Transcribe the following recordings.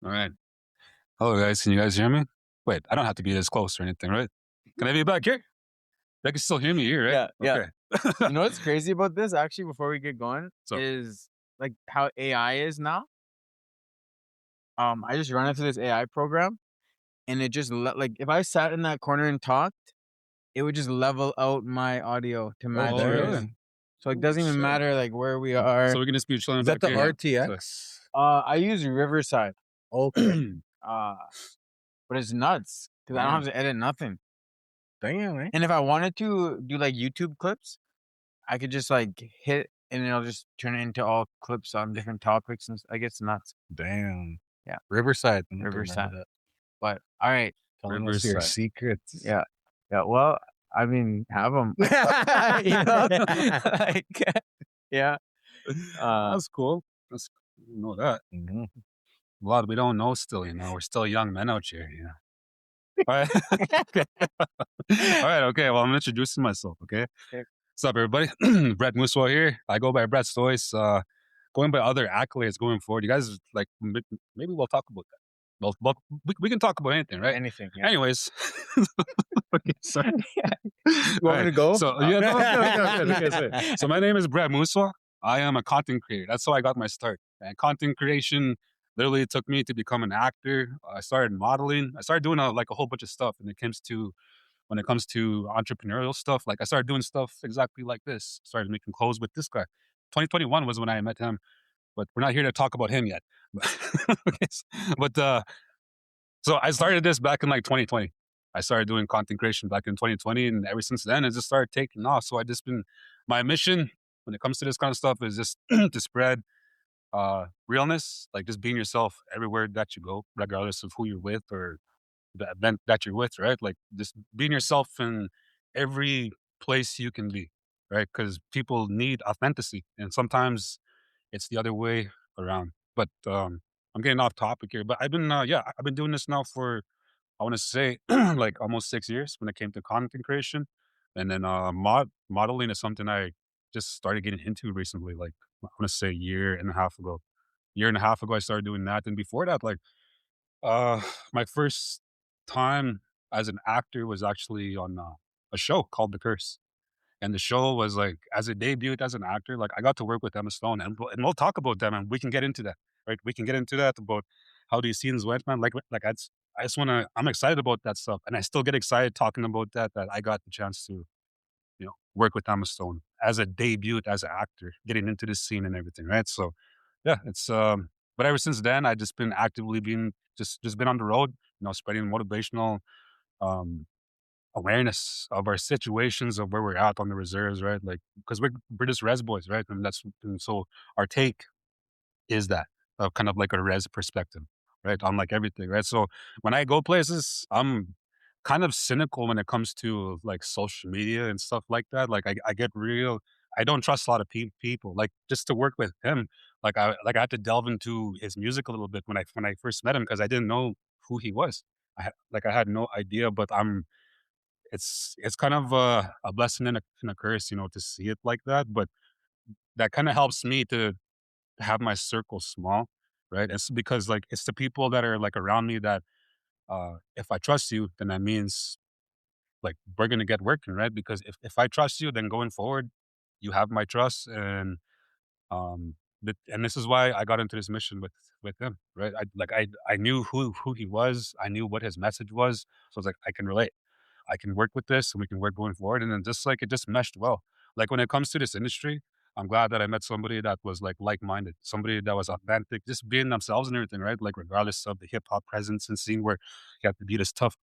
All right. Hello, guys. Can you guys hear me? Wait, I don't have to be this close or anything, right? Can I be back here? They can still hear me here, right? Yeah, yeah. Okay. You know what's crazy about this, actually, before we get going, So, is like how AI is now. I just run into this AI program, and it just like if I sat in that corner and talked, it would just level out my audio to match oh, yours. really? So it Oh, doesn't even shit. matter like where we are. So we can just be chilling Is that back the here. So, RTX? I use Riverside, Okay. uh, but it's nuts because I don't have to edit nothing. Damn, man. And if I wanted to do like YouTube clips, I could just like hit and it'll just turn it into all clips on different topics, and I guess nuts. Damn. Yeah. Riverside. I'm gonna remember Riverside. that. But all right, Telling us your Riverside. secrets. yeah, yeah. Well, I mean, have them. You know, like, yeah. That's cool. That's you know that. Mhm. A lot we don't know still, we're still young men out here, All right. Okay. All right, okay. Well, I'm introducing myself, okay? Okay. What's up, everybody? Brett Mooswa here. I go by Brett's Toys. Going by other accolades going forward. You guys, like, maybe we'll talk about that. Well, we can talk about anything, right? Anything. Yeah. Anyways. Okay, sorry. You want me to go? So, yeah, no, okay. So my name is Brett Mooswa. I am a content creator. That's how I got my start. And content creation literally took me to become an actor. I started modeling. I started doing like a whole bunch of stuff when it comes to entrepreneurial stuff. Like I started doing stuff exactly like this. Started making clothes with this guy. 2021 was when I met him, but we're not here to talk about him yet. Okay, but so I started this back in like 2020. I started doing content creation back in 2020, and ever since then, it just started taking off. So I just been my mission when it comes to this kind of stuff is just to spread realness, like just being yourself everywhere that you go, regardless of who you're with or the event that you're with, right? Like just being yourself in every place you can be, right? Because people need authenticity, and sometimes it's the other way around. But I'm getting off topic here. But I've been doing this now for I want to say like almost 6 years when it came to content creation, and then modeling is something I just started getting into recently. Like I want to say a year and a half ago. Year and a half ago, I started doing that, and before that, like uh, my first time as an actor was actually on a show called The Curse. And the show was like, as a debut as an actor, like I got to work with Emma Stone, and we'll talk about them, and we can get into that, right? We can get into that about how these scenes went, man. I just want to. I'm excited about that stuff, and I still get excited talking about that. That I got the chance to, work with Emma Stone as a debut as an actor, getting into this scene and everything, right? So, yeah, it's. But ever since then, I just been actively being just been on the road, spreading motivational um awareness of our situations of where we're at on the reserves, right? Like, because we're just res boys, right? And so our take is that of kind of like a res perspective, right? On like everything, right? So when I go places, I'm kind of cynical when it comes to like social media and stuff like that. Like I get real. I don't trust a lot of people. Like just to work with him, I had to delve into his music a little bit when I first met him because I didn't know who he was. I had no idea, but it's kind of a blessing and a curse, to see it like that. But that kind of helps me to have my circle small, right? It's because like it's the people that are like around me that if I trust you, then that means like we're gonna get working, right? Because if I trust you, then going forward, you have my trust, and um, and this is why I got into this mission with him, right? I knew who he was, I knew what his message was, so I was like I can relate. I can work with this and we can work going forward. And then just like it just meshed well. Like when it comes to this industry, I'm glad that I met somebody that was like minded, somebody that was authentic, just being themselves and everything, right? Like regardless of the hip hop presence and scene where you have to be this tough,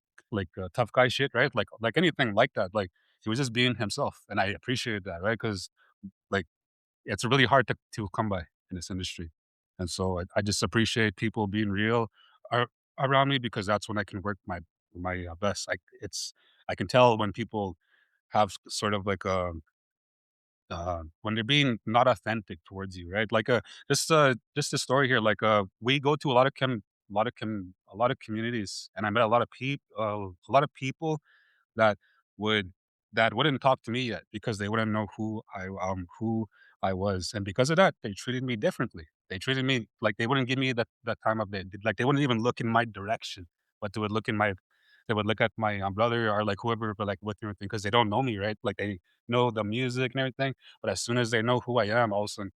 tough guy shit, right? Like anything like that. Like he was just being himself. And I appreciated that, right? Because like it's really hard to come by in this industry. And so I just appreciate people being real ar- around me because that's when I can work my best. I can tell when people have sort of like a when they're being not authentic towards you, right? Like just a story here. Like we go to a lot of communities, and I met a lot of people that would that wouldn't talk to me yet because they wouldn't know who I was, and because of that, they treated me differently. They treated me like they wouldn't give me that time of day. Like they wouldn't even look in my direction, but they would look at my brother or like whoever, but like with everything because they don't know me, right? Like they know the music and everything, but as soon as they know who I am, all of a sudden,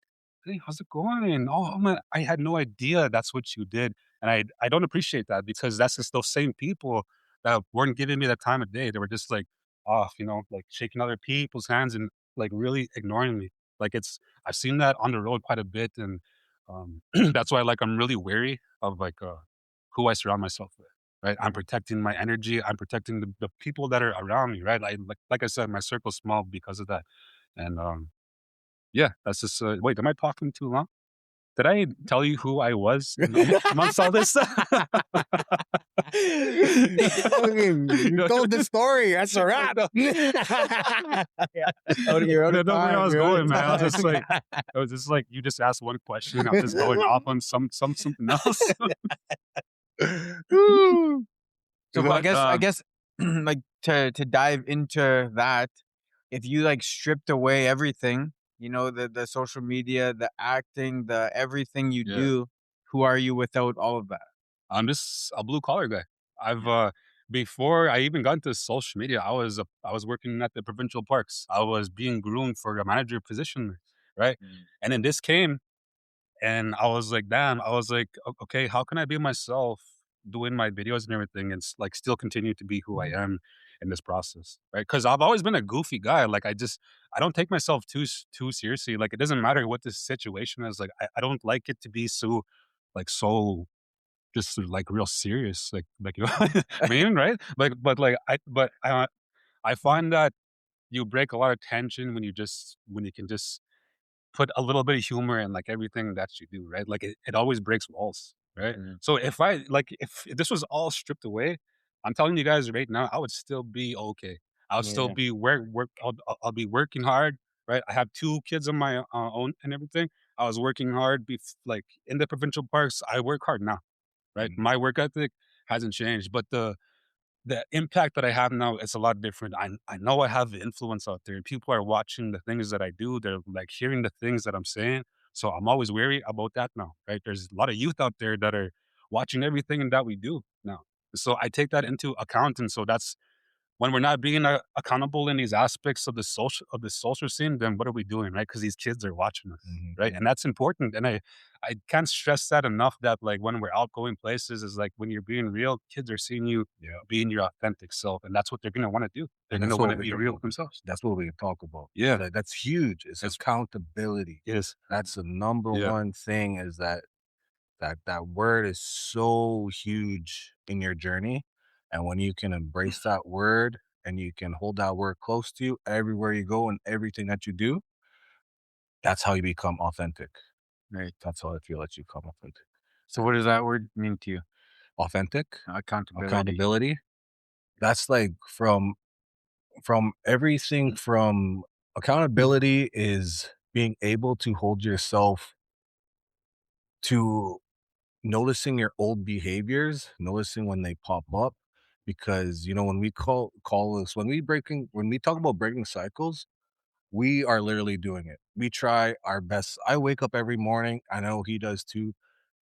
hey, how's it going? Oh man, I had no idea that's what you did, and I don't appreciate that because that's just those same people that weren't giving me that time of day. They were just like off, like shaking other people's hands and like really ignoring me. Like I've seen that on the road quite a bit, and that's why like I'm really wary of like who I surround myself with. Right, I'm protecting my energy. I'm protecting the people that are around me. Right, like I said, my circle's small because of that, and yeah, that's just. Wait, am I talking too long? Did I tell you who I was amongst all this? You told the story. That's a wrap. You're out I of don't know where I time. was You're out going, of man. time. I was just like, you just asked one question. I'm just going off on something else. So But I guess like to dive into that, if you like stripped away everything, the social media, the acting, the everything you yeah, do, who are you without all of that? I'm just a blue collar guy. I've before I even got into social media, I was working at the provincial parks. I was being groomed for a manager position, right? Mm. And then this came, and I was like, damn. I was like, okay, how can I be myself doing my videos and everything, and like still continue to be who I am in this process, right? Because I've always been a goofy guy. Like I don't take myself too seriously. Like it doesn't matter what the situation is. Like I don't like it to be so just like real serious, you know what I mean, right? But I find that you break a lot of tension when you can just put a little bit of humor in like everything that you do, right? Like it always breaks walls, right? Mm. So if this was all stripped away, I'm telling you guys right now, I would still be okay. I'll still Yeah. be work. I'll be working hard, right? I have two kids of my own and everything. I was working hard, like in the provincial parks. I work hard now, right? Mhm. My work ethic hasn't changed, but the impact that I have now is a lot different. I know I have the influence out there. People are watching the things that I do. They're like hearing the things that I'm saying. So I'm always wary about that now, right? There's a lot of youth out there that are watching everything that we do now. So I take that into account, and so that's when we're not being accountable in these aspects of the social scene, then what are we doing, right? Because these kids are watching us, Mhm. right? And that's important. And I can't stress that enough. That like when we're out going places, is like when you're being real, kids are seeing you Yeah. being your authentic self, and that's what they're gonna want to do. They're And gonna that's want what to we be real with themselves. that's what we talk about. Yeah, That's huge. It's that's accountability. yes, That's the number yeah, one thing is that word is so huge in your journey. And when you can embrace that word and you can hold that word close to you everywhere you go and everything that you do, that's how you become authentic. Right. That's how I feel that you become authentic. So what does that word mean to you? Authentic, Accountability. accountability. That's like from everything from accountability is being able to hold yourself to noticing your old behaviors, noticing when they pop up, because when we call this when we talk about breaking cycles, we are literally doing it. We try our best. I wake up every morning. I know he does too.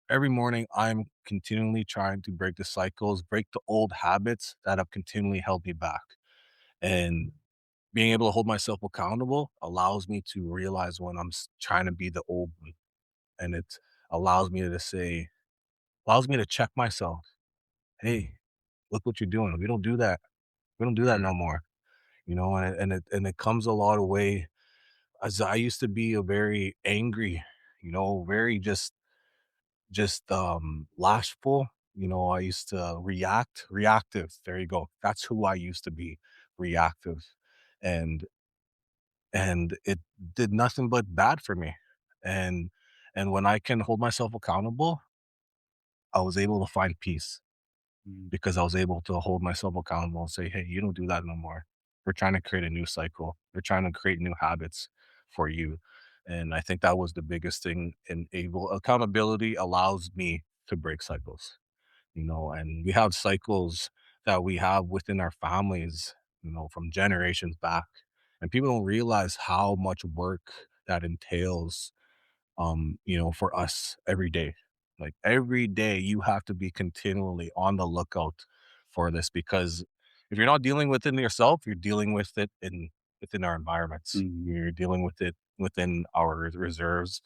Every morning, I'm continually trying to break the cycles, break the old habits that have continually held me back. And being able to hold myself accountable allows me to realize when I'm trying to be the old me. And it allows me to say, allows me to check myself. Hey, look what you're doing. We don't do that. We don't do that no more. And it comes a lot of way. As I used to be a very angry, very just lashful. I used to reactive. There you go. That's who I used to be, reactive. And and it did nothing but bad for me. And and when I can hold myself accountable, I was able to find peace because I was able to hold myself accountable and say, hey, you don't do that no more. We're trying to create a new cycle. We're trying to create new habits for you. And I think that was the biggest thing in able accountability allows me to break cycles, and we have cycles that we have within our families, from generations back. And people don't realize how much work that entails for us every day. Like every day you have to be continually on the lookout for this, because if you're not dealing with it yourself, you're dealing with it within our environments. Mm. You're dealing with it within our reserves,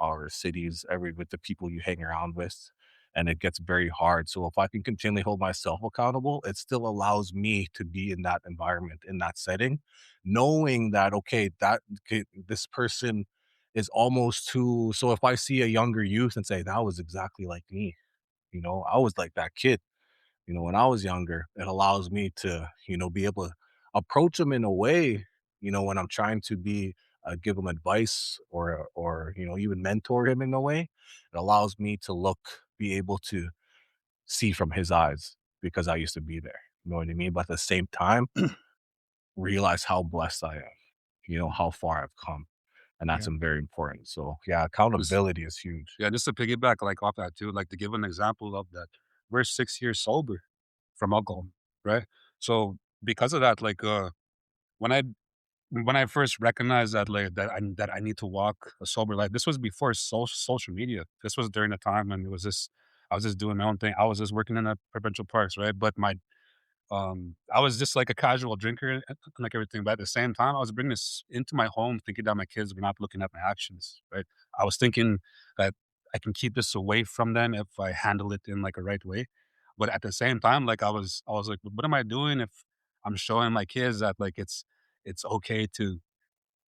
our cities, with the people you hang around with. And it gets very hard. So if I can continually hold myself accountable, it still allows me to be in that environment, in that setting, knowing that, okay, okay, this person is almost too. So if I see a younger youth and say, that was exactly like me, I was like that kid, when I was younger, it allows me to, be able to approach them in a way, when I'm trying to give him advice, or, even mentor him in a way. It allows me to be able to see from his eyes, because I used to be there. You know what I mean? But at the same time, realize how blessed I am, how far I've come. And that's Yeah. very important. So yeah, Just accountability is huge. yeah, just to piggyback like off that too, like to give an example of that, we're 6 years sober from alcohol, right? So because of that, like when I when I first recognized that like that I need to walk a sober life, this was before social media. This was during the time when it was just I was just doing my own thing. I was just working in a provincial parks, right? But I was just like a casual drinker and like everything, but at the same time, I was bringing this into my home, thinking that my kids were not looking at my actions, right? I was thinking that I can keep this away from them if I handle it in like a right way. But at the same time, like I was like, what am I doing if I'm showing my kids that like it's okay to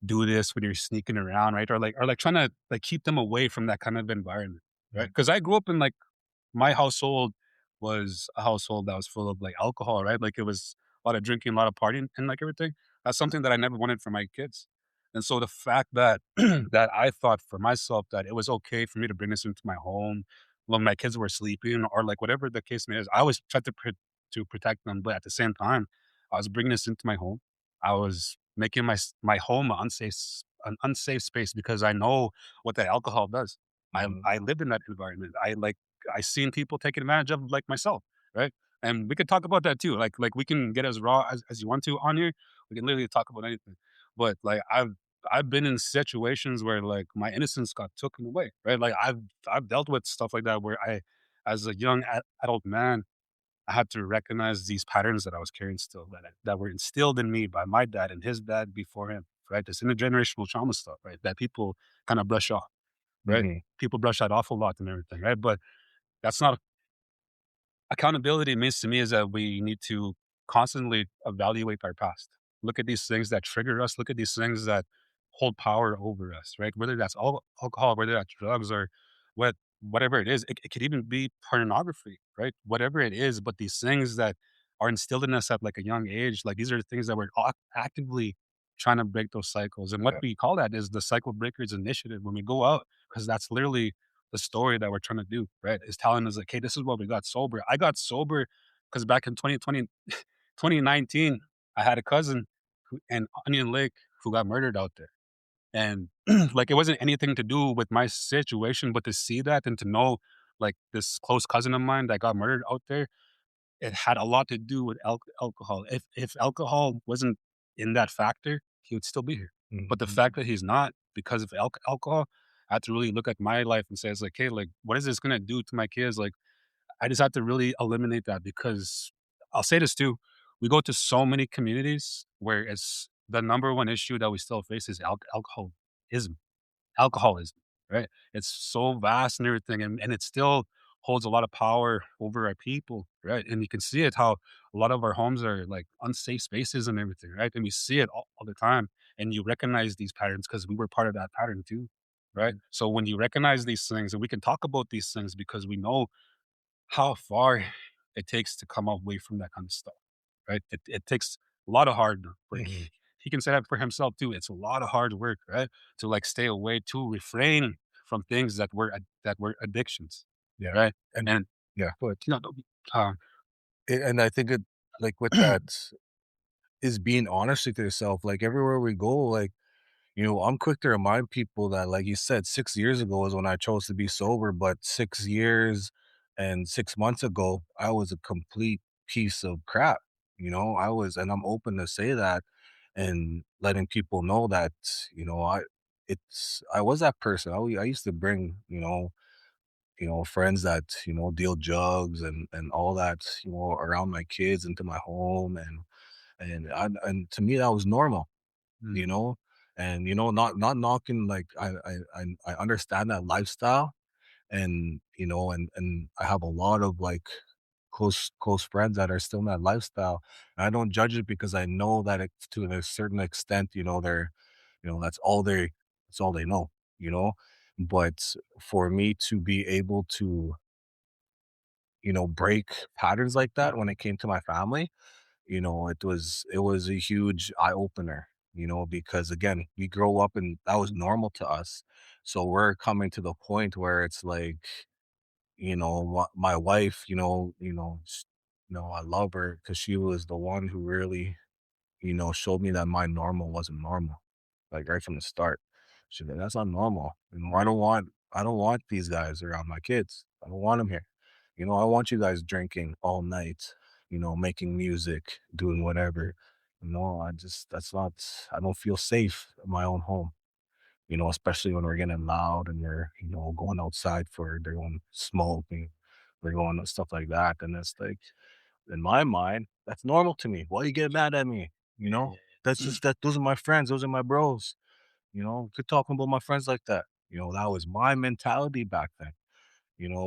do this when you're sneaking around, right? Or like trying to like keep them away from that kind of environment, right? Mhm, Because I grew up in like my household was a household that was full of, like, alcohol, right? Like, it was a lot of drinking, a lot of partying, and, like, everything. That's something that I never wanted for my kids. And so the fact that that I thought for myself that it was okay for me to bring this into my home when my kids were sleeping or, like, whatever the case may is, I always tried to protect them, but at the same time, I was bringing this into my home. I was making my home an unsafe space because I know what that alcohol does. mhm, I lived in that environment. I seen people taking advantage of like myself, right? And we could talk about that too. Like we can get as raw as you want to on here. We can literally talk about anything. But like I've been in situations where like my innocence got taken away, right? Like I've dealt with stuff like that where as a young adult man, I had to recognize these patterns that I was carrying still that were instilled in me by my dad and his dad before him, right? This intergenerational trauma stuff, right? That people kind of brush off, right? mhm, People brush that off a lot and everything, right? But that's not accountability means to me is that we need to constantly evaluate our past. Look at these things that trigger us. Look at these things that hold power over us, right? Whether that's alcohol, whether that's drugs, or whatever it is. It could even be pornography, right? Whatever it is, but these things that are instilled in us at like a young age, like these are the things that we're actively trying to break those cycles. And what yeah, we call that is the Cycle Breakers Initiative when we go out, because that's literally the story that we're trying to do, right? Is telling us like, hey, this is what we got sober. I got sober because back in 2020, 2019, I had a cousin in Onion Lake who got murdered out there. And like it wasn't anything to do with my situation, but to see that and to know like this close cousin of mine that got murdered out there, it had a lot to do with alcohol. If alcohol wasn't in that factor, he would still be here. But the mhm, fact that he's not because of alcohol, I had to really look at my life and say, it's like, hey, like, what is this gonna do to my kids? Like, I just have to really eliminate that because I'll say this too. We go to so many communities where it's the number one issue that we still face is alcoholism, right? It's so vast and everything, and it still holds a lot of power over our people, right? And you can see it how a lot of our homes are like unsafe spaces and everything, right? And we see it all the time, and you recognize these patterns because we were part of that pattern too, right? mhm, So when you recognize these things, and we can talk about these things because we know how far it takes to come away from that kind of stuff, right? It takes a lot of hard work. mhm, He can say that for himself too. It's a lot of hard work, right? To like stay away, to refrain from things that were addictions, yeah, right? and And yeah, but you know, uh, and I think like with that is being honest with yourself. Like everywhere we go, like, I'm quick to remind people that, like you said, 6 years ago is when I chose to be sober, but 6 years and 6 months ago, I was a complete piece of crap. And I'm open to say that and letting people know that, you know, I was that person. I used to bring, friends that, deal drugs and all that, around my kids into my home, and to me that was normal, you Mm. know, and not knocking, like I understand that lifestyle, and and I have a lot of like close friends that are still in that lifestyle. And I don't judge it because I know that it's to a certain extent, they're, that's all they know, you know. But for me to be able to, break patterns like that when it came to my family, it was a huge eye opener, because again, we grow up and that was normal to us. So we're coming to the point where it's like, my wife, I love her because she was the one who really, showed me that my normal wasn't normal, like right from the start. She's like, "That's not normal. I don't want these guys around my kids. I don't want them here. I want you guys drinking all night, making music, doing whatever. That's not. I don't feel safe in my own home." Especially when we're getting loud and we're, going outside for their own smoke and we're going to stuff like that. And it's like, in my mind, that's normal to me. Why you get mad at me? That's just that those are my friends, those are my bros. Quit talking about my friends like that. That was my mentality back then.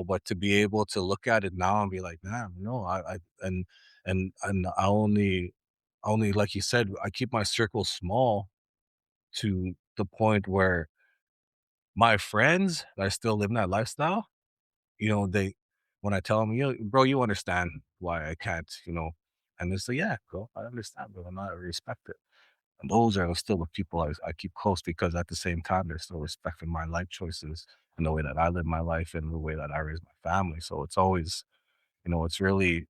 But to be able to look at it now and be like, nah, no, and I only like you said, I keep my circle small to the point where my friends that are still living that lifestyle, they when I tell them, bro, you understand why I can't, and they say, yeah, bro, I understand, bro, and I respect it. And those are still the people I keep close because at the same time, they're still respecting my life choices and the way that I live my life and the way that I raise my family. So it's always, it's really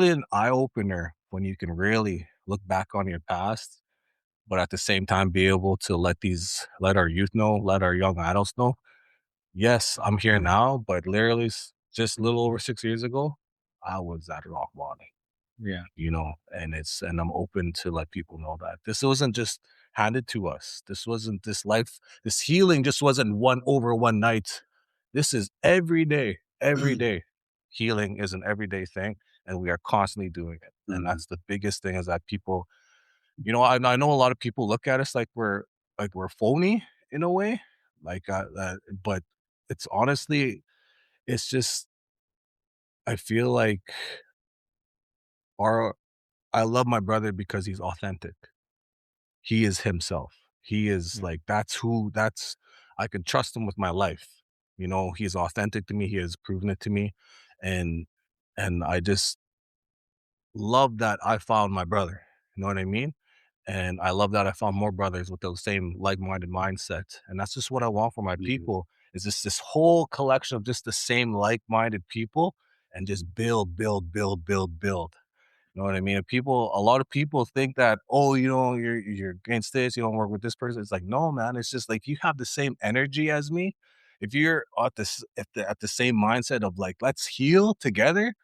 an eye opener when you can really look back on your past, but at the same time be able to let our youth know, let our young adults know, yes, I'm here now, but literally just a little over 6 years ago, I was at rock bottom, Yeah. and I'm open to let people know that this wasn't just handed to us. This wasn't this life, this healing just wasn't one night. This is every day, every day. Healing is an everyday thing, and we are constantly doing it. And Mm. that's the biggest thing is that people, I know a lot of people look at us like we're phony in a way, but it's honestly, it's just I feel like our I love my brother because he's authentic. He is himself. He is Yeah. like that's I can trust him with my life. He's authentic to me. He has proven it to me, and I just love that I found my brother. You know what I mean? And I love that I found more brothers with those same like-minded mindset. And that's just what I want for my Mhm. people is just this whole collection of just the same like-minded people and just build, build, build, build, build. You know what I mean? And a lot of people think that, oh, you're against this, you don't work with this person. It's like, no, man, it's just like you have the same energy as me. If you're at the same mindset of like, let's heal together,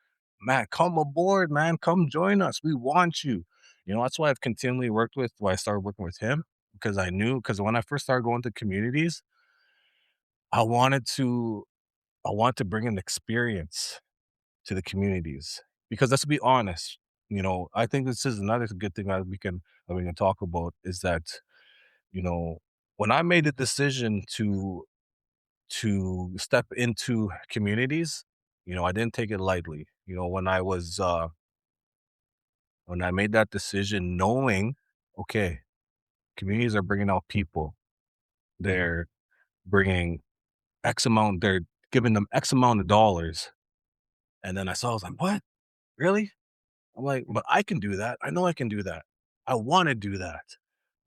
man, come aboard, man, come join us. We want you. That's why I've continually why I started working with him because when I first started going to communities, I wanted to, bring an experience to the communities. Because let's be honest, I think this is another good thing that we can talk about is that, you know, when I made the decision to step into communities, I didn't take it lightly. When I made that decision knowing, okay, communities are bringing out people. They're bringing they're giving them X amount of dollars. And then I was like, what? Really? I'm like, but I can do that. I know I can do that. I want to do that.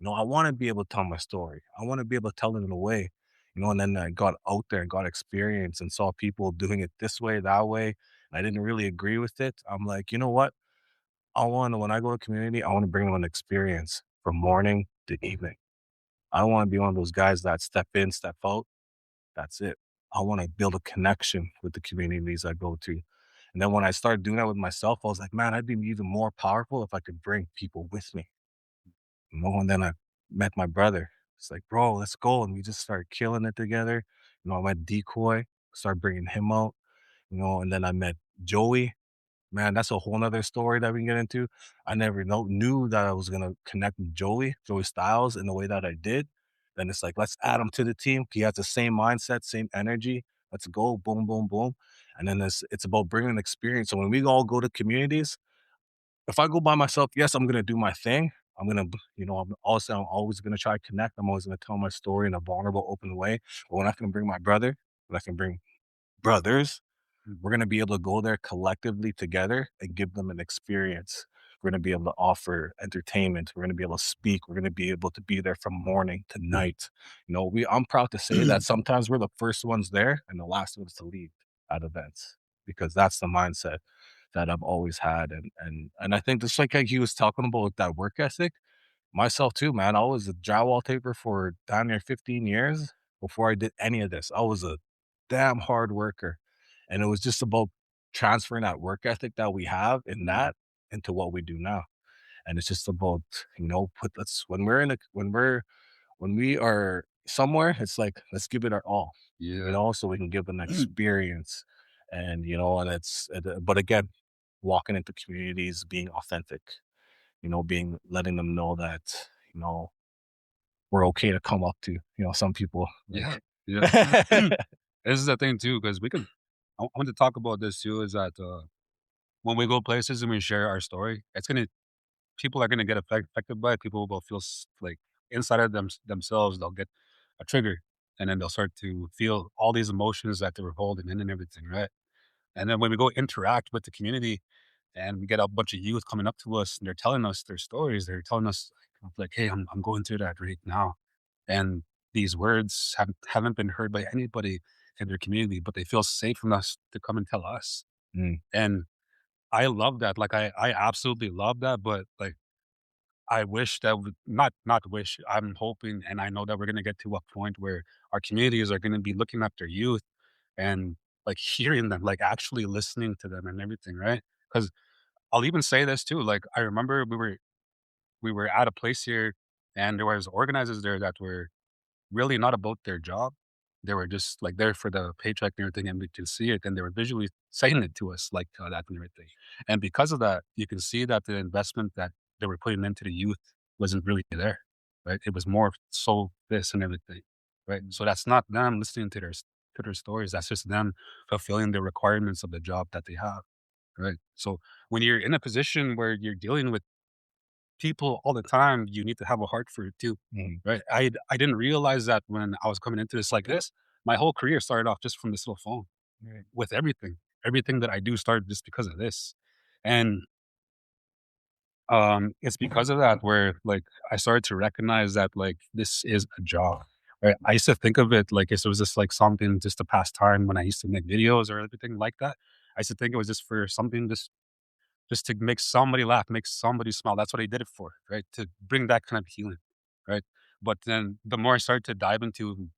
I want to be able to tell my story. I want to be able to tell it in a way, and then I got out there and got experience and saw people doing it this way, that way. And I didn't really agree with it. I'm like, you know what? When I go to community, I want to bring them an experience from morning to evening. I don't want to be one of those guys that step in, step out. That's it. I want to build a connection with the communities I go to. And then when I started doing that with myself, I was like, man, I'd be even more powerful if I could bring people with me. And then I met my brother. It's like, bro, let's go. And we just started killing it together. I met Decoy, started bringing him out, and then I met Joey. Man, that's a whole nother story that we can get into. I never knew that I was gonna connect with Joey Styles in the way that I did. Then it's like, let's add him to the team. He has the same mindset, same energy. Let's go, boom, boom, boom. And then it's about bringing experience. So when we all go to communities, if I go by myself, yes, I'm gonna do my thing. I'm always gonna try to connect. I'm always gonna tell my story in a vulnerable, open way. But when I can bring my brother, when I can bring brothers, we're going to be able to go there collectively together and give them an experience. We're going to be able to offer entertainment. We're going to be able to speak. We're going to be able to be there from morning to night. I'm proud to say that sometimes we're the first ones there and the last ones to leave at events, because that's the mindset that I've always had. And I think just like he was talking about that work ethic, myself too, man. I was a drywall taper for down near 15 years before I did any of this. I was a damn hard worker. And it was just about transferring that work ethic that we have in that into what we do now. And it's just about, put let's when we are somewhere, it's like, let's give it our all. Yeah. So we can give an experience. And but again, walking into communities, being authentic, letting them know that, you know, we're okay to come up to, some people. Yeah. Like, Yeah. This is the thing too, because I want to talk about this too, is that when we go places and we share our story, people are gonna get affected by it. People will feel like inside of themselves, they'll get a trigger, and then they'll start to feel all these emotions that they were holding in and everything, right? And then when we go interact with the community, and we get a bunch of youth coming up to us, and they're telling us their stories, they're telling us like, "Hey, I'm going through that right now," and these words haven't been heard by anybody in their community, but they feel safe enough to come and tell us. mm, And I love that. Like I absolutely love that. But like I wish that would not wish. I'm hoping, and I know that we're gonna get to a point where our communities are gonna be looking at their youth and like hearing them, like actually listening to them and everything, right? Because I'll even say this too. Like I remember we were at a place here, and there was organizers there that were really not about their job. They were just like there for the paycheck and everything, and we can see it, and they were visually saying it to us like that and everything. And because of that, you can see that the investment that they were putting into the youth wasn't really there, right? It was more so this and everything, right? So that's not them listening to their stories. That's just them fulfilling the requirements of the job that they have, right? So when you're in a position where you're dealing with people all the time, you need to have a heart for it too, mm, right? I didn't realize that when I was coming into this like this. My whole career started off just from this little phone Right. with everything. Everything that I do started just because of this. And it's because of that where like I started to recognize that like this is a job. Right? I used to think of it like if it was just like something just to pass time when I used to make videos or everything like that. I used to think it was just for something just to make somebody laugh, make somebody smile. That's what I did it for, right? To bring that kind of healing, right? But then the more I started to dive into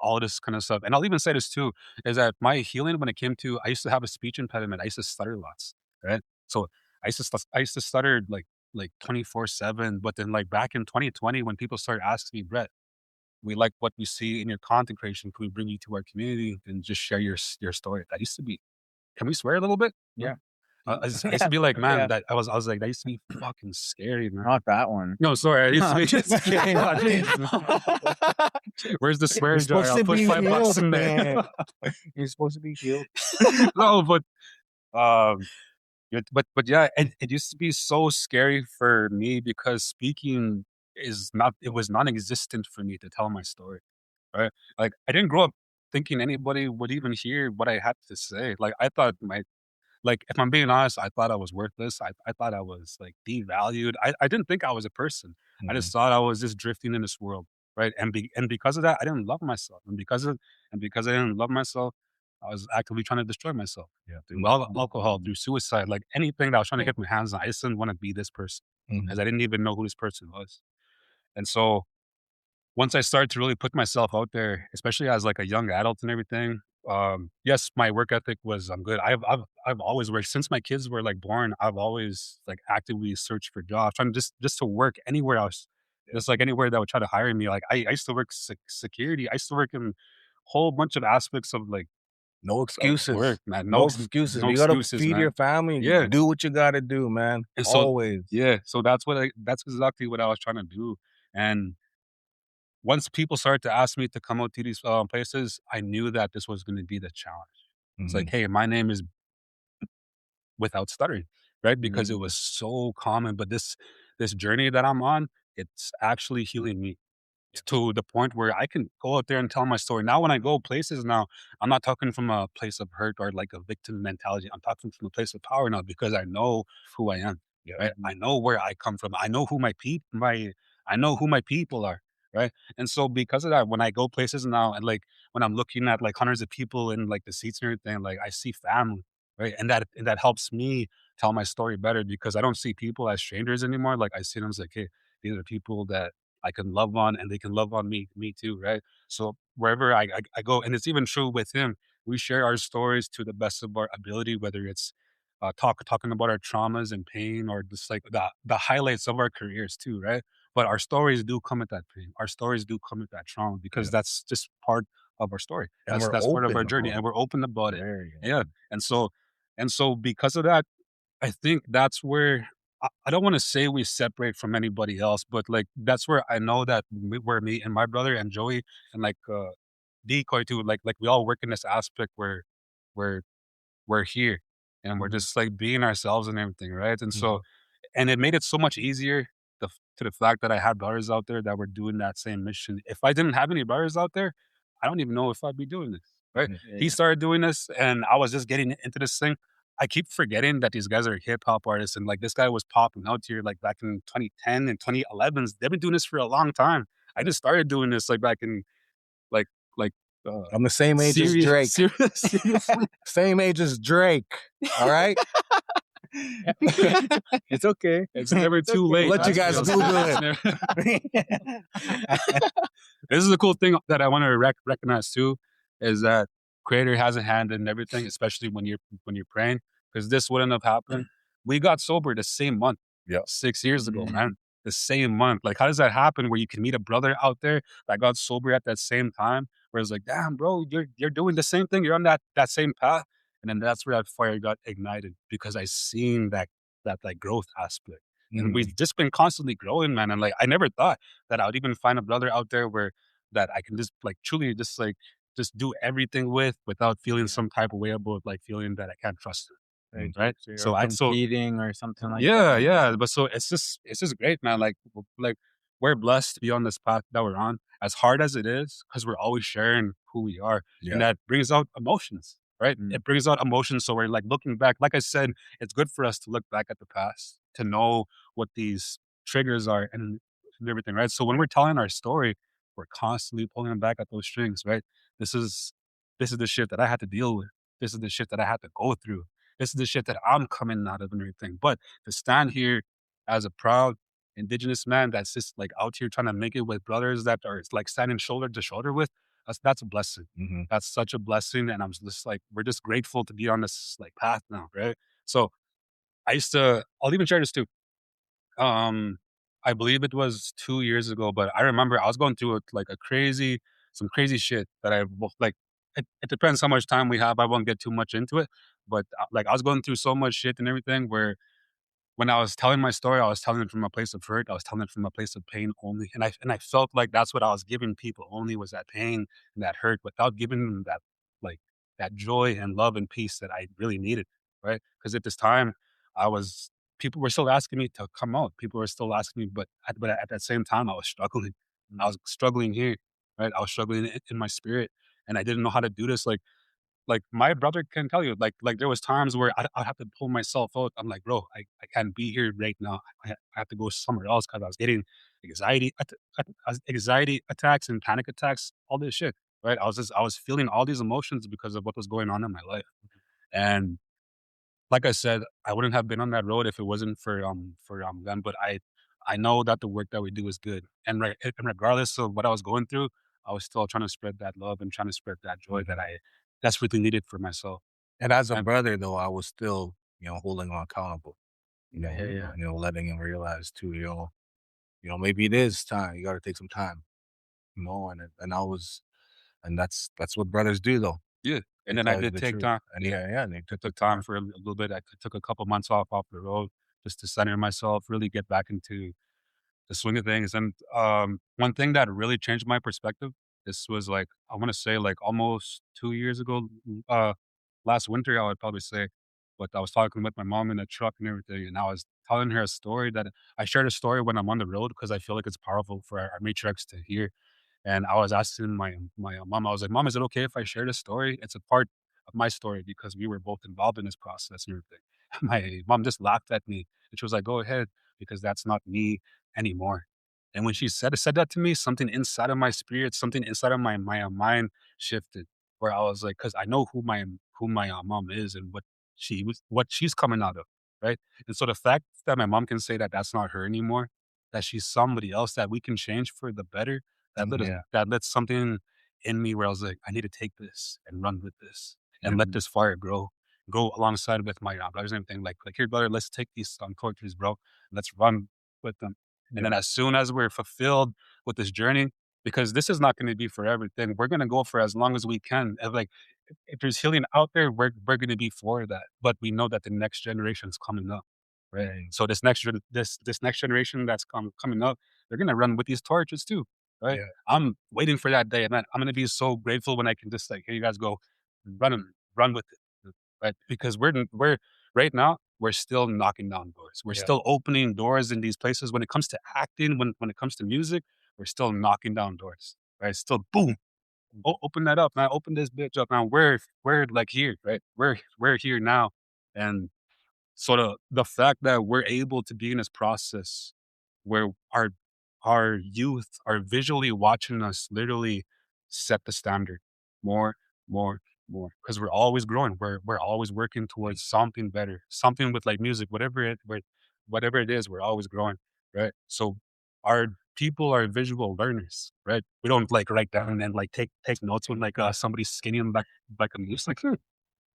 all of this kind of stuff, and I'll even say this too, is that my healing when it came to, I used to have a speech impediment. I used to stutter lots, right? So I used to stutter like 24/7. But then like back in 2020, when people started asking me, Brett, we like what we see in your content creation. Can we bring you to our community and just share your story? That used to be. Can we swear a little bit? Yeah. I used to be like, man, Yeah. that I was like, that used to be fucking scary, man. Not that one. No, sorry, I used to I'm be just kidding. Where's the You're swear jar? supposed I'll to put be $5 healed, in there. man. You're supposed to be healed. No, um, but yeah, it used to be so scary for me because speaking it was non-existent for me to tell my story, right? Like I didn't grow up thinking anybody would even hear what I had to say. Like I thought like, if I'm being honest, I thought I was worthless. I thought I was, like, devalued. I didn't think I was a person. I mhm, just thought I was just drifting in this world, right? And because of that, I didn't love myself. And because I didn't love myself, I was actively trying to destroy myself. yeah. Through alcohol, through suicide, like, anything that I was trying to get my hands on, I just didn't wanna be this person, Mhm, as I didn't even know who this person was. And so once I started to really put myself out there, especially as like a young adult and everything, yes, my work ethic was good. I've always worked since my kids were like born. I've always like actively searched for jobs, trying just to work anywhere else Just like anywhere that would try to hire me. Like I used to work security. I used to work in a whole bunch of aspects of like No excuses. work, man. No excuses. No You gotta excuses, feed man. your family. Yeah. Do what you gotta do, man. And so Always. yeah, so that's exactly what I was trying to do. And once people started to ask me to come out to these places, I knew that this was going to be the challenge. It's like, hey, my name is without stuttering, right? Because it was so common. But this journey that I'm on, it's actually healing me to the point where I can go out there and tell my story. Now, when I go places now, I'm not talking from a place of hurt or like a victim mentality. I'm talking from a place of power now because I know who I am. Right? I know where I come from. I know who I know who my people are. Right. And so because of that, when I go places now and like when I'm looking at like hundreds of people in like the seats and everything, like I see family. Right. And that helps me tell my story better because I don't see people as strangers anymore. Like I see them as like, hey, these are people that I can love on and they can love on me too, right? So wherever I go, and it's even true with him, we share our stories to the best of our ability, whether it's talking about our traumas and pain or just like the highlights of our careers too, right? But our stories do come with that pain. Our stories do come with that trauma because that's just part of our story. And we're That's part of open our journey, about and we're open about it. There you go. Yeah, and so because of that, I think that's where I don't want to say we separate from anybody else, but like that's where I know that where me and my brother and Joey and like Decoy too, like we all work in this aspect where we're we're here and we're just like being ourselves and everything, right? And so and it made it so much easier to the fact that I had brothers out there that were doing that same mission. If I didn't have any brothers out there, I don't even know if I'd be doing this, right? He started doing this and I was just getting into this thing. I keep forgetting that these guys are hip hop artists and like this guy was popping out here like back in 2010 and 2011s. They've been doing this for a long time. I just started doing this like back in like like I'm the same age as Drake. Seriously. Same age as Drake. All right. It's okay. It's never too late. Let you guys Google it. This is a cool thing that I want to recognize too, is that Creator has a hand in everything, especially when you're praying, because this wouldn't have happened. We got sober the same month, 6 years ago, man. The same month. Like, how does that happen? Where you can meet a brother out there that got sober at that same time, where it's like, damn, bro, you're doing the same thing. You're on that same path, and then that's where that fire got ignited because I seen that like growth aspect. And we've just been constantly growing, man. And like, I never thought that I would even find a brother out there where that I can just like truly just like just do everything without feeling some type of way about like feeling that I can't trust him. Right. So Competing or something like yeah, that. yeah. But so it's just great, man. Like we're blessed to be on this path that we're on, as hard as it is, because we're always sharing who we are. And that brings out emotions, right? It brings out emotions. So we're like looking back, like I said, it's good for us to look back at the past to know what these triggers are and everything, right? So when we're telling our story, we're constantly pulling back at those strings, right? This is this is the shit that I had to deal with. This is the shit that I had to go through. This is the shit that I'm coming out of and everything. But to stand here as a proud indigenous man that's just like out here trying to make it with brothers that are like standing shoulder to shoulder with, that's a blessing. That's such a blessing. And I'm just like, we're just grateful to be on this like path now, right? So I'll even share this too. I believe it was 2 years ago, but I remember I was going through some crazy shit that like. It depends how much time we have. I won't get too much into it, but like I was going through so much shit and everything where when I was telling my story, I was telling it from a place of hurt. I was telling it from a place of pain only. And I felt like that's what I was giving people only was that pain and that hurt without giving them that like that joy and love and peace that I really needed. Right. Because at this time people were still asking me to come out. People were still asking me, but at that same time I was struggling. I was struggling here. Right. I was struggling in my spirit and I didn't know how to do this. Like my brother can tell you, like there was times where I have to pull myself out. I'm like, bro, I can't be here right now. I have to go somewhere else because I was getting anxiety attacks and panic attacks, all this shit. Right? I was feeling all these emotions because of what was going on in my life. And like I said, I wouldn't have been on that road if it wasn't for them. But I know that the work that we do is good. And regardless of what I was going through, I was still trying to spread that love and trying to spread that joy that I desperately needed for myself. And as a And brother, though, I was still, holding on accountable. Yeah. Letting him realize too, maybe it is time. You got to take some time, and that's what brothers do, though. Yeah. They And then I tell you did the take truth, time. and Yeah. yeah, and they took the Took time time. for a little bit. I took a couple months off the road just to center myself, really get back into the swing of things. And one thing that really changed my perspective, this was like, I want to say like almost 2 years ago, last winter, I would probably say. But I was talking with my mom in the truck and everything, and I was telling her a story that I shared a story when I'm on the road because I feel like it's powerful for our matriarchs to hear. And I was asking my mom, I was like, "Mom, is it okay if I share this story? It's a part of my story because we were both involved in this process and everything." My mom just laughed at me and she was like, "Go ahead, because that's not me anymore." And when she said that to me, something inside of my spirit, something inside of my mind shifted, where I was like, because I know who my mom is and what she's coming out of, right? And so the fact that my mom can say that that's not her anymore, that she's somebody else that we can change for the better, Yeah, that lit something in me where I was like, I need to take this and run with this yeah, and let this fire grow alongside with my brothers and everything. Like here, brother, let's take these torches, bro. Let's run with them. And yeah, then as soon as we're fulfilled with this journey, because this is not going to be forever, then we're going to go for as long as we can. And like, if there's healing out there, we're going to be for that. But we know that the next generation is coming up, right? yeah, So this next generation that's coming up, they're going to run with these torches too, right? yeah, I'm waiting for that day, and man, I'm going to be so grateful when I can just like, here you guys go, run with it, right? Because we're right now we're still knocking down doors. We're yeah. still opening doors in these places. When it comes to acting, when it comes to music, we're still knocking down doors, right? Still, boom, open that up, man. Open this bitch up, man. We're like here, right? We're here now, and sort of the fact that we're able to be in this process where our youth are visually watching us literally set the standard more, more, more. Because we're always growing. We're always working towards something better, something with like music, whatever it is, we're always growing, right? So our people are visual learners, right? We don't like write down and like take notes when like somebody's skinning like a moose, like, all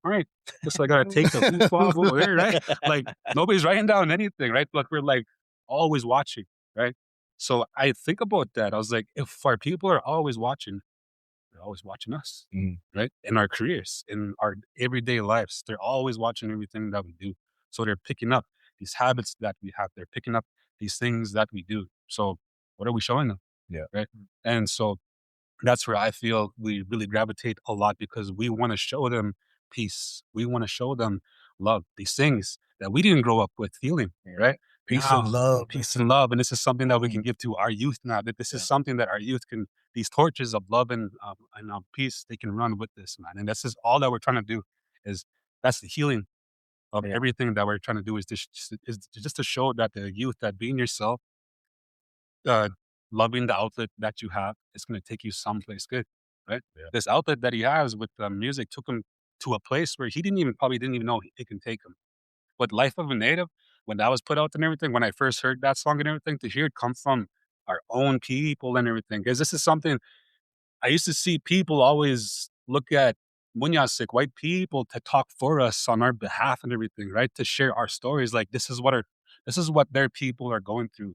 right, just like I gotta take the oof off over there, right? Like nobody's writing down anything, right? Like we're like always watching, right? So I think about that. I was like, if our people are always watching, they're always watching us, Mm, right? In our careers, in our everyday lives, they're always watching everything that we do. So they're picking up these habits that we have. They're picking up these things that we do. So what are we showing them, yeah. right? And so that's where I feel we really gravitate a lot because we want to show them peace. We want to show them love. These things that we didn't grow up with feeling, right? Peace and Now, love. peace and love. And this is something that we can give to our youth now, that this is Yeah. something that our youth can, these torches of love and peace, they can run with this, man. And this is all that we're trying to do is that's the healing of everything that we're trying to do is just to show that the youth that being yourself, uh, loving the outlet that you have is going to take you someplace good, right? Yeah. This outlet that he has with music took him to a place where he didn't even know it can take him. But Life of a Native, when that was put out and everything, when I first heard that song and everything, to hear it come from our own people and everything, because this is something I used to see people always look at Munyasik, white people, to talk for us on our behalf and everything, right? To share our stories. Like this is what their people are going through.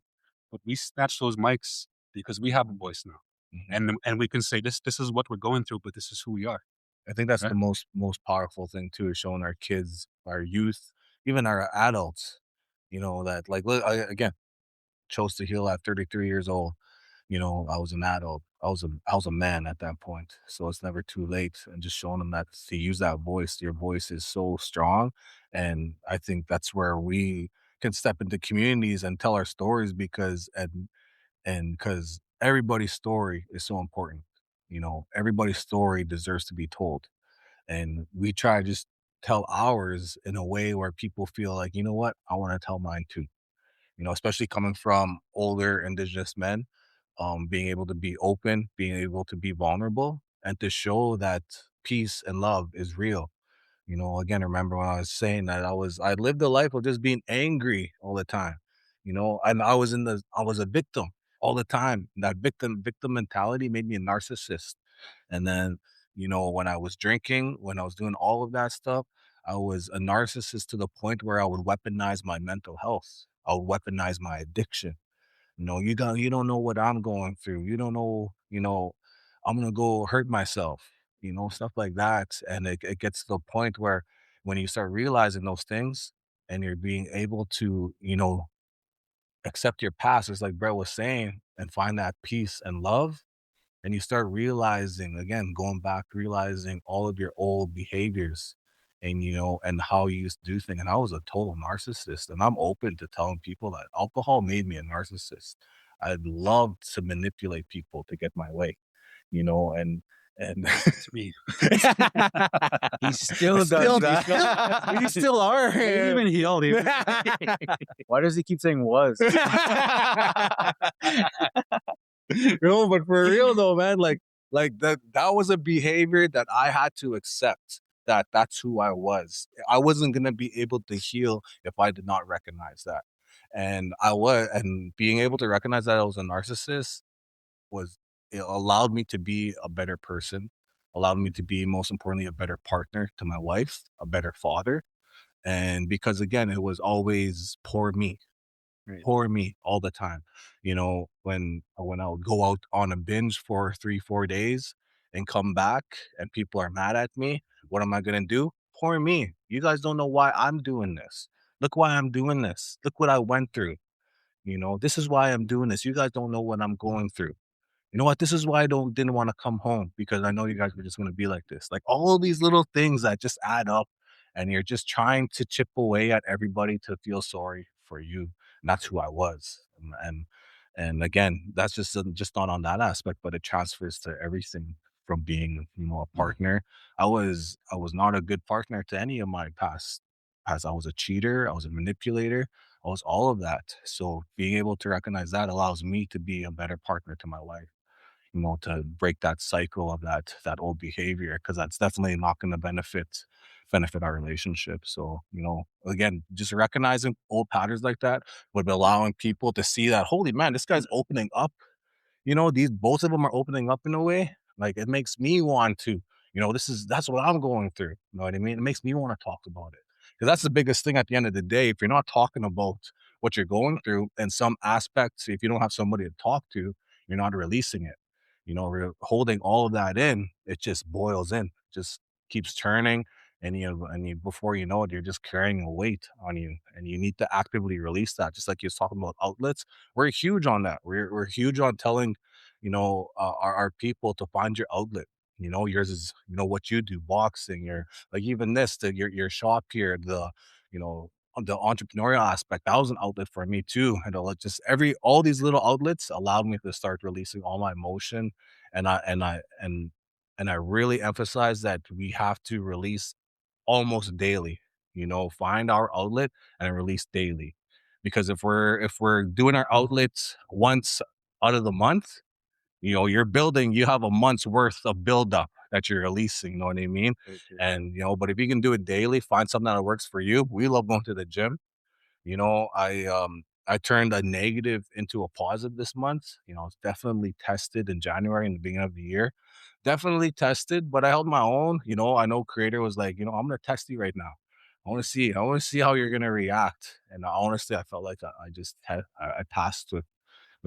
But we snatch those mics because we have a voice now. Mhm. And we can say this is what we're going through, but this is who we are. I think that's the Right? most powerful thing too, is showing our kids, our youth, even our adults, that like look, again, chose to heal at 33 years old. I was an adult. I was a man at that point. So it's never too late. And just showing them that to use that voice, your voice is so strong. And I think that's where we can step into communities and tell our stories because everybody's story is so important. Everybody's story deserves to be told. And we try to just tell ours in a way where people feel like, you know what, I want to tell mine too. Especially coming from older indigenous men, being able to be open, being able to be vulnerable, and to show that peace and love is real. Again, remember when I was saying that I lived a life of just being angry all the time, and I was a victim all the time. That victim mentality made me a narcissist. And then, when I was drinking, when I was doing all of that stuff, I was a narcissist to the point where I would weaponize my mental health. I would weaponize my addiction. You don't know what I'm going through. You don't know, I'm gonna go hurt myself, stuff like that. And it gets to the point where when you start realizing those things and you're being able to, accept your past, it's like Brett was saying, and find that peace and love, and you start realizing, again, going back, realizing all of your old behaviors and and how you used to do things. And I was a total narcissist, and I'm open to telling people that alcohol made me a narcissist. I loved to manipulate people to get my way, and It's me. He still does that. we still are I didn't even heal, dude. Why does he keep saying was? No, but for real though, man, like that was a behavior that I had to accept, that that's who I was. I wasn't gonna be able to heal if I did not recognize that. And being able to recognize that I was a narcissist was it allowed me to be a better person, allowed me to be, most importantly, a better partner to my wife, a better father. And because again, it was always poor me, Right. poor me all the time. When I would go out on a binge for 3-4 days and come back and people are mad at me, what am I gonna do? Poor me. You guys don't know why I'm doing this. Look why I'm doing this. Look what I went through. This is why I'm doing this. You guys don't know what I'm going through. You know what? This is why I didn't want to come home, because I know you guys were just going to be like this. Like all of these little things that just add up, and you're just trying to chip away at everybody to feel sorry for you. And that's who I was. And again, that's just not on that aspect, but it transfers to everything from being, a partner. I was not a good partner to any of my past. As I was a cheater, I was a manipulator, I was all of that. So being able to recognize that allows me to be a better partner to my wife, to break that cycle of that old behavior, because that's definitely not going to benefit our relationship. So, again, just recognizing old patterns like that would be allowing people to see that, holy man, this guy's opening up. These both of them are opening up in a way. Like it makes me want to, that's what I'm going through. You know what I mean? It makes me want to talk about it. Because that's the biggest thing at the end of the day. If you're not talking about what you're going through in some aspects, if you don't have somebody to talk to, you're not releasing it. We're holding all of that in, it just boils in, just keeps turning. And before you know it, you're just carrying a weight on you, and you need to actively release that. Just like you was talking about outlets, we're huge on that. We're huge on telling, our people to find your outlet. Yours is, what you do, boxing, or like even your shop here, the entrepreneurial aspect, that was an outlet for me too. And just all these little outlets allowed me to start releasing all my emotion. And I really emphasize that we have to release almost daily. Find our outlet and release daily. Because if we're doing our outlets once out of the month, you have a month's worth of buildup that you're releasing, you know what I mean? Very true. And but if you can do it daily, find something that works for you. We love going to the gym. I turned a negative into a positive this month. It's definitely tested in January, in the beginning of the year. Definitely tested, but I held my own. I know Creator was like, I'm gonna test you right now. I want to see how you're gonna react. And honestly, I felt like I passed with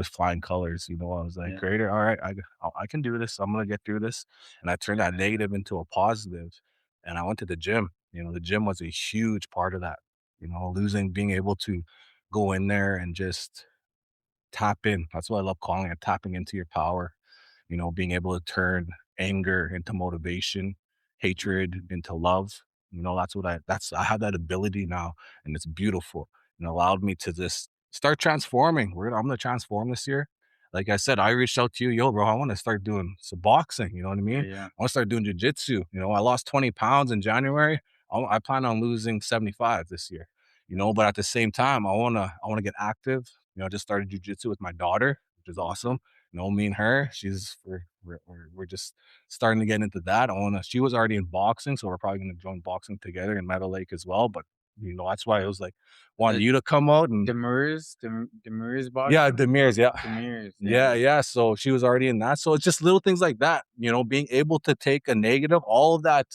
flying colors. I was like, Yeah. Creator, all right, I can do this. I'm gonna get through this. And I turned that negative into a positive. And I went to the gym. The gym was a huge part of that. Being able to go in there and just tap in. That's what I love calling it, tapping into your power. Being able to turn anger into motivation, hatred into love. I have that ability now, and it's beautiful, and allowed me to just start transforming. I'm going to transform this year. Like I said, I reached out to you, yo, bro, I want to start doing some boxing. You know what I mean? Yeah. I want to start doing jujitsu. I lost 20 pounds in January. I plan on losing 75 this year. But at the same time, I wanna get active. Just started jujitsu with my daughter, which is awesome. Me and her, we're just starting to get into that. She was already in boxing, so we're probably gonna join boxing together in Meadow Lake as well. But that's why it was like wanted you to come out and Demers boxing. yeah, Demir's, yeah. Demers. Yeah. So she was already in that. So it's just little things like that, being able to take a negative, all that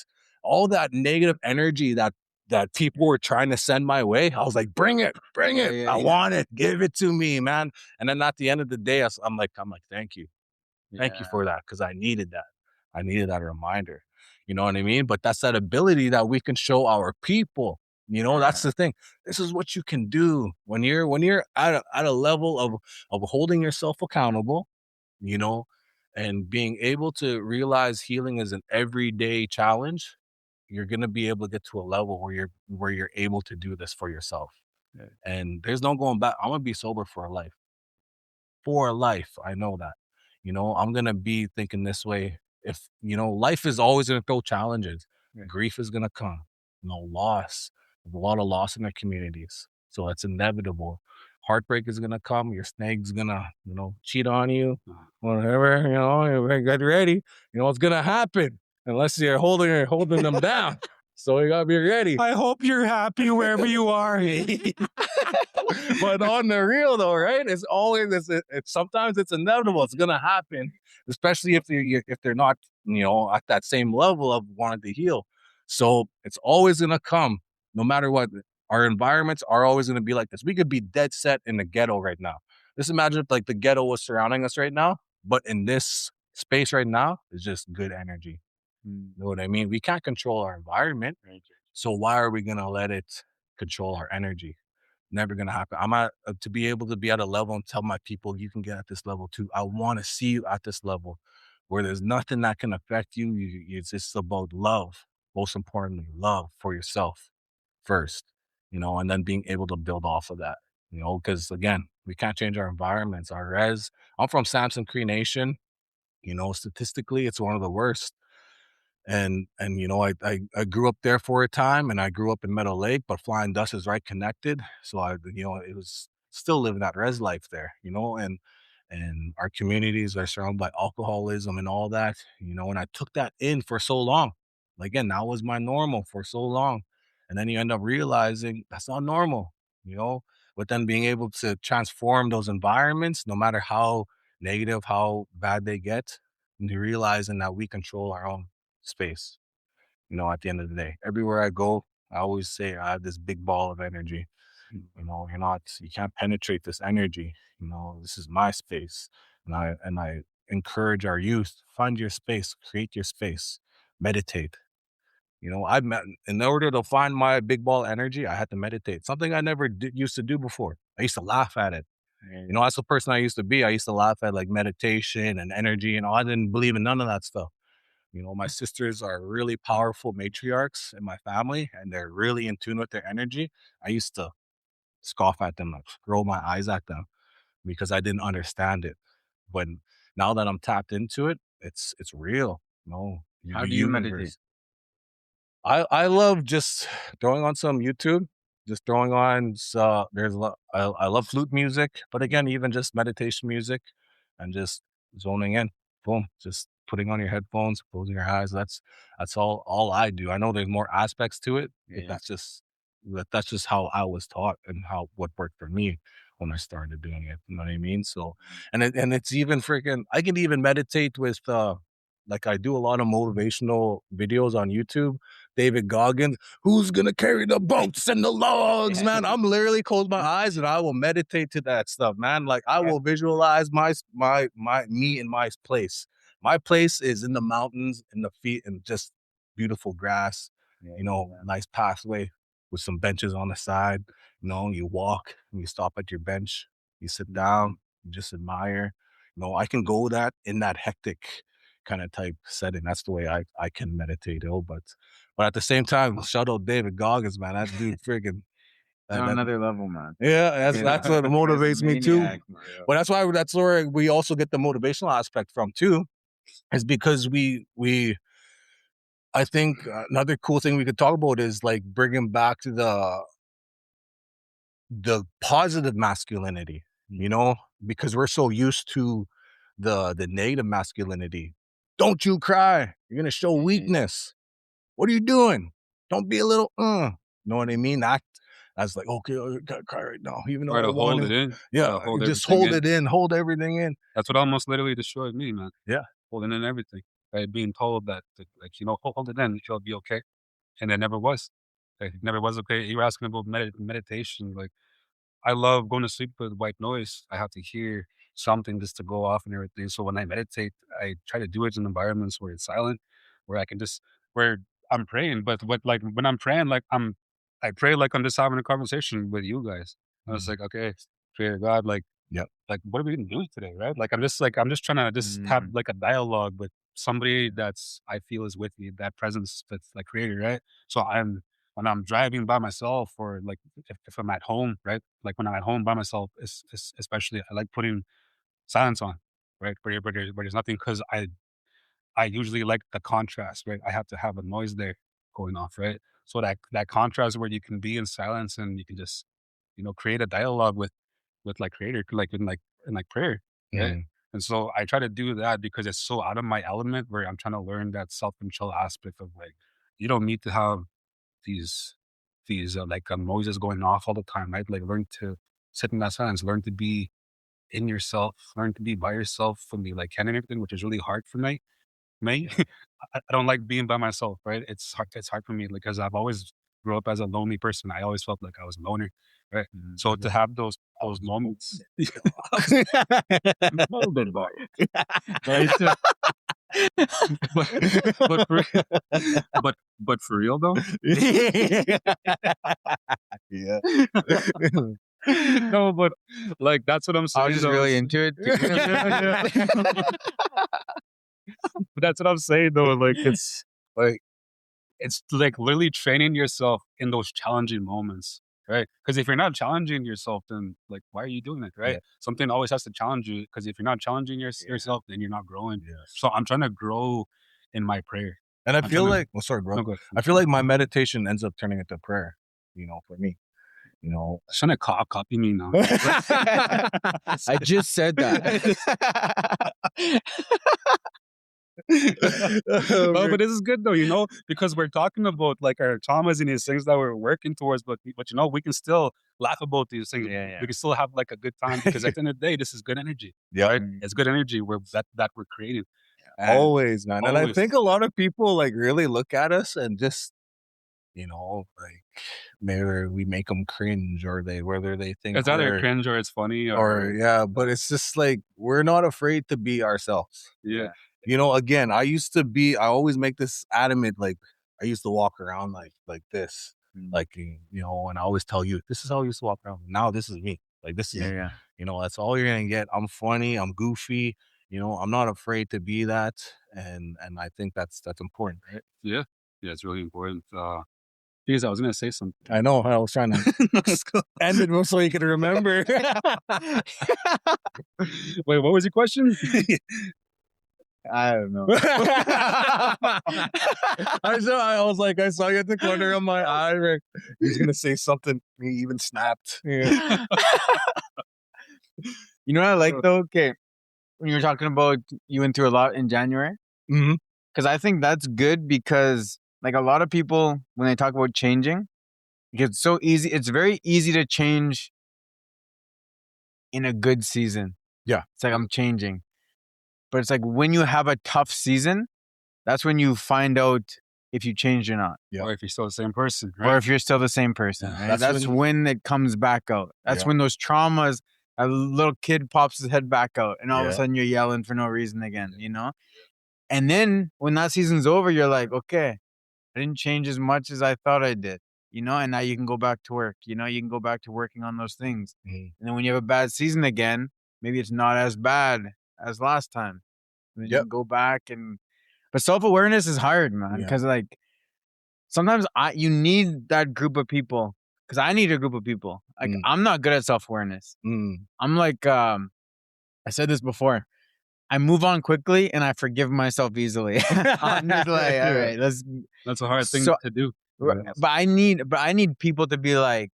negative energy that that people were trying to send my way, I was like, bring it, I want it, give it to me, man. And then at the end of the day, I'm like, thank you for that, because I needed that reminder. You know what I mean? But that's that ability that we can show our people. You know, that's the thing. This is what you can do when you're at a level of holding yourself accountable, you know, and being able to realize healing is an everyday challenge. You're going to be able to get to a level where you're able to do this for yourself. Yeah. And there's no going back. I'm going to be sober for a life. For life. I know that. You know, I'm going to be thinking this way. If, you know, life is always going to throw challenges. Yeah. Grief is going to come. You know, loss. There's a lot of loss in our communities. So it's inevitable. Heartbreak is going to come. Your snake's going to, you know, cheat on you. Whatever, you know, you get ready. You know, what's going to happen unless you're holding them down. So you got to be ready. I hope you're happy wherever you are. But on the real though, right? It's always sometimes it's inevitable. It's gonna happen, especially if they're not, you know, at that same level of wanting to heal. So it's always gonna come, no matter what. Our environments are always gonna be like this. We could be dead set in the ghetto right now. Just imagine if like the ghetto was surrounding us right now, but in this space right now is just good energy. You know what I mean? We can't control our environment, so why are we gonna let it control our energy? Never gonna happen. I'm at to be able to be at a level and tell my people, you can get at this level too. I want to see you at this level where there's nothing that can affect you. It's just about love. Most importantly, love for yourself first, you know, and then being able to build off of that, you know, because again, we can't change our environments. I'm from Samson Cree Nation. You know, statistically, it's one of the worst. And you know, I grew up there for a time, and I grew up in Meadow Lake, but Flying Dust is right connected. So you know, it was still living that res life there, you know, and our communities are surrounded by alcoholism and all that, you know, and I took that in for so long. Again, that was my normal for so long. And then you end up realizing that's not normal, you know, but then being able to transform those environments, no matter how negative, how bad they get, and realizing that we control our own space. You know, at the end of the day, everywhere I go, I always say I have this big ball of energy. You know, you can't penetrate this energy. You know, this is my space. And I encourage our youth, find your space, create your space, meditate. You know, in order to find my big ball energy, I had to meditate. Something I never used to do before. I used to laugh at it. You know, that's the person I used to be. I used to laugh at like meditation and energy, and I didn't believe in none of that stuff. You know, my sisters are really powerful matriarchs in my family, and they're really in tune with their energy. I used to scoff at them, like roll my eyes at them because I didn't understand it. But now that I'm tapped into it, it's real. You know, How the do you universe. meditate? I love just throwing on some YouTube, just throwing on. I love flute music, but again, even just meditation music, and just zoning in. Boom, just putting on your headphones, closing your eyes. That's all I do. I know there's more aspects to it, but that's just how I was taught and how what worked for me when I started doing it. You know what I mean? So, and it's even freaking. I can even meditate with like I do a lot of motivational videos on YouTube. David Goggins, who's gonna carry the boats and the logs, man? I'm literally close my eyes and I will meditate to that stuff, man. Like I will visualize my me in my place. My place is in the mountains, in the feet, and just beautiful grass. You know, nice pathway with some benches on the side. You know, you walk and you stop at your bench, you sit down, you just admire. You know, I can go that in that hectic kind of type setting. That's the way I can meditate, but at the same time, shout out David Goggins, man. That dude freaking On another level, man. yeah, that's what motivates me too. Maniac, man. But that's where we also get the motivational aspect from too, is because I think another cool thing we could talk about is like bringing back the positive masculinity, you know, because we're so used to the negative masculinity. Don't you cry. You're gonna show weakness. What are you doing? Don't be a little know what I mean? That's like, okay, I gotta cry right now. Even though Try I to hold want it in. Yeah, just hold it in, hold everything in. That's what almost literally destroyed me, man. Yeah. Holding in everything. Right? Being told that, like, you know, hold it in, you'll be okay. And it never was. It never was okay. You were asking about meditation. Like, I love going to sleep with white noise. I have to hear something just to go off and everything. So when I meditate, I try to do it in environments where it's silent, where I can just where I'm praying. But what like when I'm praying, I pray like I'm just having a conversation with you guys. I was like, okay, pray to God, Yep. like what are we gonna do today, right? Like I'm just trying to just have like a dialogue with somebody that's I feel is with me, that presence that's like creator, right? So when I'm driving by myself or like if I'm at home, right? Like when I'm at home by myself, especially I like putting silence on, right? Where there's nothing because I usually like the contrast, right? I have to have a noise there going off, right? So that contrast where you can be in silence and you can just, create a dialogue with like creator, like in prayer, right? Mm. And so I try to do that because it's so out of my element where I'm trying to learn that self control aspect of like you don't need to have these noises going off all the time, right? Like learn to sit in that silence, learn to be in yourself, learn to be by yourself when you like can and everything, which is really hard for me. I don't like being by myself, right? It's hard for me because I've always grew up as a lonely person. I always felt like I was a loner, right? So to have those moments, a little bit about it. Right? but for but for real though, Yeah. no, but like that's what I'm I saying. was just though. really into it. But that's what I'm saying though. It's like literally training yourself in those challenging moments, right? Because if you're not challenging yourself, then like why are you doing it, right? Yeah. Something always has to challenge you. Because if you're not challenging yourself, then you're not growing. Yes. So I'm trying to grow in my prayer. And I I'm feel trying to- like, well, sorry, bro. No, go ahead. I feel like my meditation ends up turning into prayer, for me. Trying to copy me now. I just said that. No, but this is good though, because we're talking about like our traumas and these things that we're working towards, but we can still laugh about these things. Yeah. We can still have like a good time because at the end of the day, this is good energy. Yeah. Right? It's good energy that we're creating. And Always, man. And I always. think a lot of people like really look at us and just, like maybe we make them cringe or whether they think It's either we're- cringe or it's funny or yeah, but it's just like we're not afraid to be ourselves. yeah. Again, I always make this adamant, like I used to walk around like this, like, and I always tell you, this is how I used to walk around. Now this is me. Like this is, that's all you're going to get. I'm funny. I'm goofy. I'm not afraid to be that. And I think that's important, right? Yeah. Yeah. It's really important. Geez, I was going to say something. I know. I was trying to end it so you could remember. Wait, what was your question? I don't know. I was like, I saw you at the corner of my eye. Rick. He's gonna say something. He even snapped. Yeah. You know what I like though? Okay, when you were talking about you went through a lot in January, Mm-hmm. because I think that's good because like a lot of people when they talk about changing, it's so easy. It's very easy to change in a good season. Yeah, it's like I'm changing. But it's like when you have a tough season, that's when you find out if you changed or not. Yeah. Or if you're still the same person, right? Or if you're still the same person. Yeah. Right? That's when it comes back out. That's when those traumas, a little kid pops his head back out and all of a sudden you're yelling for no reason again, And then when that season's over, you're like, okay, I didn't change as much as I thought I did, and now you can go back to work, you can go back to working on those things. Mm-hmm. And then when you have a bad season again, maybe it's not as bad as last time. And then you can go back but self-awareness is hard, man. Because like sometimes you need that group of people. Because I need a group of people. Like I'm not good at self-awareness. I'm like, I said this before. I move on quickly and I forgive myself easily. I'm just like, all right, that's a hard thing to do. But I need people to be like,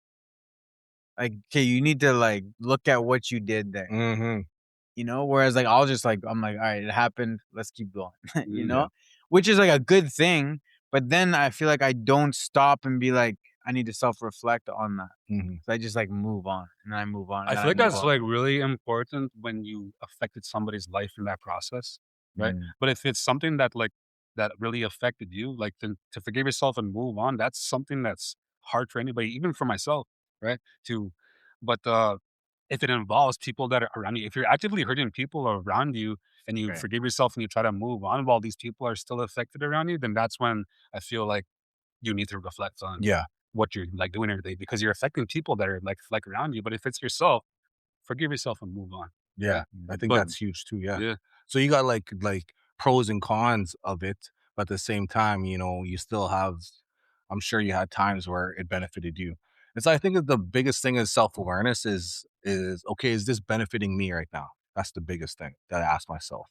okay, you need to like look at what you did there. Mm-hmm. Whereas like I'll just like I'm like, all right, it happened, let's keep going. Which is like a good thing, but then I feel like I don't stop and be like I need to self-reflect on that. So I just like move on and I move on. I feel like that's like really important when you affected somebody's life in that process, right? But if it's something that really affected you, like to forgive yourself and move on, that's something that's hard for anybody, even for myself, right? To, but if it involves people that are around you, if you're actively hurting people around you and you Right. forgive yourself and you try to move on while these people are still affected around you, then that's when I feel like you need to reflect on Yeah. what you're like doing every day because you're affecting people that are like around you. But if it's yourself, forgive yourself and move on. Yeah, Right. I think But that's huge too. Yeah. yeah, So you got like pros and cons of it, but at the same time, you still have. I'm sure you had times where it benefited you. And so I think that the biggest thing is self awareness. Is okay. Is this benefiting me right now? That's the biggest thing that I ask myself.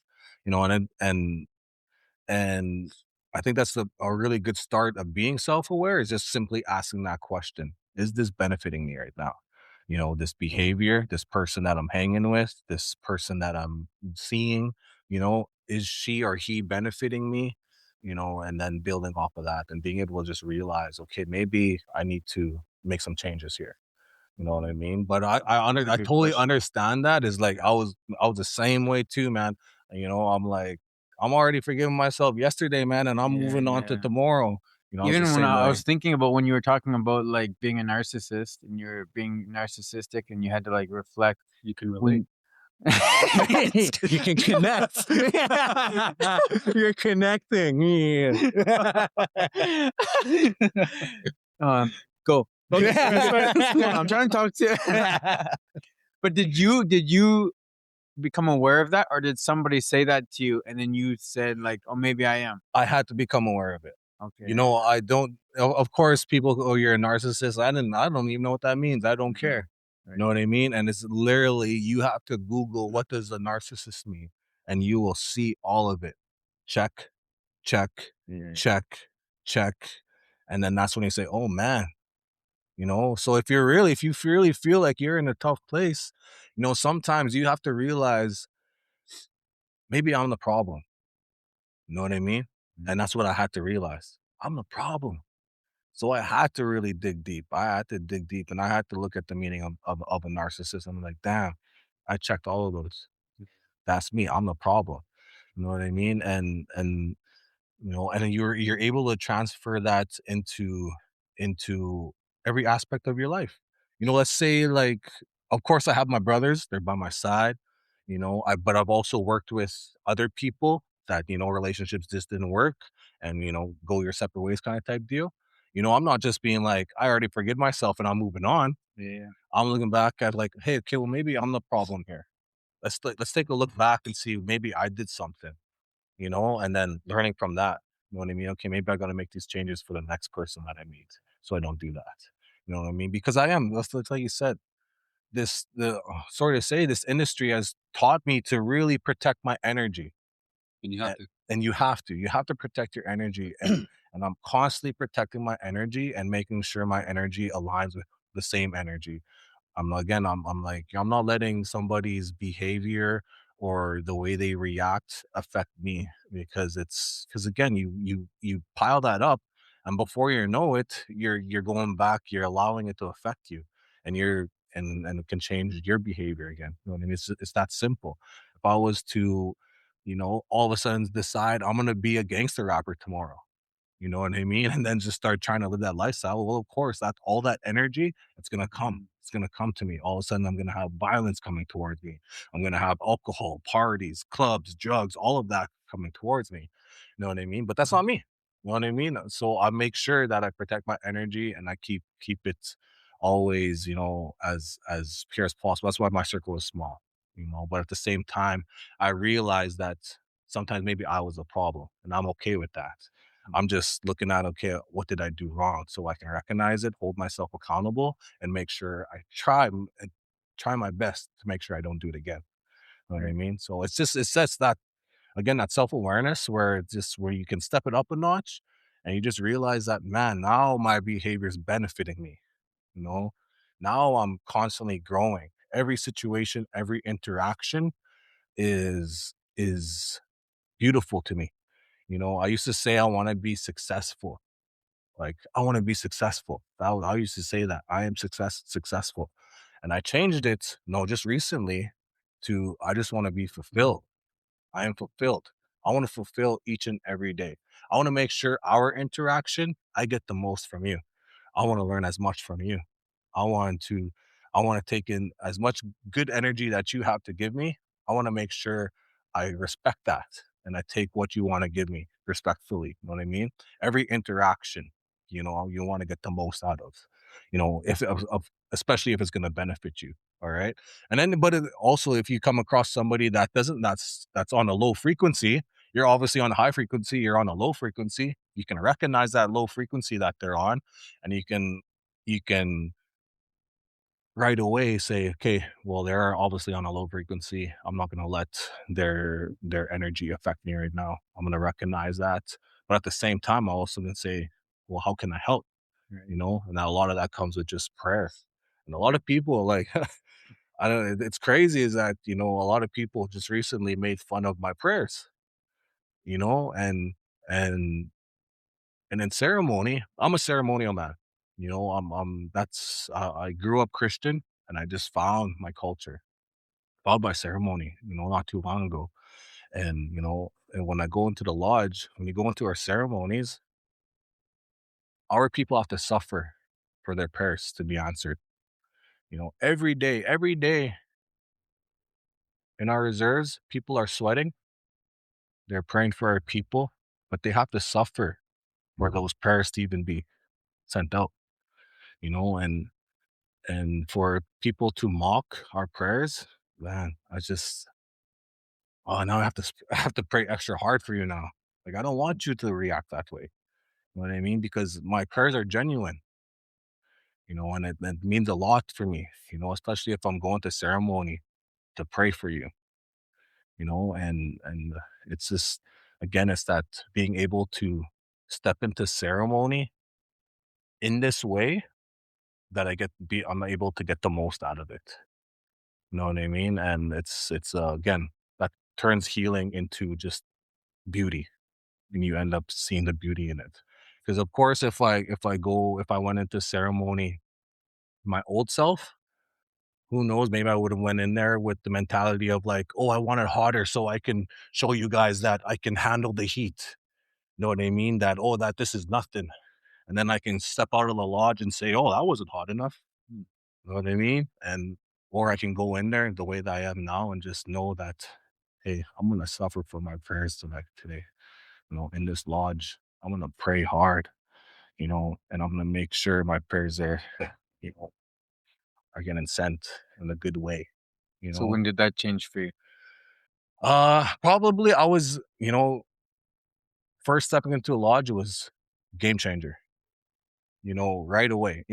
And I think that's a really good start of being self aware is just simply asking that question: is this benefiting me right now? This behavior, this person that I'm hanging with, this person that I'm seeing, is she or he benefiting me? And then building off of that and being able to just realize, okay, maybe I need to make some changes here. You know what I mean? But That's a I good totally question. understand that. Is like I was the same way too, man. I'm like, I'm already forgiving myself yesterday, man, and I'm Yeah, moving on to yeah. tomorrow. I was the Even when same I way. was thinking about when you were talking about like being a narcissist and you're being narcissistic and you had to like reflect you can relate. when You can connect. You're connecting. Yeah. Go. Okay, I'm trying to talk to you. But did you become aware of that, or did somebody say that to you and then you said like, oh, maybe I am? I had to become aware of it. Okay. I don't. Of course, people go, "Oh, you're a narcissist." I don't even know what that means. I don't care. Right. You know what I mean? And it's literally you have to Google what does a narcissist mean, and you will see all of it. Check, check, Yeah. check, check, and then that's when you say, "Oh man." So if you really feel like you're in a tough place, sometimes you have to realize maybe I'm the problem. You know what I mean? And that's what I had to realize. I'm the problem. So I had to really dig deep. I had to dig deep and I had to look at the meaning of a narcissist. I'm like, damn, I checked all of those. That's me. I'm the problem. You know what I mean? And then you're able to transfer that into every aspect of your life. Let's say like, of course I have my brothers, they're by my side, but I've also worked with other people that, relationships just didn't work and, go your separate ways kind of type deal. I'm not just being like, I already forgive myself and I'm moving on. Yeah. I'm looking back at like, hey, okay, well, maybe I'm the problem here. Let's take a look back and see maybe I did something, and then learning from that. You know what I mean? Okay, maybe I got to make these changes for the next person that I meet, so I don't do that. You know what I mean? Because I am. That's like you said. Sorry to say, this industry has taught me to really protect my energy, and you have to. and you have to protect your energy, and I'm constantly protecting my energy and making sure my energy aligns with the same energy. I'm like, I'm not letting somebody's behavior or the way they react affect me because again, you pile that up, and before you know it, you're going back, you're allowing it to affect you, and and it can change your behavior again. You know what I mean? It's that simple. If I was to, all of a sudden decide I'm gonna be a gangster rapper tomorrow, you know what I mean? And then just start trying to live that lifestyle. Well, of course, that's all that energy. It's gonna come. It's gonna come to me. All of a sudden, I'm gonna have violence coming towards me. I'm gonna have alcohol, parties, clubs, drugs, all of that coming towards me. You know what I mean? But that's not me. You know what I mean? So I make sure that I protect my energy and I keep it always, as pure as possible. That's why my circle is small. But at the same time, I realize that sometimes maybe I was a problem, and I'm okay with that. I'm just looking at, okay, what did I do wrong? So I can recognize it, hold myself accountable, and make sure I try my best to make sure I don't do it again. You know what I mean? So it sets that, again, that self-awareness where it's just where you can step it up a notch and you just realize that, man, now my behavior is benefiting me. You know, now I'm constantly growing. Every situation, every interaction is beautiful to me. I used to say I want to be successful. Like, I want to be successful. I used to say that I am successful. And I changed it, no, just recently to I just want to be fulfilled. I am fulfilled. I want to fulfill each and every day. I want to make sure our interaction, I get the most from you. I want to learn as much from you. I want to I want to take in as much good energy that you have to give me. I want to make sure I respect that and I take what you want to give me respectfully. You know what I mean? Every interaction, you want to get the most out of. If especially if it's going to benefit you. All right. And then, but also, if you come across somebody that doesn't, that's on a low frequency, you're obviously on a high frequency, you're on a low frequency. You can recognize that low frequency that they're on, and you can right away say, okay, well, they're obviously on a low frequency. I'm not going to let their energy affect me right now. I'm going to recognize that, but at the same time, I also going to say, well, how can I help? And a lot of that comes with just prayer. And a lot of people like I don't know, it's crazy is that, a lot of people just recently made fun of my prayers, you know, and and in ceremony, I'm a ceremonial man. That's I grew up Christian, and I just found my culture, found my ceremony, not too long ago. And when I go into the lodge, when you go into our ceremonies, our people have to suffer for their prayers to be answered. Every day in our reserves, people are sweating, they're praying for our people, but they have to suffer for those prayers to even be sent out, you know, and for people to mock our prayers, man, now I have to pray extra hard for you now. Like, I don't want you to react that way. You know what I mean? Because my prayers are genuine, and it means a lot for me, especially if I'm going to ceremony to pray for you, and it's just, again, it's that being able to step into ceremony in this way that I'm able to get the most out of it. You know what I mean? And it's again, that turns healing into just beauty, and you end up seeing the beauty in it. Because of course, if I went into ceremony my old self, who knows? Maybe I would have went in there with the mentality of like, oh, I want it hotter so I can show you guys that I can handle the heat. You know what I mean? That this is nothing. And then I can step out of the lodge and say, oh, that wasn't hot enough. You know what I mean? Or I can go in there the way that I am now and just know that, hey, I'm going to suffer for my prayers today, in this lodge. I'm going to pray hard, and I'm going to make sure my prayers you know, are getting sent in a good way, So when did that change for you? Probably I was, first stepping into a lodge was game changer, right away.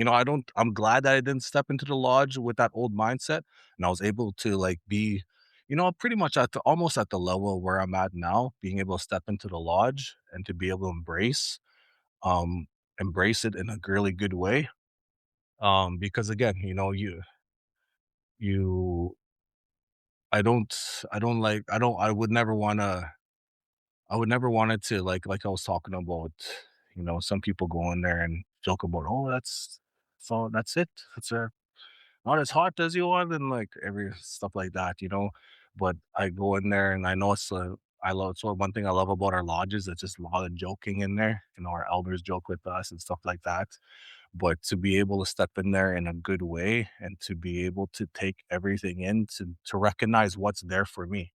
I'm glad that I didn't step into the lodge with that old mindset, and I was able to like be, pretty much almost at the level where I'm at now, being able to step into the lodge and to be able to um, embrace it in a really good way. Because again, you, I would never want it to like I was talking about, some people go in there and joke about, oh, that's it. It's not as hot as you want, and like every stuff like that. But I go in there and I know it's one thing I love about our lodges. It's just a lot of joking in there. Our elders joke with us and stuff like that. But to be able to step in there in a good way and to be able to take everything in to recognize what's there for me.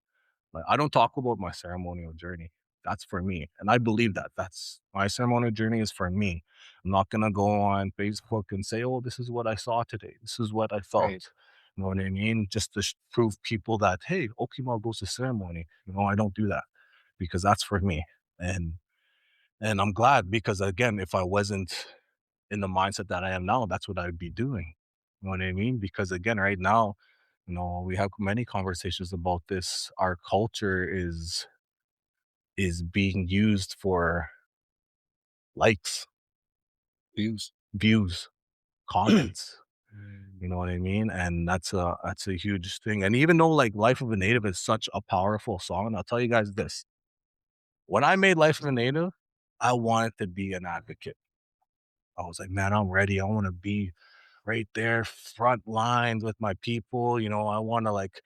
Like, I don't talk about my ceremonial journey. That's for me. And I believe that. That's my ceremonial journey is for me. I'm not gonna go on Facebook and say, oh, this is what I saw today. This is what I felt. Right. You know what I mean? Just to prove people that, hey, Okema goes to ceremony. I don't do that because that's for me. And and I'm glad because again, if I wasn't in the mindset that I am now, that's what I'd be doing. You know what I mean? Because again, right now, we have many conversations about this. Our culture is being used for likes, views, comments. You know what I mean? And that's a huge thing. And even though like Life of a Native is such a powerful song, I'll tell you guys this. When I made Life of a Native, I wanted to be an advocate. I was like, man, I'm ready. I want to be right there, front lines with my people. I want to like,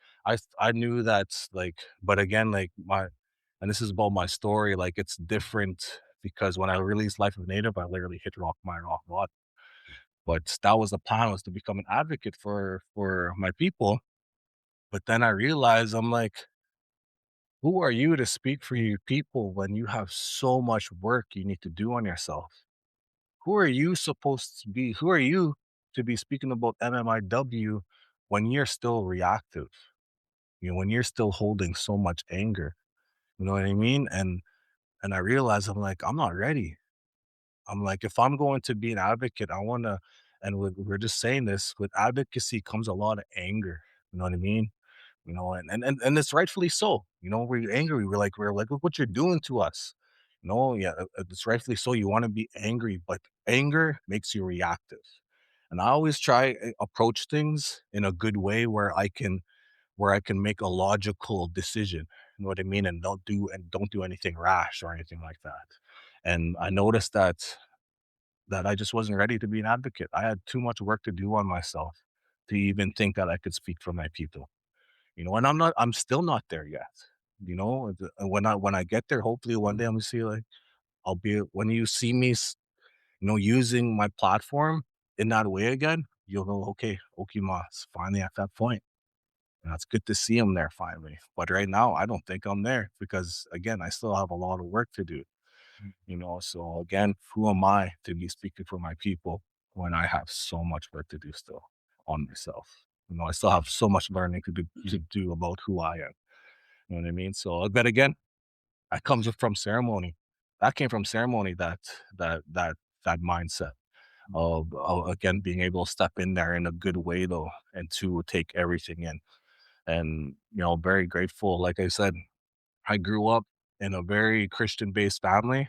I knew that's like, but again, like and this is about my story. Like, it's different because when I released Life of Native, I literally hit rock bottom. But that was the plan, was to become an advocate for my people. But then I realized, I'm like, who are you to speak for your people when you have so much work you need to do on yourself? Who are you supposed to be? Who are you to be speaking about MMIW when you're still reactive? When you're still holding so much anger. You know what I mean? And I realized, I'm like, I'm not ready. I'm like, if I'm going to be an advocate, I want to, and we're just saying this, with advocacy comes a lot of anger. You know what I mean? And it's rightfully so. We're angry. We're like, look what you're doing to us. Yeah, it's rightfully so. You want to be angry, but anger makes you reactive. And I always try approach things in a good way where I can make a logical decision. You know what I mean? And don't do anything rash or anything like that. And I noticed that I just wasn't ready to be an advocate. I had too much work to do on myself to even think that I could speak for my people. And I'm still not there yet. When I get there, hopefully one day I'm gonna see, like, when you see me, using my platform in that way again, you'll know, okay, Okima's finally at that point. And it's good to see him there finally. But right now, I don't think I'm there because, again, I still have a lot of work to do. So again, who am I to be speaking for my people when I have so much work to do still on myself? I still have so much learning to do about who I am. You know what I mean? So, but again, that comes from ceremony. That came from ceremony. That mindset of again being able to step in there in a good way though, and to take everything in. And very grateful. Like I said, I grew up in a very Christian based family.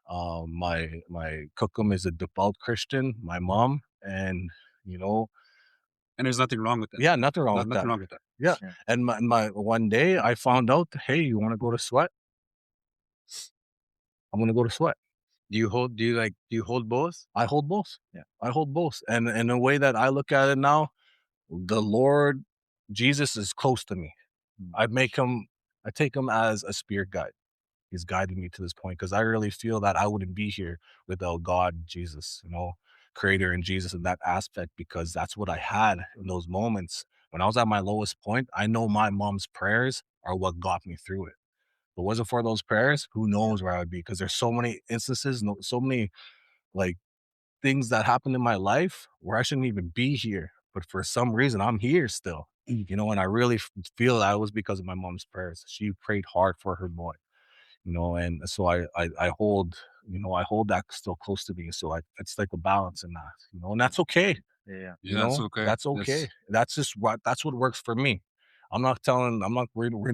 My cookum is a devout Christian, my mom, and you know, And there's nothing wrong with that. yeah, nothing wrong with Nothing that. wrong with that. Yeah. Sure. And my one day I found out, hey, you want to go to sweat? I'm gonna go to sweat. Do you hold both? I hold both. Yeah. I hold both. And in the way that I look at it now, the Lord Jesus is close to me. I take him as a spirit guide. He's guided me to this point because I really feel that I wouldn't be here without God, Jesus, creator and Jesus in that aspect, because that's what I had in those moments. When I was at my lowest point, I know my mom's prayers are what got me through it. If it wasn't for those prayers, who knows where I would be? Because there's so many instances, so many like things that happened in my life where I shouldn't even be here. But for some reason, I'm here still. And I really feel that it was because of my mom's prayers. She prayed hard for her boy. And so I hold that still close to me. So it's like a balance in that, and that's okay. Yeah. Yeah, it's okay. That's okay. That's what works for me. We're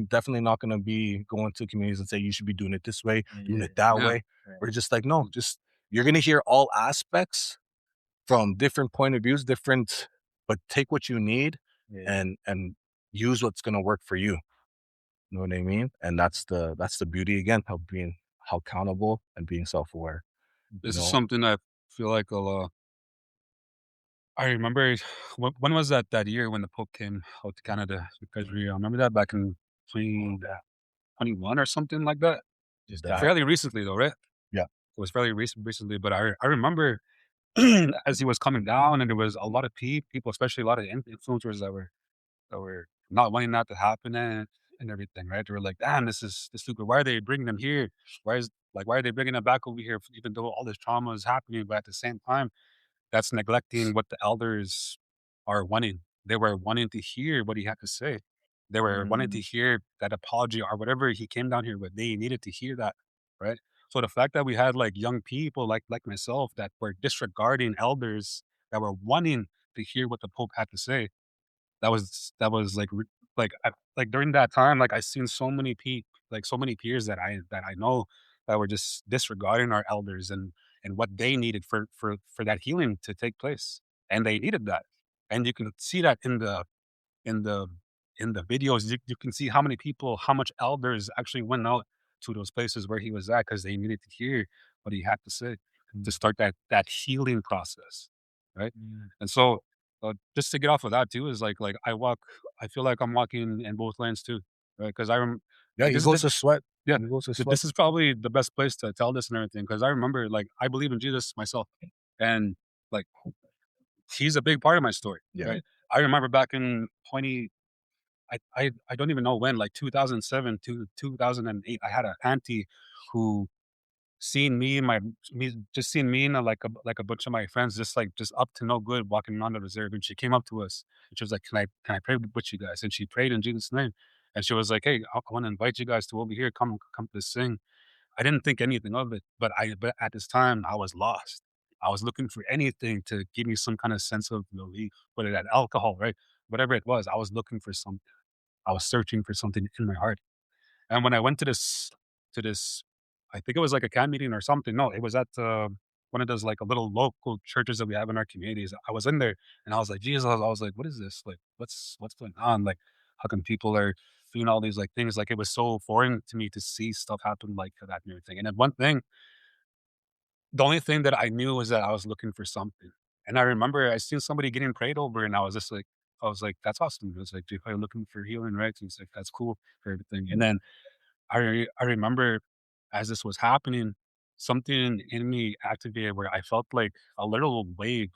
definitely not going to be going to communities and say, you should be doing it this way, doing it that Yeah. way. Right. We're just like, no, you're going to hear all aspects from different point of views, but take what you need Yeah. and use what's going to work for you. You know what I mean? And that's the beauty again of being how accountable and being self-aware. This is something I feel like I remember when was that year when the Pope came out to Canada? Because I remember that back in 2021 or something like that. Just Fairly recently though, right? Yeah. It was fairly recently, but I remember as he was coming down, and there was a lot of people, especially a lot of influencers that were not wanting that to happen and everything, right? They were like, "Damn, this is stupid. Why are they bringing them here? Why are they bringing them back over here? Even though all this trauma is happening, but at the same time, that's neglecting what the elders are wanting. They were wanting to hear what he had to say. They were wanting to hear that apology or whatever he came down here with. They needed to hear that, right? So the fact that we had like young people like myself that were disregarding elders that were wanting to hear what the Pope had to say, that was like during that time, like I seen so many so many peers that I know that were just disregarding our elders and what they needed for that healing to take place, and they needed that, and you can see that in the in the videos. You can see how much elders actually went out to those places where he was at because they needed to hear what he had to say to start that healing process, right? And so, just to get off of that too is like I feel like I'm walking in both lanes too, right? Because Yeah, like you this go is to sweat. yeah, You go to sweat. this is probably the best place to tell this and everything because I remember like I believe in Jesus myself, and like he's a big part of my story. Yeah. Right? I remember back in 20, I don't even know when, like 2007 to 2008, I had an auntie who seen me and just seen me and like a bunch of my friends just up to no good walking around the reserve, and she came up to us and she was like, can I pray with you guys? And she prayed in Jesus' name, and she was like, hey, I want to invite you guys to over here, come to sing. I didn't think anything of it, but at this time I was lost. I was looking for anything to give me some kind of sense of relief, whether that alcohol, right? Whatever it was, I was looking for something. I was searching for something in my heart. And when I went to this, I think it was like a camp meeting or something. No, it was at one of those like a little local churches that we have in our communities. I was in there and I was like, Jesus, I was like, what is this? Like, what's going on? Like, how come people are doing all these like things? Like, it was so foreign to me to see stuff happen like that and everything. And then one thing, the only thing that I knew was that I was looking for something. And I remember I seen somebody getting prayed over, and I was like, that's awesome. It was like, "Dude, you're looking for healing, right?" And he's like, that's cool for everything. And then I remember as this was happening, something in me activated where I felt like a little wave,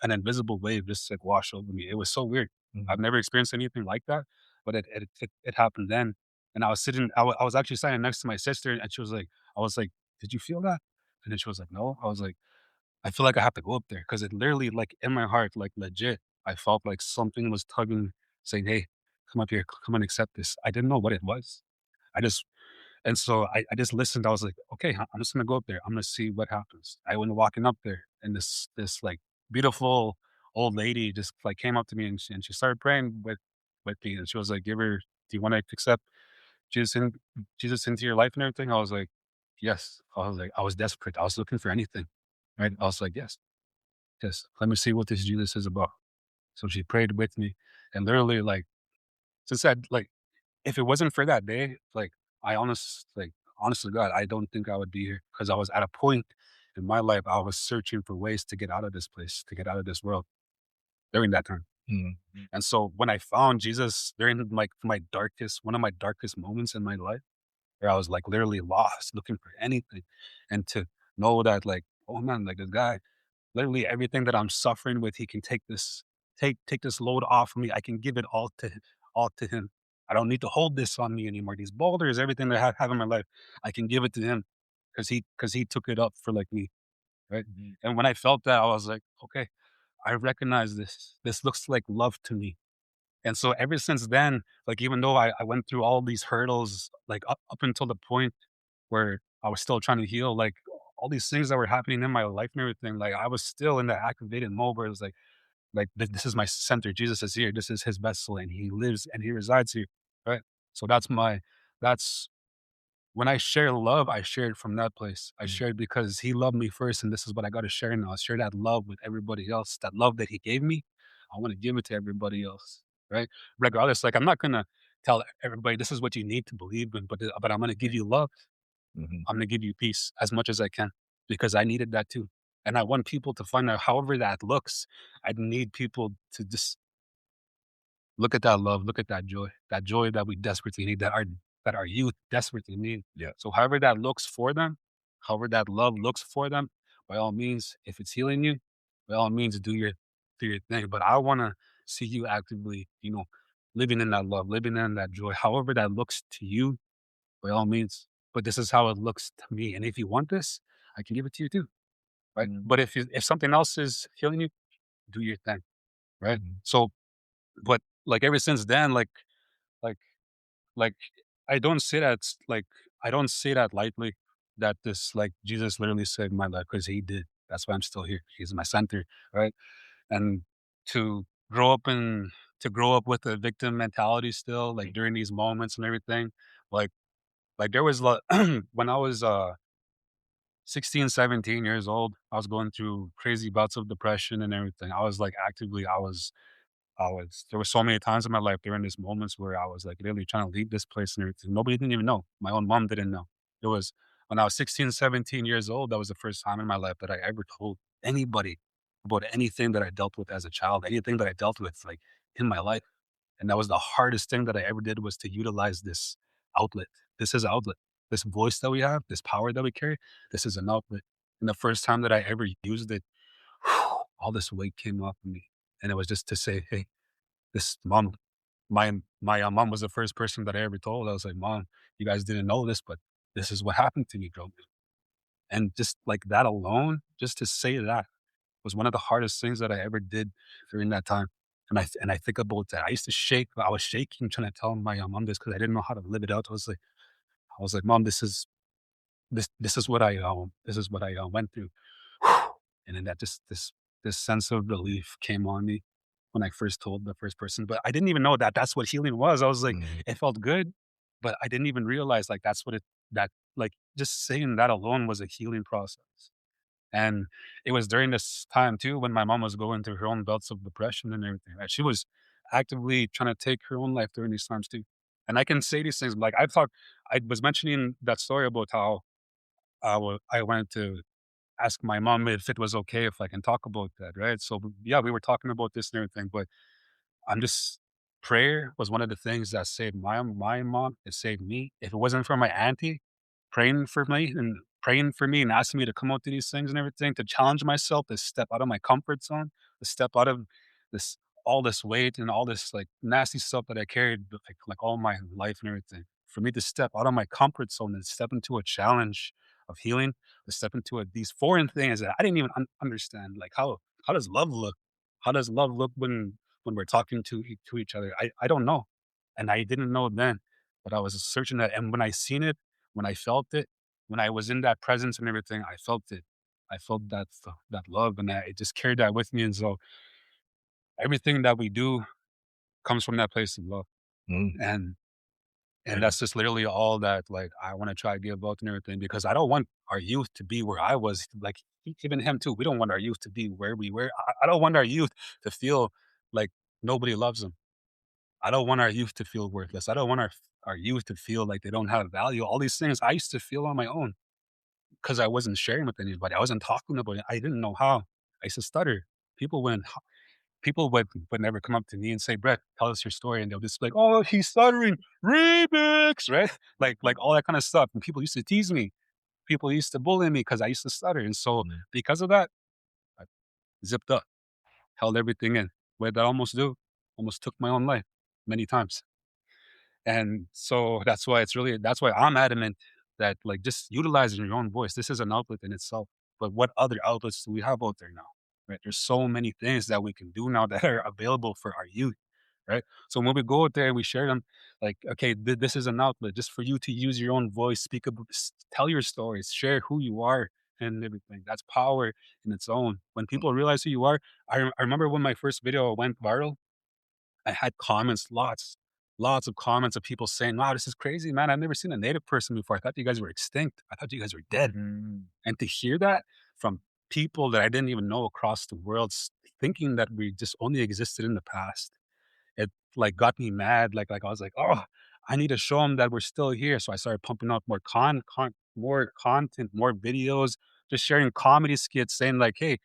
an invisible wave just like wash over me. It was so weird. I've Mhm. never experienced anything like that, but it happened then. And I was sitting, I was actually standing next to my sister, and she was like, I was like, did you feel that? And then she was like, no. I was like, I feel like I have to go up there because it literally, like in my heart, like legit, I felt like something was tugging, saying, hey, come up here, come and accept this. I didn't know what it was. I just and so I just listened. I was like, okay, I'm just gonna go up there. I'm gonna see what happens. I went walking up there, and this like beautiful old lady just like came up to me, and she started praying with me, and she was like, "Give her, do you want to accept Jesus in Jesus into your life and everything?" I was like, "Yes." I was like, I was desperate. I was looking for anything, right? I was like, "Yes, yes. Let me see what this Jesus is about." So she prayed with me, and literally like since that like if it wasn't for that day, like, honest to God, I don't think I would be here because I was at a point in my life, I was searching for ways to get out of this place, to get out of this world during that time. Mhm. And so when I found Jesus during like one of my darkest moments in my life, where I was like literally lost, looking for anything, and to know that like, oh man, like this guy, literally everything that I'm suffering with, he can take this load off of me. I can give it all to him. I don't need to hold this on me anymore. These boulders, everything that I have in my life, I can give it to him because he took it up for like me, right? And when I felt that, I was like, okay, I recognize this. This looks like love to me. And so ever since then, like even though I went through all these hurdles, like up until the point where I was still trying to heal, like all these things that were happening in my life and everything, like I was still in that activated mode where it was like this is my center. Jesus is here. This is his vessel, and he lives and he resides here. Right. So that's when I share love, I share it from that place. I share it because he loved me first, and this is what I got to share now. I share that love with everybody else. That love that he gave me, I want to give it to everybody else. Right. Regardless, like I'm not gonna tell everybody this is what you need to believe in, but I'm gonna give you love. Mhm. I'm gonna give you peace as much as I can because I needed that too. And I want people to find out however that looks. I need people to just look at that love, look at that joy that we desperately need, that our youth desperately need. Yeah. So however that looks for them, however that love looks for them, by all means, if it's healing you, by all means, do your thing. But I want to see you actively, living in that love, living in that joy, however that looks to you, by all means. But this is how it looks to me. And if you want this, I can give it to you too. Right. But if something else is healing you, do your thing. Right. Mhm. So, but like ever since then, like like I don't say that like I don't say that lightly that this like Jesus literally saved my life because he did. That's why I'm still here. He's my center, right? And to grow up in to grow up with a victim mentality still, like during these moments and everything, like there was when I was 16, 17 years old, I was going through crazy bouts of depression and everything. I was like actively there were so many times in my life during these moments where I was like literally trying to leave this place and everything. Nobody didn't even know. My own mom didn't know. It was when I was 16, 17 years old, that was the first time in my life that I ever told anybody about anything that I dealt with as a child, anything that I dealt with like in my life. And that was the hardest thing that I ever did was to utilize this outlet. This is an outlet. This voice that we have, this power that we carry, this is an outlet. And the first time that I ever used it, all this weight came off of me. And it was just to say, hey, this mom, my mom was the first person that I ever told. I was like, Mom, you guys didn't know this, but this is what happened to me, bro. And just like that alone, just to say that was one of the hardest things that I ever did during that time. And I think about that. I used to shake. I was shaking trying to tell my mom this because I didn't know how to live it out. I was like, Mom, this is what I went through. And then that just this sense of relief came on me when I first told the first person. But I didn't even know that that's what healing was. I was like, Mhm. it felt good, but I didn't even realize like that's what it that like just saying that alone was a healing process. And it was during this time too when my mom was going through her own bouts of depression and everything. Right? She was actively trying to take her own life during these times too. And I can say these things like I was mentioning that story about how I wanted to ask my mom if it was okay if I can talk about that, right? So yeah, we were talking about this and everything, but I'm just prayer was one of the things that saved my mom. It saved me. If it wasn't for my auntie praying for me and asking me to come out to these things and everything, to challenge myself, to step out of my comfort zone, to step out of this all this weight and all this like nasty stuff that I carried like all my life and everything. For me to step out of my comfort zone and step into a challenge of healing, to step into these foreign things that I didn't even understand. Like how does love look? How does love look when we're talking to each other? I don't know, and I didn't know then, but I was searching that, and when I seen it, when I felt it, when I was in that presence and everything, I felt it. I felt that love, and it just carried that with me. And so everything that we do comes from that place of love, Mm. and And that's just literally all that like I want to try to give out and everything because I don't want our youth to be where I was. Like even him too. We don't want our youth to be where we were. I don't want our youth to feel like nobody loves them. I don't want our youth to feel worthless. I don't want our youth to feel like they don't have value. All these things I used to feel on my own because I wasn't sharing with anybody. I wasn't talking about it. I didn't know how. I used to stutter. People wouldn't people would never come up to me and say, Brett, tell us your story. And they'll just be like, oh, he's stuttering. Remix, right? Like all that kind of stuff. And people used to tease me. People used to bully me because I used to stutter. And so mm, because of that, I zipped up, held everything in. What did I almost do? Almost took my own life many times. And so that's why I'm adamant that like just utilizing your own voice. This is an outlet in itself. But what other outlets do we have out there now? Right. There's so many things that we can do now that are available for our youth. Right. So when we go out there and we share them, like, okay, this is an outlet just for you to use your own voice, tell your stories, share who you are and everything. That's power in its own. When people realize who you are, I remember when my first video went viral, I had comments, lots of comments of people saying, "Wow, this is crazy, man. I've never seen a native person before. I thought you guys were extinct. I thought you guys were dead." Mm. And to hear that from people that I didn't even know across the world, thinking that we just only existed in the past, it, like, got me mad, like, I was like, "Oh, I need to show them that we're still here." So I started pumping out more content, more videos, just sharing comedy skits saying like, "Hey,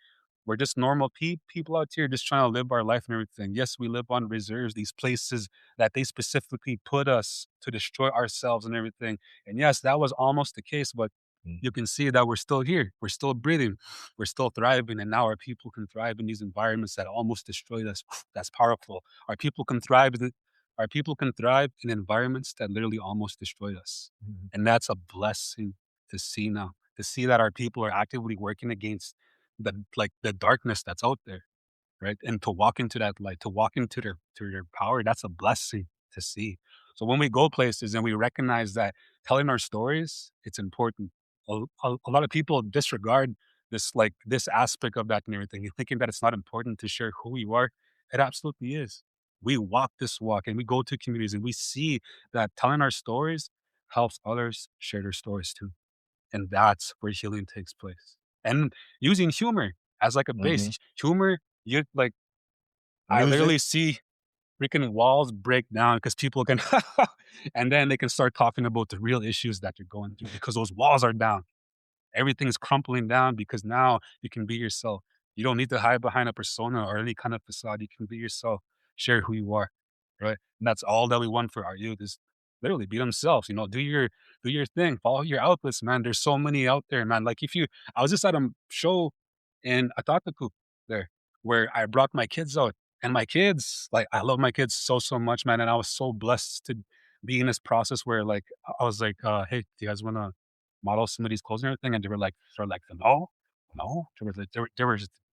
we're just normal people out here just trying to live our life and everything. Yes, we live on reserves, these places that they specifically put us to destroy ourselves and everything. And yes, that was almost the case, but mm, you can see that we're still here. We're still breathing. We're still thriving. And now our people can thrive in these environments that almost destroyed us. That's powerful. Our people can thrive. Our people can thrive in environments that literally almost destroyed us. mhm, And that's a blessing to see now, to see that our people are actively working against the darkness that's out there, right? And to walk into that light, to walk into their power, that's a blessing to see. So when we go places and we recognize that telling our stories, it's important. A lot of people disregard this aspect of that and everything, and thinking that it's not important to share who you are. It absolutely is. We walk this walk and we go to communities and we see that telling our stories helps others share their stories too. And that's where healing takes place. And using humor as like a base. mhm. Humor, you like I Music. literally see freaking walls break down because people can and then they can start talking about the real issues that you're going through because those walls are down. Everything's crumpling down because now you can be yourself. You don't need to hide behind a persona or any kind of facade. You can be yourself, share who you are, right? And that's all that we want for our youth is literally be themselves. Do your thing, follow your outlets, man. There's so many out there, man. Like if you, I was just at a show in Atataku there. where I brought my kids out. And my kids, like, I love my kids so, so much, man. And I was so blessed to be in this process where, like, I was like, hey, do you guys want to model some of these clothes and everything? And they were like, sort of like, no, no. They were, like,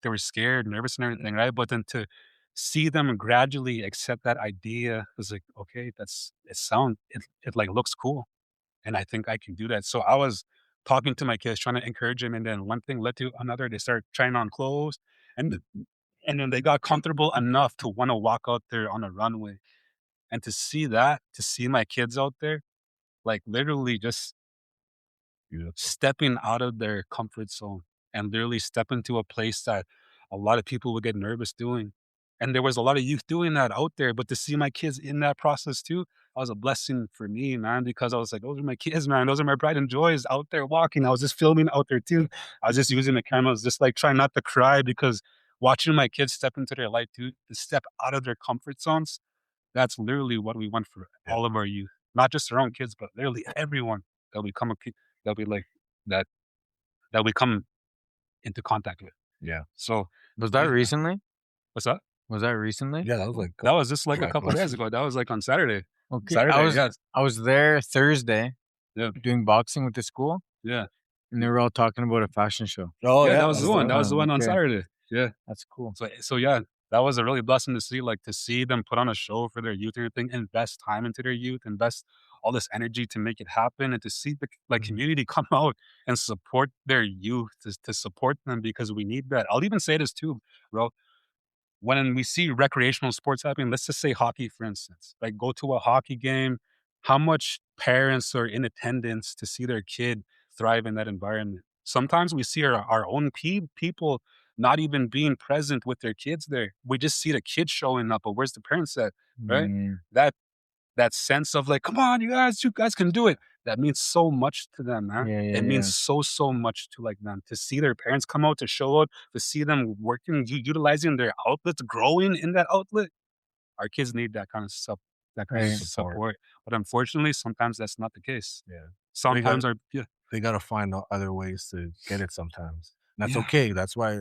they were scared, nervous and everything, right? But then to see them gradually accept that idea was like, okay, it like looks cool. And I think I can do that. So I was talking to my kids, trying to encourage them. And then one thing led to another. They started trying on clothes. And and then they got comfortable enough to want to walk out there on a runway. And to see that, to see my kids out there, like literally just Beautiful. stepping out of their comfort zone and literally step into a place that a lot of people would get nervous doing. And there was a lot of youth doing that out there, but to see my kids in that process too, that was a blessing for me, man, because I was like, those are my kids, man. Those are my pride and joys out there walking. I was just filming out there too. I was just using the cameras, just like trying not to cry because watching my kids step into their light, too, to step out of their comfort zones, that's literally what we want for Yeah. all of our youth, not just our own kids, but literally everyone that we come, that we like, that that we come into contact with. Yeah. So Was that yeah. recently? What's that? Was that recently? Yeah, that was like That was just like a like couple last days ago. That was like on Saturday. Okay. Saturday, yes. I was there Thursday Yeah. doing boxing with the school, Yeah. and they were all talking about a fashion show. Oh Yeah, yeah, that was that's the one. the That was the one on Okay. Saturday. Yeah. That's cool. So yeah, that was a really blessing to see, like to see them put on a show for their youth and everything, invest time into their youth, invest all this energy to make it happen, and to see the like Mhm. community come out and support their youth, to support them because we need that. I'll even say this too, bro. When we see recreational sports happening, let's just say hockey, for instance, like go to a hockey game, how much parents are in attendance to see their kid thrive in that environment? Sometimes we see our own people not even being present with their kids there. We just see the kids showing up, but where's the parents at? Right? Yeah. That that sense of like, come on, you guys can do it. That means so much to them, man. Yeah, yeah, It yeah. means so, so much to like them to see their parents come out to show up, to see them working, utilizing their outlets, growing in that outlet. Our kids need that kind of Right. support. But unfortunately, sometimes that's not the case. Yeah. Sometimes our yeah, They gotta find other ways to get it sometimes. And that's yeah, okay. That's why,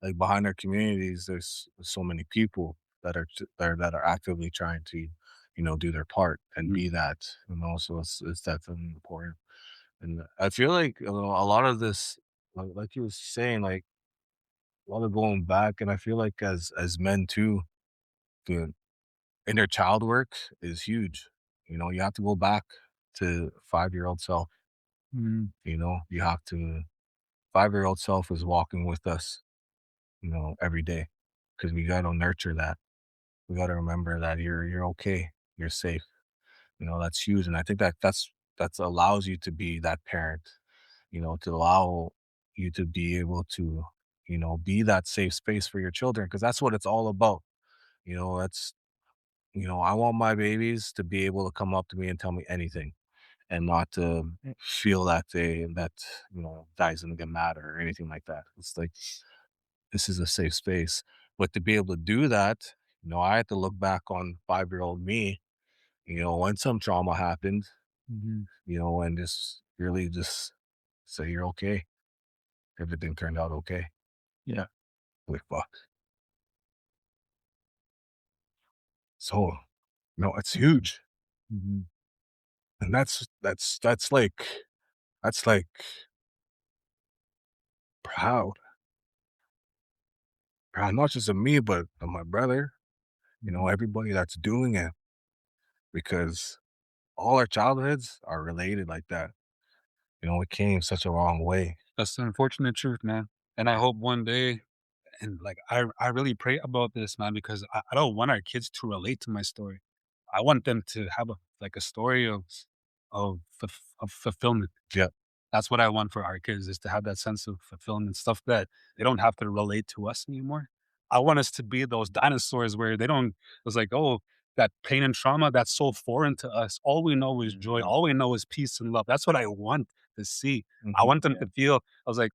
like behind our communities, there's so many people that are actively trying to, do their part and mm, be that. So it's definitely important. And I feel like a lot of this, like you was saying, like a lot of going back, and I feel like as men too, the inner child work is huge. You have to go back to 5-year-old self. Mhm. You have to 5-year-old self is walking with us, every day because we got to nurture that. We got to remember that you're okay, you're safe. That's huge, and I think that's allows you to be that parent. To allow you to be able to, be that safe space for your children because that's what it's all about. That's I want my babies to be able to come up to me and tell me anything and not to feel that guy's gonna get mad or anything like that. It's like this is a safe space. But to be able to do that, I had to look back on 5-year-old me, when some trauma happened, Mhm. and just really just say you're okay. Everything turned out okay. Yeah. Like fuck. So no, it's huge. Mhm. And that's like proud. Proud not just of me, but of my brother, Mhm. everybody that's doing it because all our childhoods are related like that. We came such a long way. that's the unfortunate truth, man. And I hope one day, and like I really pray about this, man, because I don't want our kids to relate to my story. I want them to have a story of fulfillment. Yeah. That's what I want for our kids, is to have that sense of fulfillment, stuff that they don't have to relate to us anymore. I want us to be those dinosaurs where they don't, it's like, oh, that pain and trauma, that's so foreign to us. All we know is joy. All we know is peace and love. That's what I want to see. I Mhm. want them to feel, I was like,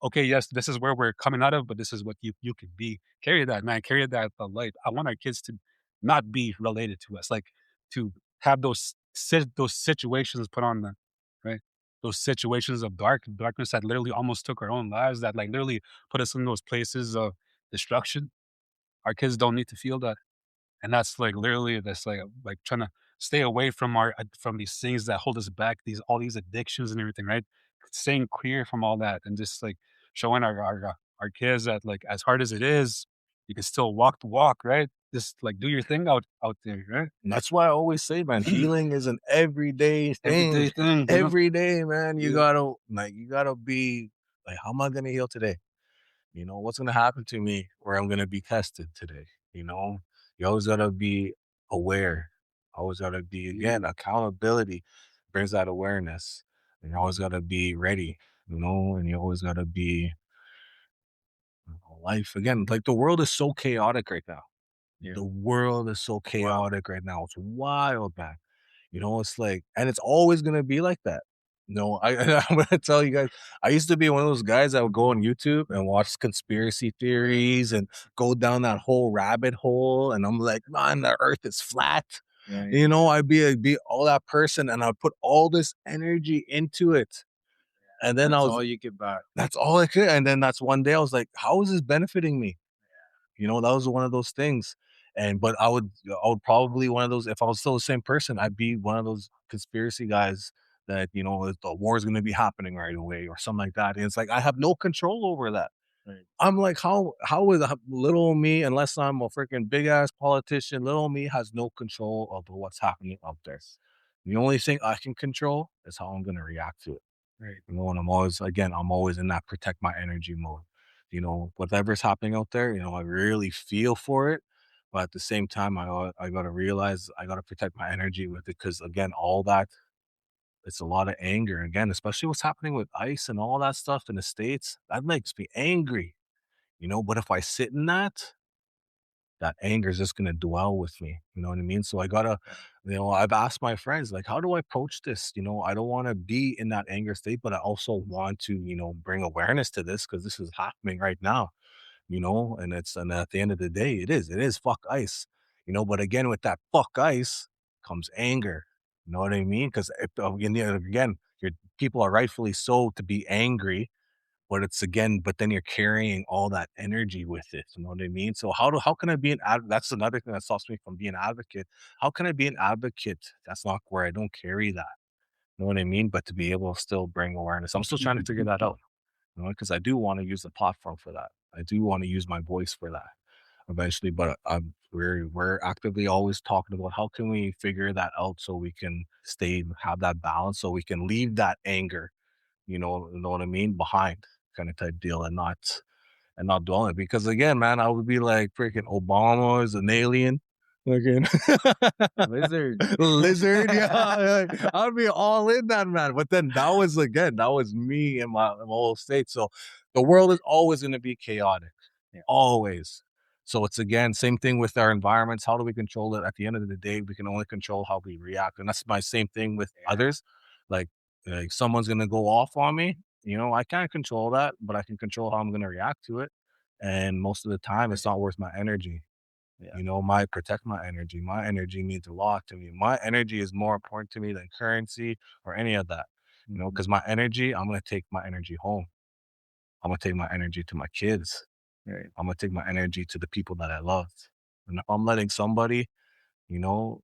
okay, yes, this is where we're coming out of, but this is what you can be. Carry that, man. Carry that light. I want our kids to not be related to us, like to have those situations put on them, right? Those situations of darkness that literally almost took our own lives, that like literally put us in those places of destruction. our kids don't need to feel that. And that's like literally that's like trying to stay away from our from these things that hold us back, these all these addictions and everything, right? Staying clear from all that and just like showing our kids that like as hard as it is, you can still walk the walk, right? Just like do your thing out there, right? And that's why I always say, man, healing is an everyday thing. Everyday thing, you know? Every day, man, you Yeah. gotta like you gotta be like, how am I gonna heal today? You know, what's gonna happen to me where I'm gonna be tested today? You know, you always gotta be aware. Always gotta be again accountability brings that awareness. And you always gotta be ready, you know, and you always gotta be life again. Like the world is so chaotic right now. Yeah. The world is so chaotic right now. It's wild, man. You know, it's like, and it's always gonna be like that. No, I'm gonna tell you guys, I used to be one of those guys that would go on YouTube and watch conspiracy theories and go down that whole rabbit hole. And I'm like, man, the earth is flat. Right. You know, I'd be all that person and I'd put all this energy into it. And then That's all you get back. that's all I could. And then that's one day I was like, how is this benefiting me? You know, that was one of those things. And but I would probably one of those if I was still the same person, I'd be one of those conspiracy guys that, you know, the war is gonna be happening right away or something like that. And it's like I have no control over that. Right. I'm like, how is little me, unless I'm a freaking big ass politician, little me has no control of what's happening out there. The only thing I can control is how I'm gonna react to it. Right. You know, and I'm always in that protect my energy mode. You know, whatever's happening out there, you know, I really feel for it. But at the same time, I gotta realize I gotta protect my energy with it because again, all that it's a lot of anger again, especially what's happening with ICE and all that stuff in the States. That makes me angry, you know. But if I sit in that, that anger is just gonna dwell with me. You know what I mean? So I gotta, you know, I've asked my friends, like, how do I approach this? You know, I don't want to be in that anger state, but I also want to, you know, bring awareness to this because this is happening right now, you know, and at the end of the day, it is fuck ice, you know, but again, with that fuck ice comes anger. You know what I mean? Because again, your people are rightfully so to be angry but it's again, but then you're carrying all that energy with it. You know what I mean? So how can I be an that's another thing that stops me from being an advocate. How can I be an advocate? That's not where I don't carry that. You know what I mean? But to be able to still bring awareness. I'm still trying to figure that out. You know, because I do want to use the platform for that. I do want to use my voice for that eventually. But we're actively always talking about how can we figure that out so we can have that balance, so we can leave that anger you know what I mean, behind kind of type deal and not dwelling. Because again, man, I would be like freaking Obama is an alien. Again, Lizard. lizard, yeah, I'd be all in that, man. But then that was me in my whole state. So the world is always going to be chaotic, always. So it's again same thing with our environments. How do we control it? At the end of the day, we can only control how we react, and that's my same thing with others. Like someone's gonna go off on me, you know, I can't control that, but I can control how I'm gonna react to it. And most of the time, it's not worth my energy. Yeah. You know, my protect my energy. My energy means a lot to me. My energy is more important to me than currency or any of that. You know, because my energy, I'm gonna take my energy home. I'm gonna take my energy to my kids. Right. I'm gonna take my energy to the people that I love. And if I'm letting somebody, you know,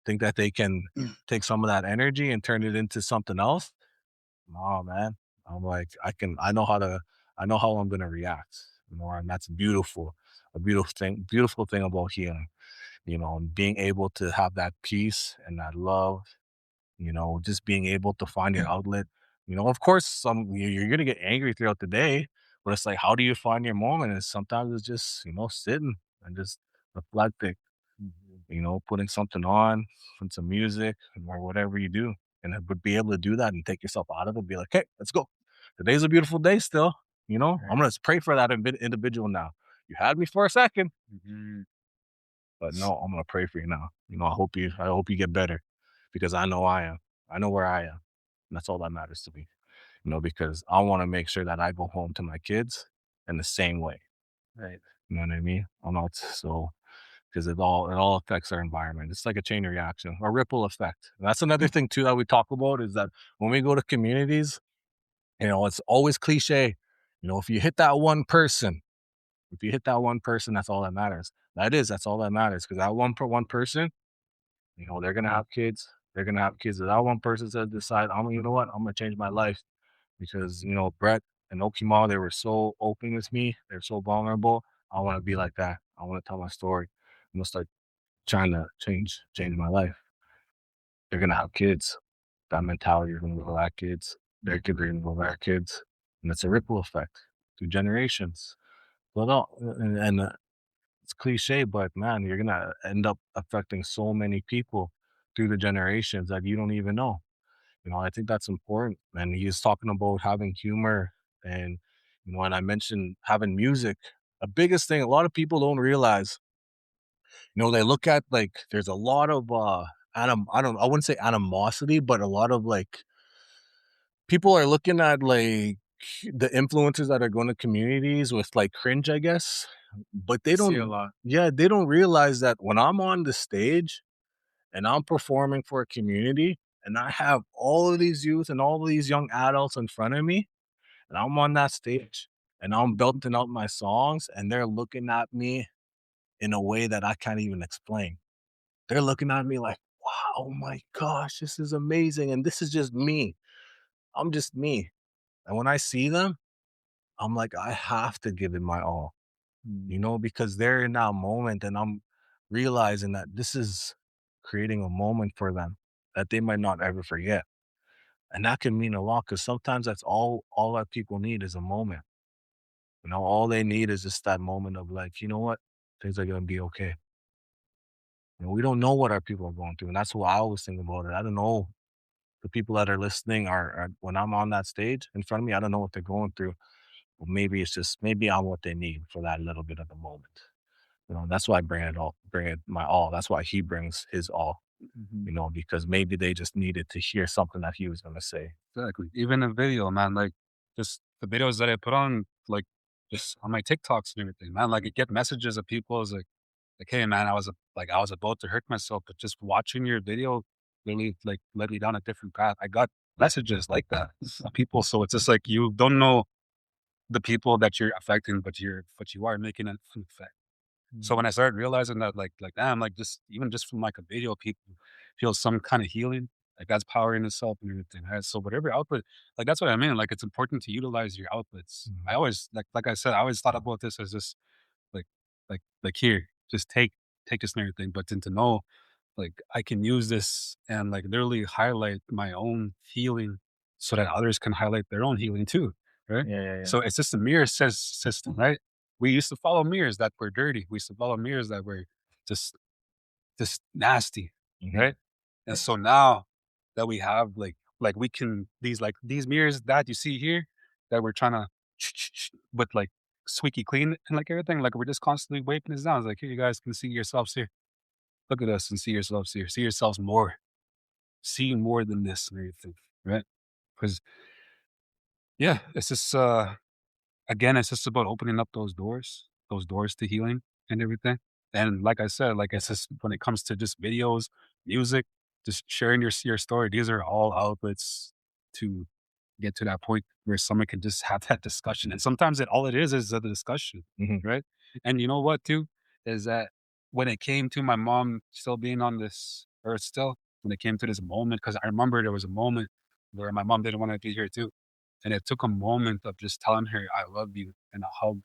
think that they can take some of that energy and turn it into something else, oh man, I'm like, I know how I'm gonna react, you know, and that's beautiful, a beautiful thing about healing, you know, and being able to have that peace and that love, you know, just being able to find your outlet. You know, of course, you're gonna get angry throughout the day, but it's like, how do you find your moment? And sometimes it's just, you know, sitting and just reflecting, you know, putting something on, putting some music or whatever you do. And would be able to do that and take yourself out of it, be like, hey, let's go. Today's a beautiful day still. You know, I'm gonna pray for that individual now. You had me for a second, but no, I'm gonna pray for you now. You know, I hope you get better because I know I am. I know where I am. And that's all that matters to me. You know, because I want to make sure that I go home to my kids in the same way. Right. You know what I mean? I'm not so because it all affects our environment. It's like a chain reaction, a ripple effect. And that's another thing too that we talk about is that when we go to communities, you know, it's always cliche. You know, if you hit that one person, that's all that matters. That's all that matters. Because that one person, they're gonna have kids. They're gonna have kids. If that one person says decide, you know what, I'm gonna change my life because Brett and Okema, they were so open with me. They're so vulnerable. I want to be like that. I want to tell my story. I'm gonna start trying to change my life. They're gonna have kids. That mentality is gonna go to our kids. Their kids are gonna go to our kids, and it's a ripple effect through generations. But it's cliche, but man, you're gonna end up affecting so many people through the generations that you don't even know. I think that's important. And he's talking about having humor and and I mentioned having music. The biggest thing a lot of people don't realize, they look at like there's a lot of I wouldn't say animosity, but a lot of like people are looking at like the influencers that are going to communities with like cringe, I guess. But they See a don't lot. yeah, they don't realize that when I'm on the stage and I'm performing for a community and I have all of these youth and all of these young adults in front of me, and I'm on that stage and I'm belting out my songs and they're looking at me in a way that I can't even explain. They're looking at me like, wow, oh my gosh, this is amazing. And this is just me. I'm just me. And when I see them, I'm like, I have to give it my all, because they're in that moment and I'm realizing that this is creating a moment for them that they might not ever forget. And that can mean a lot because sometimes that's all that people need is a moment. All they need is just that moment of like, you know what? Things are gonna be okay. We don't know what our people are going through. And that's what I always think about it. I don't know the people that are listening are when I'm on that stage in front of me, I don't know what they're going through. But maybe I'm what they need for that little bit of the moment. That's why I bring it my all. That's why he brings his all, because maybe they just needed to hear something that he was gonna say. Exactly. Even a video, man, like just the videos that I put on, like just on my TikToks and everything, man. Like I get messages of people is like, hey man, I was about to hurt myself, but just watching your video really like led me down a different path. I got messages like that of people. So it's just like you don't know the people that you're affecting, but you are making an effect. So when I started realizing that, like damn, like just even just from like a video, people feel some kind of healing. Like that's power in itself and everything. Right? So whatever output, like that's what I mean. Like it's important to utilize your outputs. I always like I said, I always thought about this as just like here, just take this and everything. But then to know like I can use this and like literally highlight my own healing so that others can highlight their own healing too. Right. Yeah. So it's just a mirror system, right? We used to follow mirrors that were dirty. We used to follow mirrors that were just nasty. Right. And so now that we have like we can these mirrors that you see here that we're trying to with like squeaky clean and like everything, like we're just constantly wiping this down. It's like here you guys can see yourselves here. Look at us and see yourselves here. See yourselves more. See more than this and everything. Right? Because yeah, it's just again, it's just about opening up those doors to healing and everything. And like I said, like it's just when it comes to just videos, music, just sharing your story, these are all outlets to get to that point where someone can just have that discussion. And sometimes all it is a discussion, right? And you know what too? Is that when it came to my mom still being on this earth still, when it came to this moment, because I remember there was a moment where my mom didn't want to be here too. And it took a moment of just telling her, I love you and a hug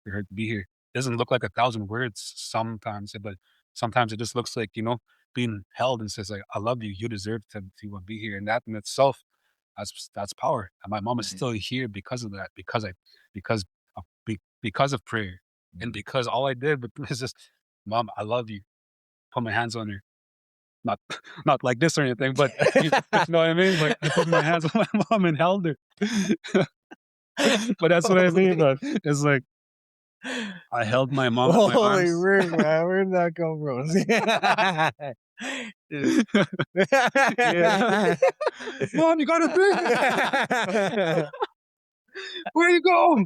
for her to be here. It doesn't look like 1,000 words sometimes, but sometimes it just looks like, being held and says like, I love you. You deserve to be here. And that in itself, that's power. And my mom is still here because of that, because because of prayer. And because all I did was just, Mom, I love you. Put my hands on her. Not not like this or anything, but you know what I mean? Like I put my hands on my mom and held her. But that's what I mean, man. It's like I held my mom in my Holy arms. rig, man. Where did that come from? Yeah. Mom, you gotta think. Where you go?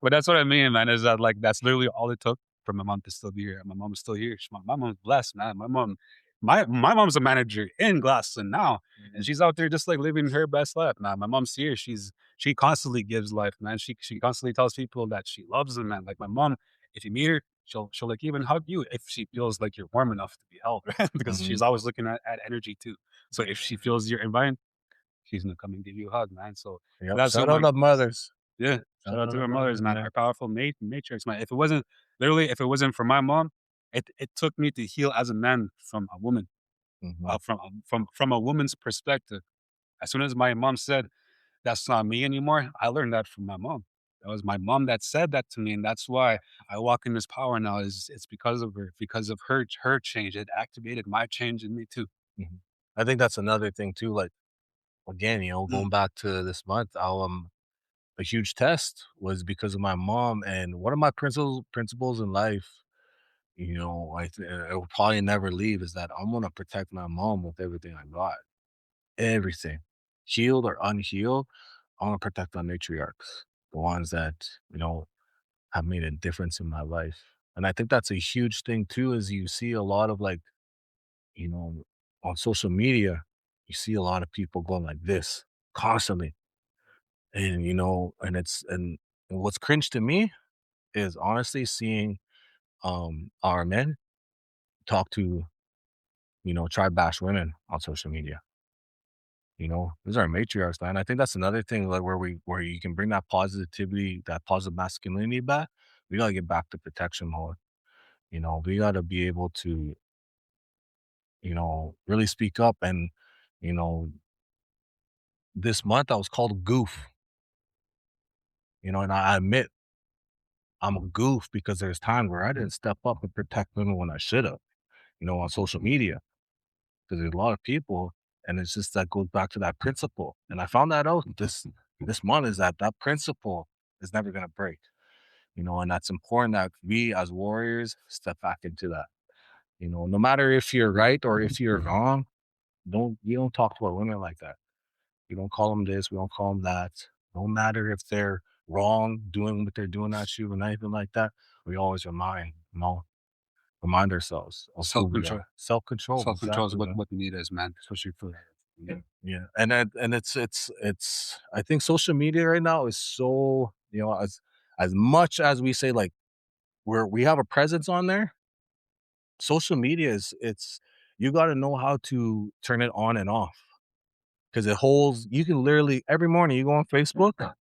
But that's what I mean, man, is that like that's literally all it took for my mom to still be here. My mom is still here. My mom's blessed, man. My mom's a manager in Glassland now. And she's out there just like living her best life, man. My mom's here. She constantly gives life, man. She constantly tells people that she loves them, man. Like my mom if you meet her, she'll like even hug you if she feels like you're warm enough to be held, because Mhm. she's always looking at energy too. So if she feels you're inviting, she's gonna come and give you a hug, man. So Yep. that's Shout what out my the mothers. yeah. Shout Shout out out to the our mothers, mothers, man. man. Our powerful matrix, man. If it wasn't literally, if it wasn't for my mom, it took me to heal as a man from a woman, Mhm. from a woman's perspective. As soon as my mom said, "That's not me anymore," I learned that from my mom. That was my mom that said that to me, and that's why I walk in this power now. Is it's because of her, because of her change. It activated my change in me too. Mhm. I think that's another thing too. Like again, going back to this month, a huge test was because of my mom, and one of my principles in life, I will probably never leave, is that I'm gonna protect my mom with everything I got. Everything. Healed or unhealed, I wanna protect our matriarchs, the ones that, have made a difference in my life. And I think that's a huge thing too, is you see a lot of like, you know, on social media, you see a lot of people going like this constantly. And and what's cringe to me is honestly seeing our men talk to, try bash women on social media. These are matriarchs, man. I think that's another thing, like where you can bring that positivity, that positive masculinity back. We gotta get back to protection mode. We gotta be able to, really speak up. And, you know, this month I was called a goof, and I admit I'm a goof because there's times where I didn't step up and protect women when I should have, on social media. Because there's a lot of people, and it's just that goes back to that principle. And I found that out this month, is that principle is never gonna break. And that's important that we as warriors step back into that. No matter if you're right or if you're wrong, you don't talk to our women like that. You don't call them this, we don't call them that. No matter if they're wrong doing what they're doing at you and anything like that, we always remind ourselves of who Self we control. are. Self-control, Self control is exactly, what man. what we need as men, especially for yeah. Yeah, and it's I think social media right now is so, as much as we say, like, we have a presence on there, social media is it's you gotta know how to turn it on and off, because it holds you can literally every morning you go on Facebook,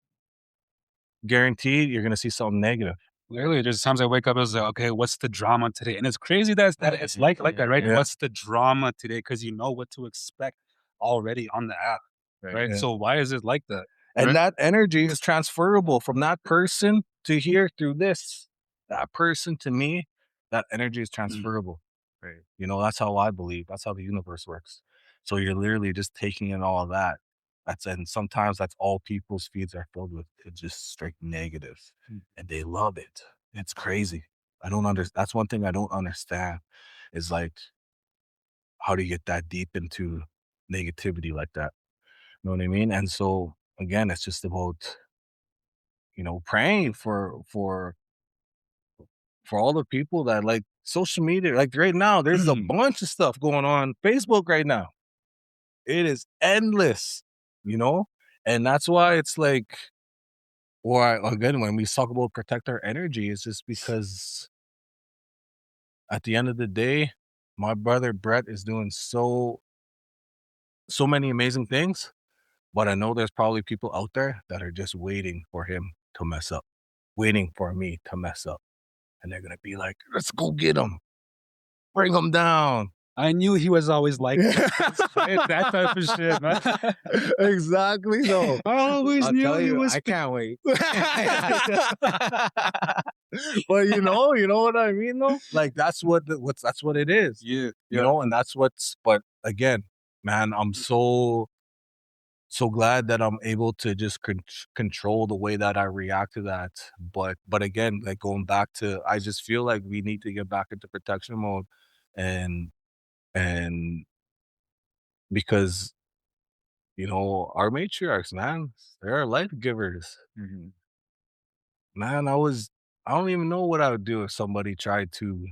guaranteed you're gonna see something negative. Literally, there's times I wake up, I was like, okay, what's the drama today? And it's crazy that it's like that, right? Yeah. What's the drama today? Because you know what to expect already on the app, right? Yeah. So why is it like that? And Right? that energy is transferable from that person to here through this. That person to me, that energy is transferable. Right. That's how I believe. That's how the universe works. So you're literally just taking in all of that. And sometimes that's all people's feeds are filled with. It's just straight negative, and they love it. It's crazy. I don't understand. That's one thing I don't understand, is like, how do you get that deep into negativity like that? You know what I mean? And so again, it's just about, praying for all the people that like social media. Like right now, there's a bunch of stuff going on Facebook right now. It is endless, you know? And that's why it's like, or again, when we talk about protect our energy, it's just because at the end of the day, my brother Brett is doing so many amazing things, but I know there's probably people out there that are just waiting for him to mess up, waiting for me to mess up. And they're gonna be like, let's go get him, bring him down. I knew he was always like that. Right? That type of shit, man. Exactly. So I always I'll knew tell he you, was. I can't wait. but you know what I mean though? Like that's what it is. Yeah, And that's but again, man, I'm so glad that I'm able to just control the way that I react to that. But again, like going back to, I just feel like we need to get back into protection mode, and and because our matriarchs, man, they're life givers. Man, I don't even know what I would do if somebody tried to,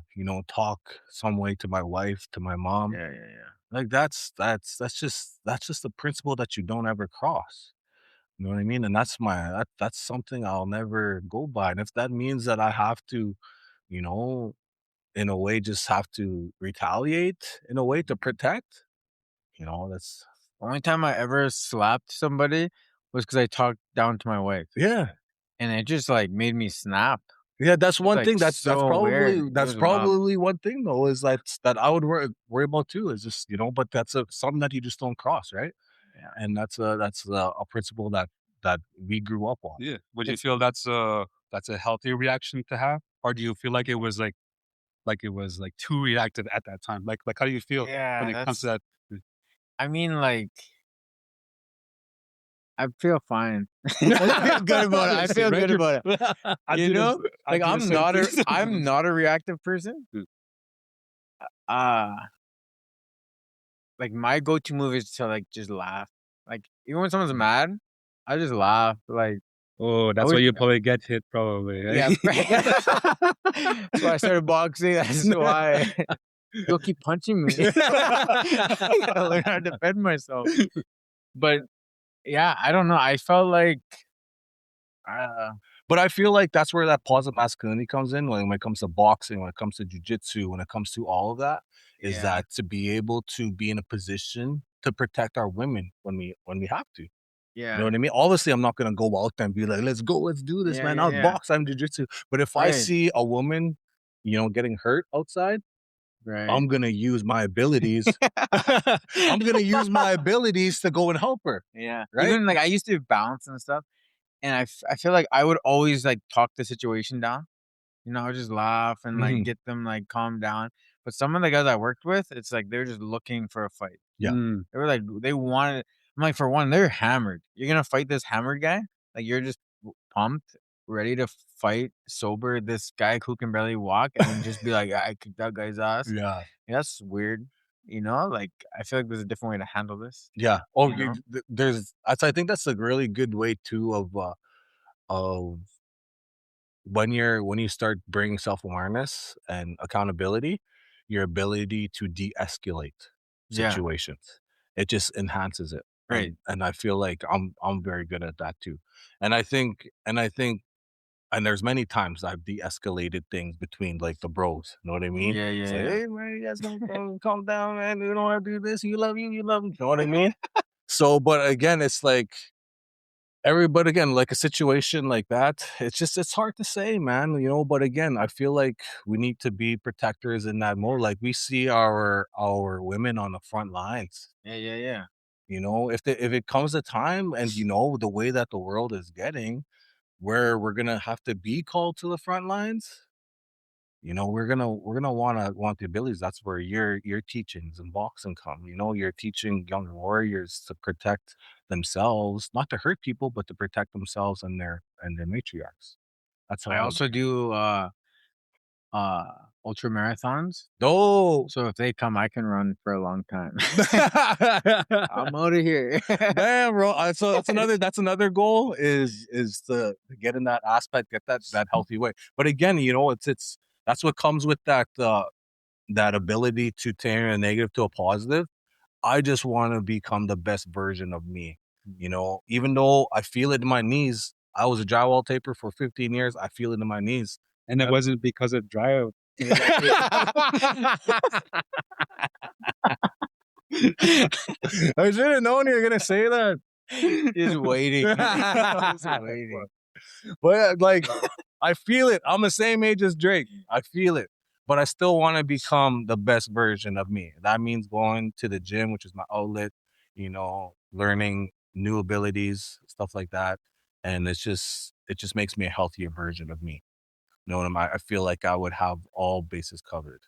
talk some way to my wife, to my mom. Yeah, yeah, yeah. Like that's just a principle that you don't ever cross. You know what I mean? And that's something I'll never go by. And if that means that I have to in a way just have to retaliate in a way to protect. That's Only time I ever slapped somebody was because I talked down to my wife, yeah. and it just like made me snap. Yeah, that's It was, one like, thing. That's so weird. It that's was wild. probably one thing though is that I would worry about too is just but that's something that you just don't cross, right? Yeah. And that's a principle that we grew up on. Yeah. Would you feel that's a healthy reaction to have, or do you feel like it was it was like too reactive at that time? Like how do you feel when Yeah, it comes to that? I mean, like, I feel fine. I feel good about it. I feel good about it. I You do know? this- I Like, do the I'm same not a thing I'm sometimes. not a reactive person. Mm. Uh, like, my go-to move is to, like, just laugh. Like, even when someone's mad, I just laugh. Like, Oh, I that's why would you probably get hit, probably. yeah. That's why I started boxing. That's why. You'll keep punching me. I gotta learn how to defend myself. But, yeah, I don't know. I felt like, uh But I feel like that's where that positive masculinity comes in when it comes to boxing, when it comes to jujitsu, when it comes to all of that, is Yeah. that to be able to be in a position to protect our women when we have to. yeah. You know what I mean? Obviously, I'm not gonna go out there and be like, "Let's go, let's do this, Yeah, man. yeah, I'll yeah. box, I'm jujitsu." But if I Right. see a woman, getting hurt outside, Right. I'm gonna use my abilities. I'm gonna use my abilities to go and help her. Yeah. Right? Even like I used to bounce and stuff, and I feel like I would always like talk the situation down. I would just laugh and like Mhm. get them like calm down. But some of the guys I worked with, it's like they're just looking for a fight. Yeah. Mm. They were like they wanted. I'm like, for one, they're hammered. You're gonna fight this hammered guy? Like you're just pumped, ready to fight sober this guy who can barely walk, and then just be like, I kicked that guy's ass. Yeah. Yeah, that's weird. Like I feel like there's a different way to handle this. Yeah. Oh, You know? I think that's a really good way too of when you start bringing self-awareness and accountability, your ability to de-escalate Yeah. situations. It just enhances it. Right. And I feel like I'm very good at that too. And and there's many times I've de-escalated things between like the bros. You know what I mean? Yeah, It's yeah, like, yeah. hey man, you guys don't calm down, man. You don't want to do this. You love you love me. You know what I mean? So, but again, it's like everybody again, like a situation like that, it's hard to say, man, but again, I feel like we need to be protectors in that mode. Like we see our women on the front lines. Yeah, yeah, yeah. If it comes a time and the way that the world is getting, where we're gonna have to be called to the front lines, we're gonna want the abilities. That's where your teachings and boxing come. You're teaching young warriors to protect themselves, not to hurt people, but to protect themselves and their matriarchs. That's how I also do ultra marathons. Oh, So if they come, I can run for a long time. I'm out of here. damn, bro. So that's another goal is to get in that aspect, get that healthy way. But again, it's that's what comes with that ability to turn a negative to a positive. I just want to become the best version of me. Even though I feel it in my knees. I was a drywall taper for 15 years. I feel it in my knees. And it wasn't because of dry. I should have known you were gonna say that. Just waiting. Just waiting. But like, I feel it. I'm the same age as Drake. I feel it. But I still want to become the best version of me. That means going to the gym, which is my outlet, learning new abilities, stuff like that. And it just makes me a healthier version of me. You know what I feel like I would have all bases covered.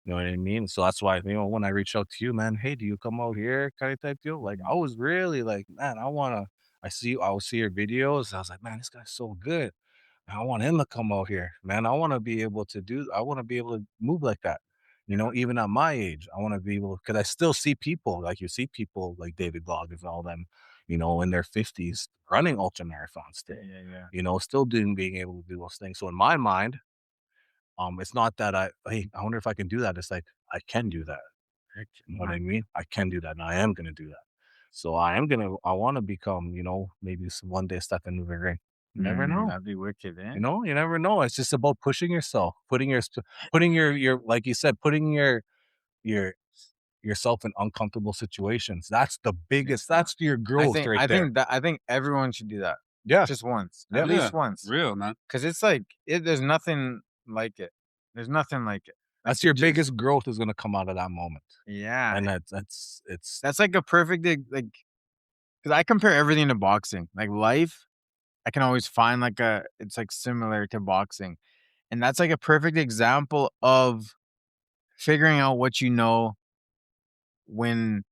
You know what I mean? So that's why, when I reached out to you, man, hey, do you come out here kind of type deal? Like, I was really like, man, I will see your videos. I was like, man, this guy's so good. I want him to come out here, man. I want to be able to move like that. Even at my age, I want to be able, because I still see people, like you see people like David Goggins and all them, in their 50s running ultra marathons still, Yeah. still being able to do those things. So in my mind, it's not that hey, I wonder if I can do that. It's like, I can do that. You know what I mean? I can do that, and I am going to do that. So I want to become, maybe one day step into the ring. You never know. That'd be wicked, eh? You know, you never know. It's just about pushing yourself, putting your like you said, putting your yourself in uncomfortable situations. That's the biggest. That's your growth right there. I think everyone should do that. Yeah, Just once, Yeah. at least once, Real, man. because it's like there's nothing like it. There's nothing like it. Like, that's your biggest growth is going to come out of that moment. Yeah, And it's that's like a perfect like. Because I compare everything to boxing. Like life, I can always find like it's like similar to boxing, and that's like a perfect example of figuring out what you know when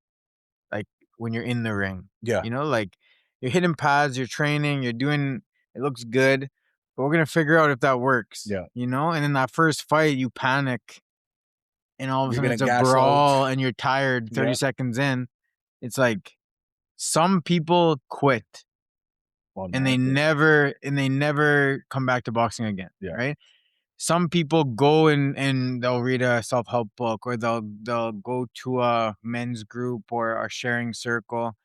like when you're in the ring. Yeah. You know, like you're hitting pads, you're training, you're doing it looks good, but we're gonna figure out if that works. Yeah. You know, and in that first fight you panic and all of a You're sudden it's gonna a gas brawl out. and you're tired 30 Yeah. seconds in. It's like some people quit and they never come back to boxing again. Yeah. Right. Some people go and they'll read a self-help book or they'll go to a men's group or a sharing circle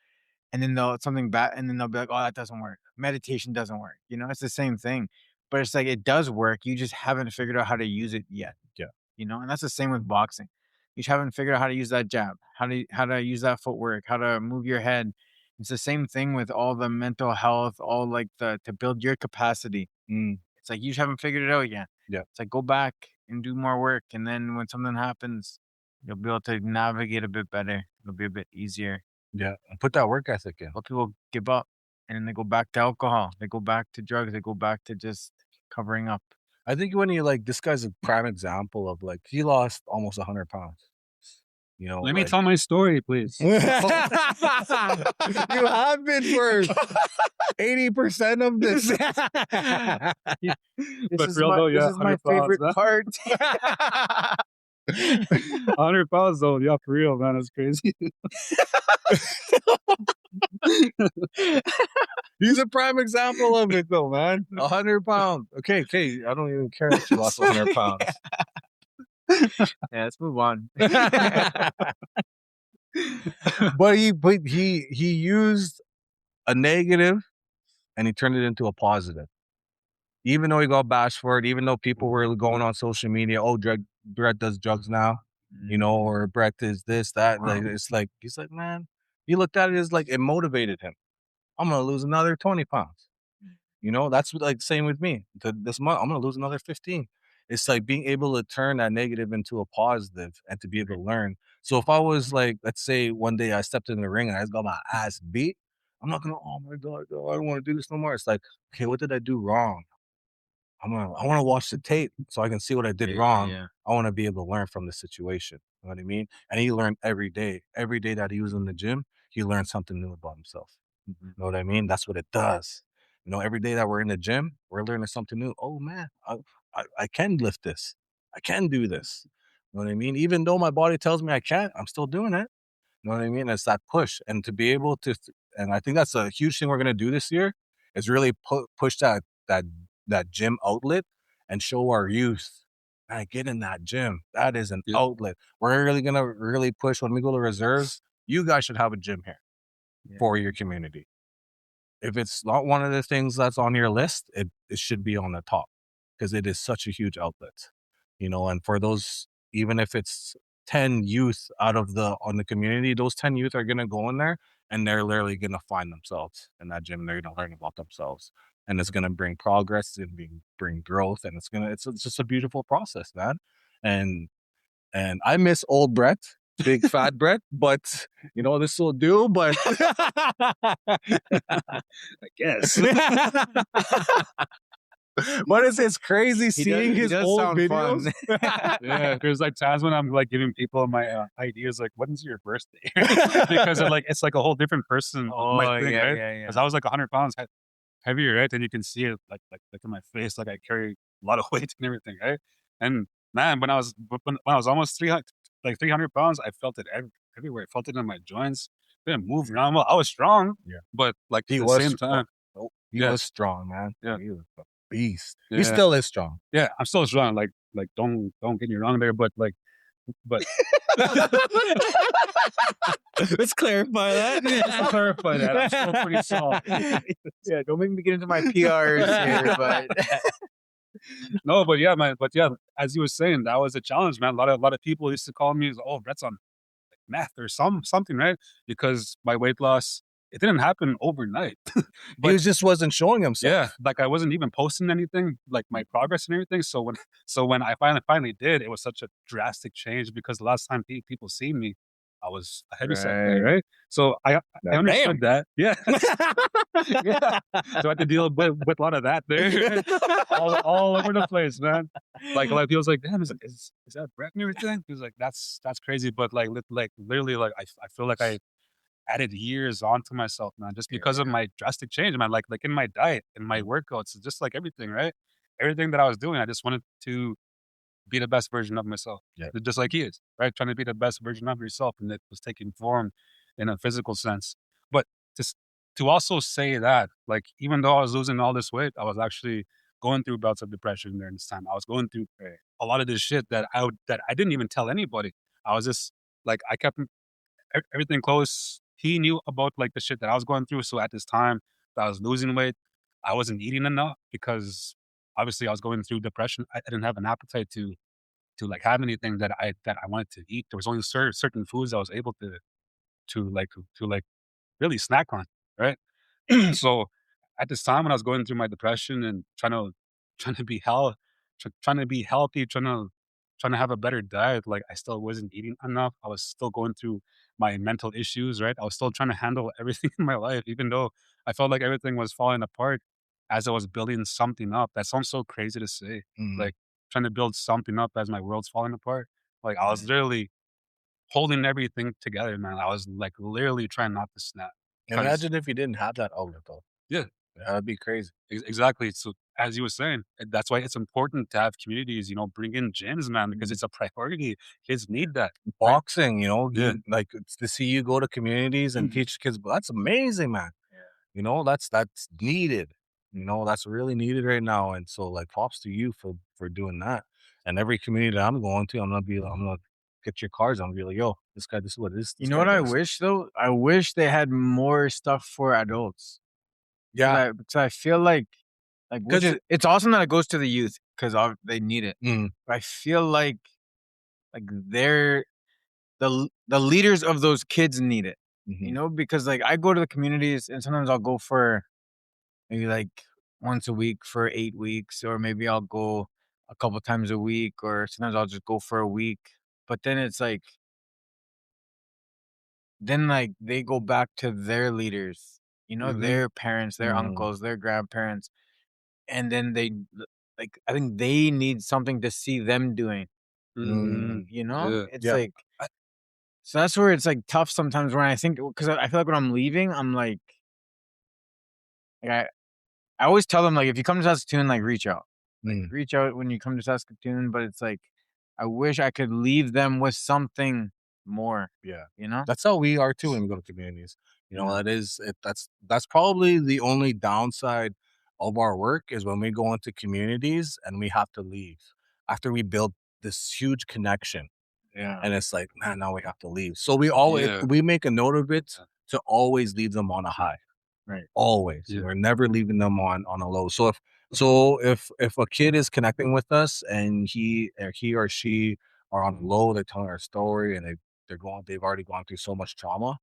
and then they'll something bad and then they'll be like, oh, that doesn't work. Meditation doesn't work. You know, it's the same thing. But it's like it does work. You just haven't figured out how to use it yet. Yeah. You know, and that's the same with boxing. You just haven't figured out how to use that jab, how to use that footwork, how to move your head. It's the same thing with all the mental health, all like to build your capacity. It's like you just haven't figured it out yet. Yeah. It's like go back and do more work. And then when something happens, you'll be able to navigate a bit better. It'll be a bit easier. Yeah. And put that work ethic in. A lot of people give up and then they go back to alcohol. They go back to drugs. They go back to just covering up. I think when you like this guy's a prime example of like he lost almost 100 pounds. You know, Let me tell my story, please. You have been for 80% of this. But real though, yeah, This is my 100 pounds, favorite man. part. 100 pounds though, yeah, for real, man. That's crazy. He's a prime example of it though, man. 100 pounds. Okay. I don't even care if you lost 100 pounds. Yeah, let's move on. But he used a negative and he turned it into a positive. Even though he got bashed for it, even though people were going on social media, oh, Brett does drugs now, you know, or Brett is this, that. Like, it's like, he's like, man, he looked at it as like, it motivated him. I'm going to lose another 20 pounds. You know, that's like same with me. This month, I'm going to lose another 15. It's like being able to turn that negative into a positive and to be able to learn. So if I was like, let's say one day I stepped in the ring and I just got my ass beat, I'm not going to, oh my God, I don't want to do this no more. It's like, okay, what did I do wrong? I want to watch the tape so I can see what I did wrong. Yeah. I want to be able to learn from the situation. You know what I mean? And he learned every day. Every day that he was in the gym, he learned something new about himself. You know what I mean? That's what it does. You know, every day that we're in the gym, we're learning something new. Oh man, I can lift this. I can do this. You know what I mean? Even though my body tells me I can't, I'm still doing it. You know what I mean? It's that push. And to be able to, and I think that's a huge thing we're going to do this year, is really push that gym outlet and show our youth, man, get in that gym. That is an outlet. We're really going to really push when we go to reserves. You guys should have a gym here for your community. If it's not one of the things that's on your list, it should be on the top because it is such a huge outlet, you know, and for those, even if it's 10 youth on the community, those 10 youth are going to go in there and they're literally going to find themselves in that gym. They're going to learn about themselves and it's going to bring progress and bring growth. And it's just a beautiful process, man. And I miss old Brett. Big fat Brett, but you know this will do. But I guess. But it's crazy seeing his old videos. Yeah, there's like times when I'm like giving people my ideas, like, "When's your birthday?" Because it's like a whole different person. My thing, right? Because I was like 100 pounds heavier, right? And you can see it like in my face, like I carry a lot of weight and everything, right? And man, when I was almost 300 pounds, I felt it everywhere. I felt it in my joints. Didn't move around. Well, I was strong, but like at the same time, he was strong, man. Yeah, he was a beast. Yeah. He still is strong. Yeah, I'm still strong. Like don't get me wrong there, but like But let's clarify that. let's clarify that. I'm still pretty soft. Yeah, don't make me get into my PRs here, but No, but yeah, man. But yeah, as you were saying, that was a challenge, man. A lot of people used to call me, "Oh, Brett's on meth or something," right? Because my weight loss, it didn't happen overnight. He just wasn't showing himself. Yeah, like I wasn't even posting anything, like my progress and everything. So when I finally did, it was such a drastic change because the last time people seen me, I was a heavyset guy, right? So I understood that. Yeah. Yeah. So I had to deal with a lot of that there. all over the place, man. Like a lot of people's like, damn, is that Brett and everything? He was like, that's crazy. But like literally like I feel like I added years onto myself, man, just because of my drastic change, man. Like in my diet and my workouts, just like everything, right? Everything that I was doing, I just wanted to be the best version of myself. Yeah. Just like he is, right? Trying to be the best version of yourself. And it was taking form in a physical sense. But just to also say that, like, even though I was losing all this weight, I was actually going through bouts of depression during this time. I was going through a lot of this shit that I didn't even tell anybody. I was just like, I kept everything close. He knew about like the shit that I was going through. So at this time that I was losing weight, I wasn't eating enough because obviously I was going through depression. I didn't have an appetite to like have anything that I wanted to eat. There was only certain foods I was able to really snack on, right? So at this time when I was going through my depression and trying to be trying to be healthy, trying to have a better diet, like I still wasn't eating enough. I was still going through my mental issues, right? I was still trying to handle everything in my life, even though I felt like everything was falling apart as I was building something up. That sounds so crazy to say. Like trying to build something up as my world's falling apart. Like I was literally holding everything together, man. I was like literally trying not to snap. Imagine if you didn't have that outlet, though. Yeah, That'd be crazy. exactly. So as you were saying, that's why it's important to have communities, bring in gyms, man, because it's a priority. Kids need that. Right? Boxing, Yeah. like to see you go to communities and teach kids, that's amazing, man. Yeah. That's needed. That's really needed right now. And so, like, props to you for doing that. And every community that I'm going to, I'm gonna get your cards. I'm gonna be like, yo, this is what it is. You know what I wish though? I wish they had more stuff for adults. Yeah, Because I feel like it's awesome that it goes to the youth because they need it. But I feel like they're the leaders of those kids need it. Because like I go to the communities and sometimes I'll go for maybe like once a week for 8 weeks, or maybe I'll go a couple times a week, or sometimes I'll just go for a week. But then it's like they go back to their leaders, their parents, their uncles, their grandparents, and then I think they need something to see them doing. Yeah. It's like so that's where it's like tough sometimes when I think, because I feel like when I'm leaving, I'm like I always tell them, like, if you come to Saskatoon, like, reach out. Reach out when you come to Saskatoon, but it's like I wish I could leave them with something more. Yeah. That's how we are too when we go to communities. That's probably the only downside of our work is when we go into communities and we have to leave after we build this huge connection. Yeah. And it's like, man, now we have to leave. So we make a note of it to always leave them on a high. Right. Always. Yeah. We're never leaving them on a low. So if a kid is connecting with us and he or she are on a low, they're telling our story and they've already gone through so much trauma,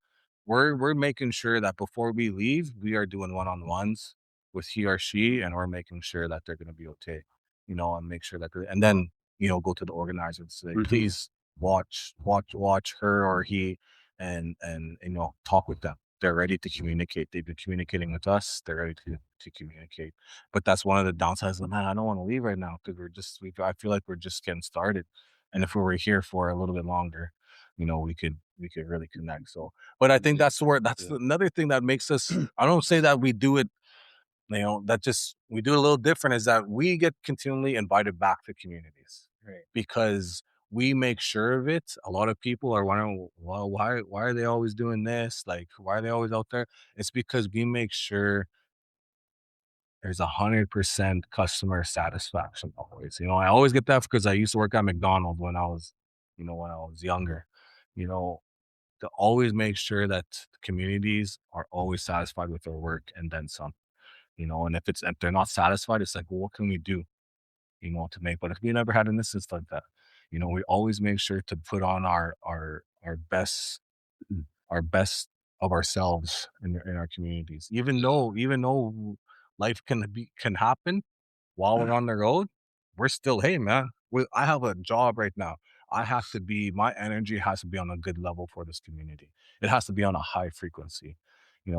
we're making sure that before we leave, we are doing one-on-ones with he or she, and we're making sure that they're gonna be okay. And make sure that and then, go to the organizer and say, please watch her or he and talk with them. They're ready to communicate. They've been communicating with us. They're ready to communicate. But that's one of the downsides. Man, I don't want to leave right now because I feel like we're just getting started. And if we were here for a little bit longer, we could really connect. So, but I think that's another thing that makes us, I don't say that we do it, that just, we do it a little different, is that we get continually invited back to communities. Right. Because we make sure of it. A lot of people are wondering, well, why are they always doing this? Like, why are they always out there? It's because we make sure there's 100% customer satisfaction always. I always get that because I used to work at McDonald's when I was when I was younger, you know, to always make sure that the communities are always satisfied with their work and then some, and if they're not satisfied, it's like, well, what can we do, to make, but if we never had an instance like that, we always make sure to put on our best, our best of ourselves in our communities, even though life can happen while we're on the road, we're still, hey man, I have a job right now. My energy has to be on a good level for this community. It has to be on a high frequency,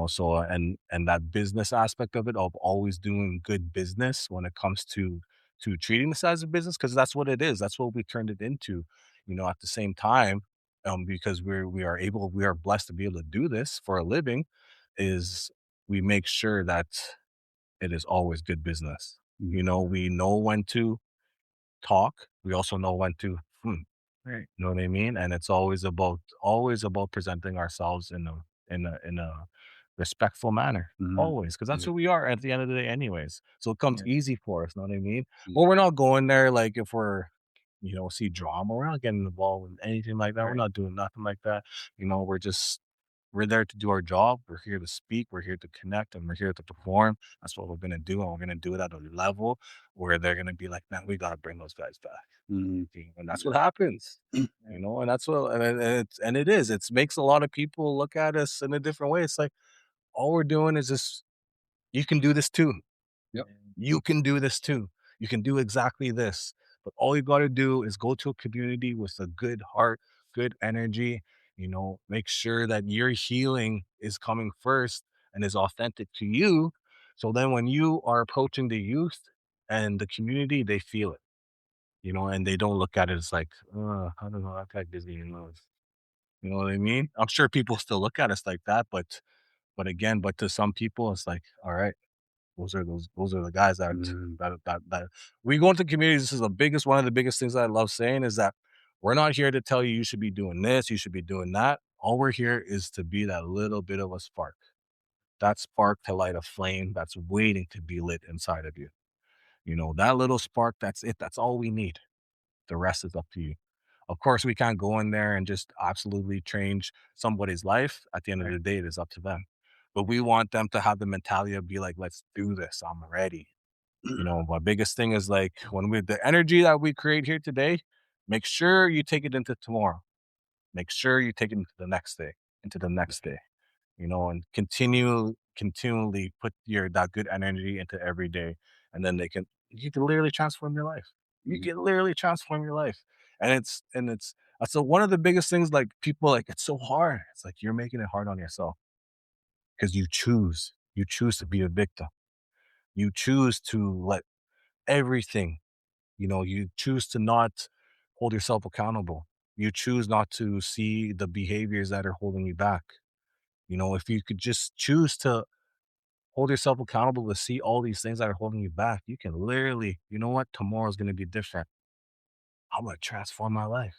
so and that business aspect of it, of always doing good business when it comes to treating this as a business, because that's what it is. That's what we turned it into, at the same time, because we are blessed to be able to do this for a living, is we make sure that it is always good business. We know when to talk. We also know when to, Right. you know what I mean? And it's always about presenting ourselves in a respectful manner. Mhm. Always, because that's Yeah. who we are at the end of the day, anyways. So it comes Yeah. easy for us, know what I mean? Yeah. But we're not going there like if we're see drama. We're not getting involved in anything like that. We're Right. not doing nothing like that. We're there to do our job. We're here to speak. We're here to connect, and we're here to perform. That's what we're gonna do, and we're gonna do it at a level where they're gonna be like, "Man, we gotta bring those guys back." Mhm. And that's what happens, Yeah. and that's what, and it is. It makes a lot of people look at us in a different way. It's like all we're doing is just, you can do this too. Yep. You can do this too. You can do exactly this. But all you got to do is go to a community with a good heart, good energy, make sure that your healing is coming first and is authentic to you. So then when you are approaching the youth and the community, they feel it, and they don't look at it as like, I don't know, that guy Disney knows. You know what I mean? I'm sure people still look at us like that, but to some people, it's like, all right, those are the guys Mhm. that we go into communities. This is one of the biggest things that I love saying is that we're not here to tell you should be doing this, you should be doing that. All we're here is to be that little bit of a spark. That spark to light a flame that's waiting to be lit inside of you. That little spark, that's it. That's all we need. The rest is up to you. Of course, we can't go in there and just absolutely change somebody's life. At the end of Right. the day, it is up to them. But we want them to have the mentality of be like, let's do this. I'm ready. My biggest thing is like the energy that we create here today, make sure you take it into tomorrow. Make sure you take it into the next day, into the next day, and continually put that good energy into every day. And then you can literally transform your life. You Mhm. can literally transform your life. So one of the biggest things, like people like, it's so hard. It's like you're making it hard on yourself because you choose to be a victim. You choose to let everything, you choose to not hold yourself accountable. You choose not to see the behaviors that are holding you back. If you could just choose to hold yourself accountable to see all these things that are holding you back, you can literally, you know what, tomorrow's going to be different. I'm going to transform my life.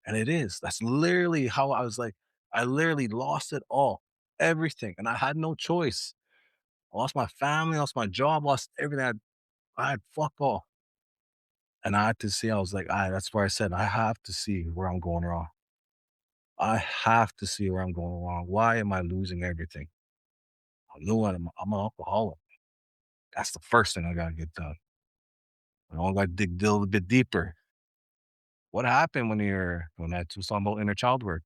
And it is. That's literally how I was like, I literally lost it all, everything. And I had no choice. I lost my family, lost my job, lost everything. I had fuck all. And I had to see, I was like, that's where I said, I have to see where I'm going wrong. I have to see where I'm going wrong. Why am I losing everything? I knew I'm an alcoholic. That's the first thing I got to get done. I got to dig a little bit deeper. What happened when I was talking about inner child work?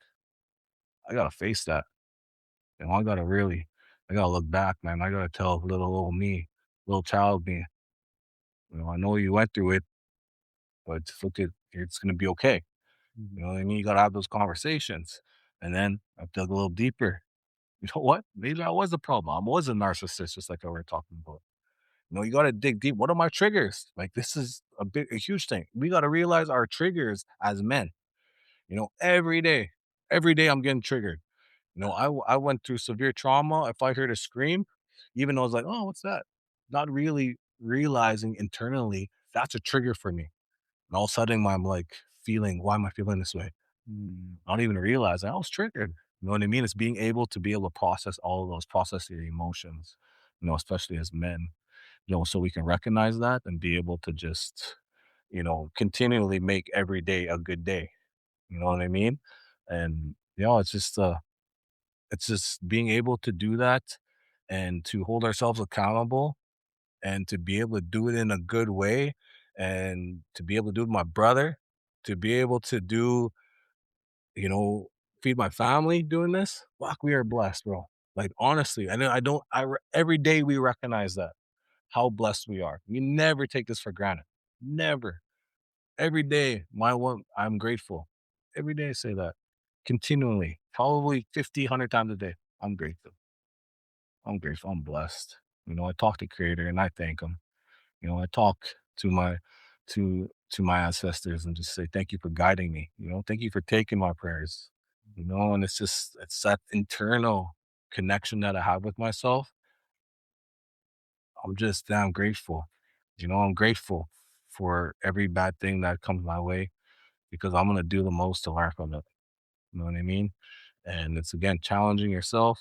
I got to face that. I got to look back, man. I got to tell little old me, little child me, I know you went through it, but just look at, it's going to be okay. You Mhm. know what I mean? You got to have those conversations. And then I dug a little deeper. You know what? Maybe I was the problem. I was a narcissist, just like I were talking about. You got to dig deep. What are my triggers? Like, this is a huge thing. We got to realize our triggers as men. Every day I'm getting triggered. I went through severe trauma. If I heard a scream, even though I was like, oh, what's that? Not really realizing internally that's a trigger for me. And all of a sudden, I'm like feeling, why am I feeling this way? Mm. Not even realizing I was triggered. You know what I mean? It's being able to process all of those, process your emotions, especially as men, so we can recognize that and be able to just, continually make every day a good day. You know what I mean? And it's just being able to do that and to hold ourselves accountable and to be able to do it in a good way and to be able to do it with my brother, to be able to do, you know, feed my family doing this. Fuck, we are blessed, bro. Like honestly, and I don't. Every day we recognize that how blessed we are. We never take this for granted. Never. Every day, I'm grateful. Every day I say that continually, probably 50, 100 times a day. I'm grateful. I'm grateful. I'm blessed. You know, I talk to Creator and I thank Him. You know, I talk to my to my ancestors and just say thank you for guiding me. You know, thank you for taking my prayers. You know, and it's that internal connection that I have with myself. I'm just damn grateful. You know, I'm grateful for every bad thing that comes my way because I'm gonna do the most to learn from it. You know what I mean? And it's again challenging yourself.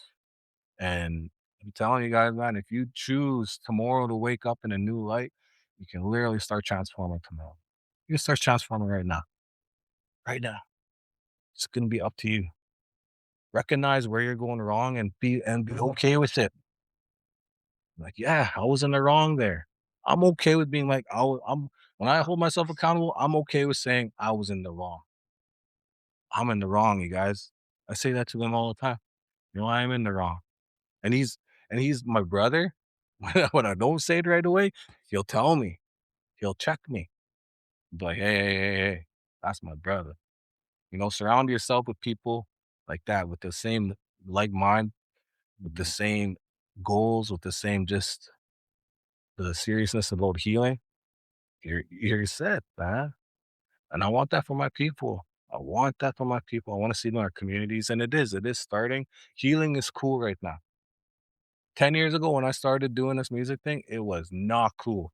And I'm telling you guys, man, if you choose tomorrow to wake up in a new light, you can literally start transforming tomorrow. You can start transforming right now. Right now. It's gonna be up to you. Recognize where you're going wrong and be okay with it. Like, yeah, I was in the wrong there. I'm okay with being like, I'm when I hold myself accountable, I'm okay with saying I was in the wrong. I'm in the wrong, you guys. I say that to them all the time. You know, I am in the wrong. And he's my brother. When I don't say it right away, he'll tell me. He'll check me. Be like, hey, that's my brother. You know, surround yourself with people like that, with the same like mind, with the same goals, with the same just the seriousness about healing. You're set, man. And I want that for my people. I want that for my people. I want to see it in our communities. And it is starting. Healing is cool right now. 10 years ago when I started doing this music thing, it was not cool.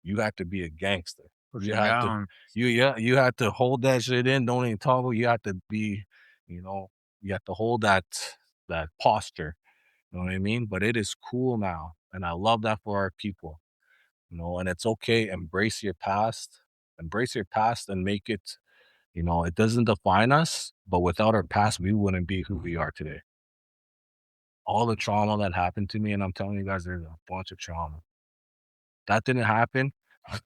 You had to be a gangster. You had to you had to hold that shit in, don't even talk about you had to be, you know, you have to hold that posture. You know what I mean? But it is cool now. And I love that for our people. You know, and it's okay. Embrace your past. Embrace your past and make it, you know, it doesn't define us, but without our past, we wouldn't be who we are today. All the trauma that happened to me, and I'm telling you guys, there's a bunch of trauma. That didn't happen,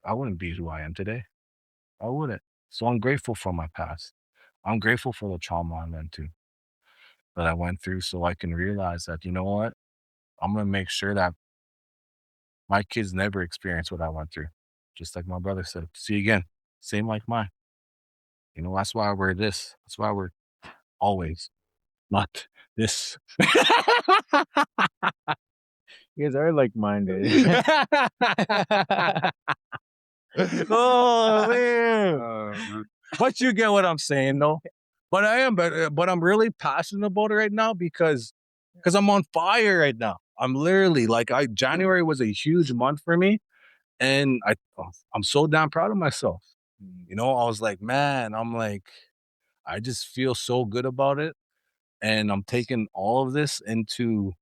I wouldn't be who I am today. I wouldn't. So I'm grateful for my past. I'm grateful for the trauma that I went through so I can realize that, you know what? I'm going to make sure that my kids never experience what I went through. Just like my brother said, see again, same like mine. You know, that's why we're this. That's why we're always not this. You guys are like minded. Oh man. But you get what I'm saying though. But I am, but I'm really passionate about it right now because I'm on fire right now. I'm literally like January was a huge month for me. And I'm so damn proud of myself. You know, I was like, man, I just feel so good about it. And I'm taking all of this into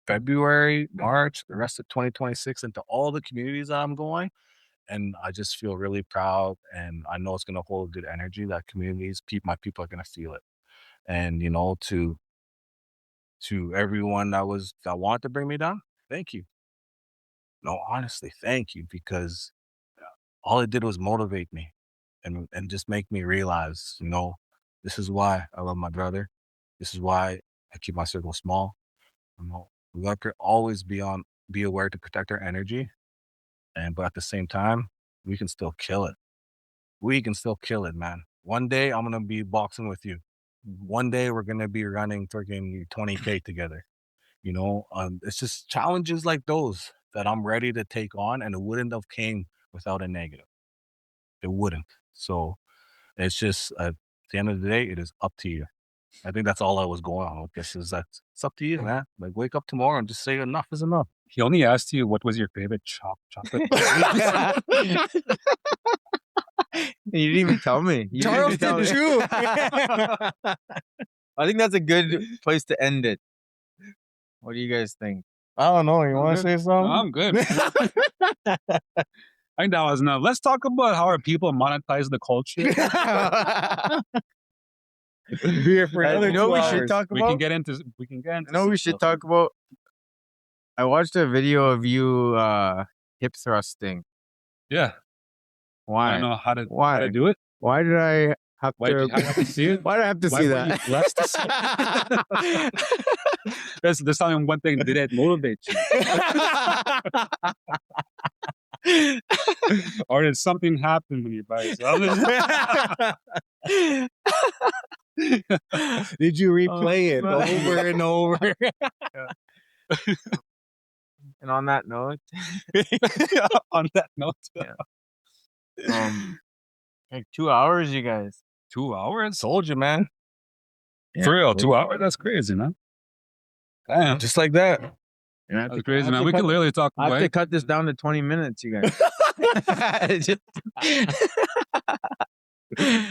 February, March, the rest of 2026 into all the communities that I'm going. And I just feel really proud. And I know it's going to hold good energy that communities, my people are going to feel it. And, you know, to everyone that wanted to bring me down, thank you. No, honestly, thank you because all it did was motivate me and just make me realize, you know, this is why I love my brother. This is why I keep my circle small. You know, we got to always be aware to protect our energy. But at the same time, we can still kill it. We can still kill it, man. One day I'm going to be boxing with you. One day we're going to be running freaking 20K together. You know, it's just challenges like those that I'm ready to take on, and it wouldn't have came without a negative. It wouldn't. So it's just at the end of the day, it is up to you. I think that's all I was going on with this is that it's up to you, man. Like wake up tomorrow and just say enough is enough. He only asked you what was your favorite chocolate. You didn't even tell me. Charles did too. I think that's a good place to end it. What do you guys think? I don't know. You want to say something? I'm good. I think that was enough. Let's talk about how our people monetize the culture. Be here for another You know 2 what we hours. should talk We about? can get into. We can get into. No, some we should stuff. talk about. I watched a video of you hip thrusting. Yeah. Why? I know how to Why? do it. Why did I have Why to? did you have to see it? Why did I have to Why see were that? you blessed to see There's only one thing. Did it motivate you? Or did something happen when you're by yourself? Did you replay it over and over? And on that note, On that note, like 2 hours, you guys. 2 hours? Told you, man. For real, 2 hours? That's crazy, man. Damn. Just like that. That's crazy, man. We could literally talk I have about to it. cut this down to 20 minutes, you guys.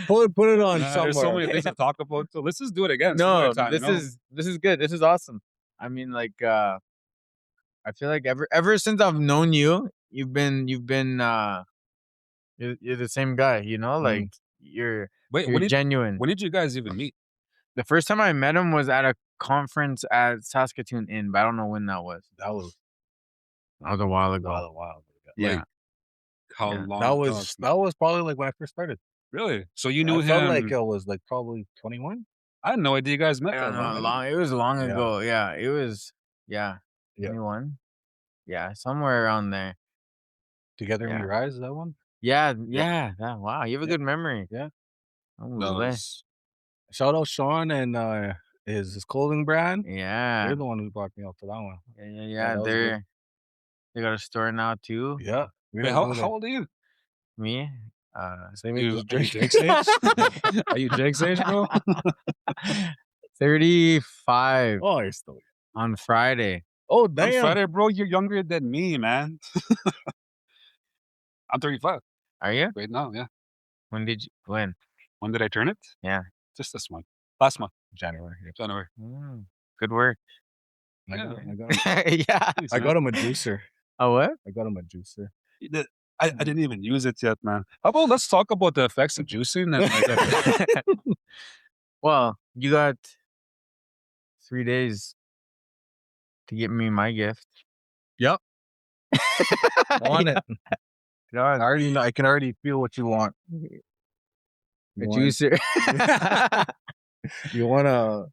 Put it on somewhere. There's so many things to talk about. So let's just do it again. some No, other time, this you know? is good. This is awesome. I mean, like, I feel like ever since I've known you, you're the same guy. You know, like you're Wait, you're genuine. when did you guys even meet? The first time I met him was at a conference at Saskatoon Inn, but I don't know when that was. That was A while ago. a while. Yeah. Like, how Yeah. long? That was probably like when I first started. Really? So you knew I him? felt like I was like probably 21. I had no idea you guys met I that don't know, long. long. It was long Yeah. ago. Yeah, it was. Yeah, Yeah. 21. Yeah, somewhere around there. Together in Yeah. Your Eyes, is that one? Yeah. Wow, you have a good memory. Yeah. Oh, That boy. was- Shout out Sean and his clothing brand. Yeah. They're the one who brought me up for that one. Yeah. that was good. They got a store now too. Yeah. Wait, how old are you? Me. Same Are age you as Drake. Jake's age? Are you Jake's age, bro? 35 Oh, you're still. on Friday. Oh, On damn. Friday, bro, you're younger than me, man. I'm 35 Are you? right now, yeah. When? When did I turn it? Yeah. Just this month. Last month, January. Yeah. January. Good work. I Yeah. Yeah. got him a juicer. A what? I got him a juicer. I didn't even use it yet, man. How about let's talk about the effects of juicing? And like, Well, you got 3 days to get me my gift. Yep. On it. Get on. I can already feel what you want. A juicer. You want a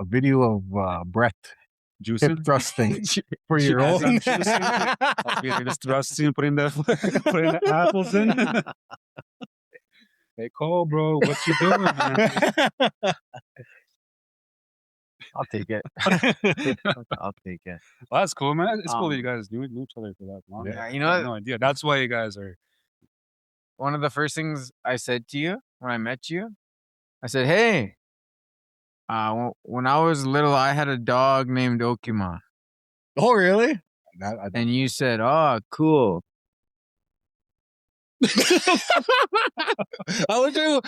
video of breath juicing? hip thrusting for your As own. I'm juicing, I'll be just thrusting, putting the apples in. Hey, Cole, bro, what you doing, man? I'll take it. I'll take it. Well, that's cool, man. It's cool that you guys knew each other for that long. Yeah, you know I had what? no idea. That's why you guys are. One of the first things I said to you when I met you, I said, "Hey, when I was little, I had a dog named Okema," Oh, really? and you said, "Oh, cool." I wasn't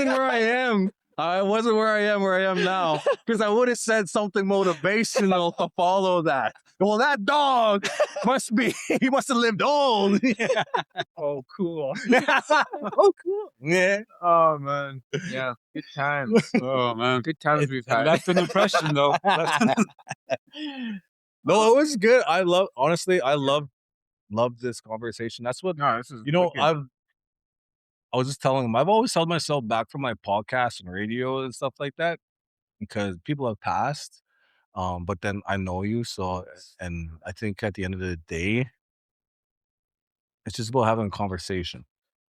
where I am. I wasn't where I am now because I would have said something motivational to follow that. Well, that dog he must have lived old. Oh, cool. Oh, cool. Yeah. Oh man, yeah, good times. Oh, man. Good times we've had. Left an impression, though. No, it was good. I love this conversation. That's what No, this is I was just telling him I've always held myself back from my podcast and radio and stuff like that because people have passed. But then I know you, so and I think at the end of the day, it's just about having a conversation.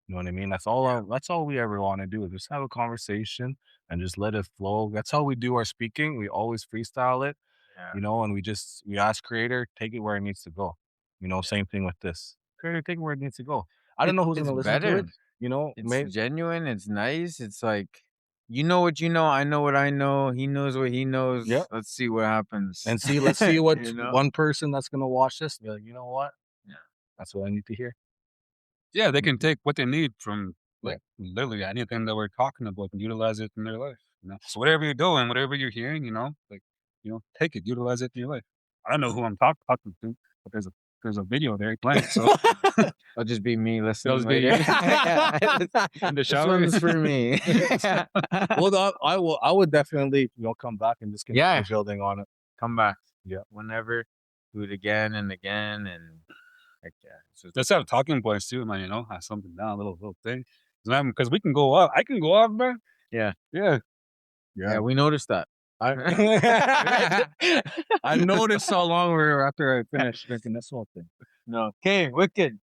You know what I mean? That's all we ever want to do is just have a conversation and just let it flow. That's how we do our speaking. We always freestyle it, and we ask creator, take it where it needs to go. Same thing with this. Creator, take it where it needs to go. I don't know who's gonna listen to it. It's genuine. It's nice. It's like, you know what you know. I know what I know. He knows what he knows. Yep. Let's see what happens. And let's see what one person that's gonna watch this be like. You know what? Yeah. That's what I need to hear. Yeah, they can take what they need from literally anything that we're talking about and utilize it in their life. So whatever you're doing, whatever you're hearing, take it, utilize it in your life. I don't know who I'm talking to, but there's a there's a video there playing. So It'll just be me listening It'll be later. in the This shower. one's for me. Well, I would definitely come back and just continue Yeah. building on it. Come back. Yeah. Whenever. Do it again and again and like yeah. So Let's have talking points too, man. Have something down, a little thing. Because we can go up. I can go up, man. yeah. Yeah. Yeah, we noticed that. I noticed how long we were after I finished drinking this whole thing. No. Okay, wicked.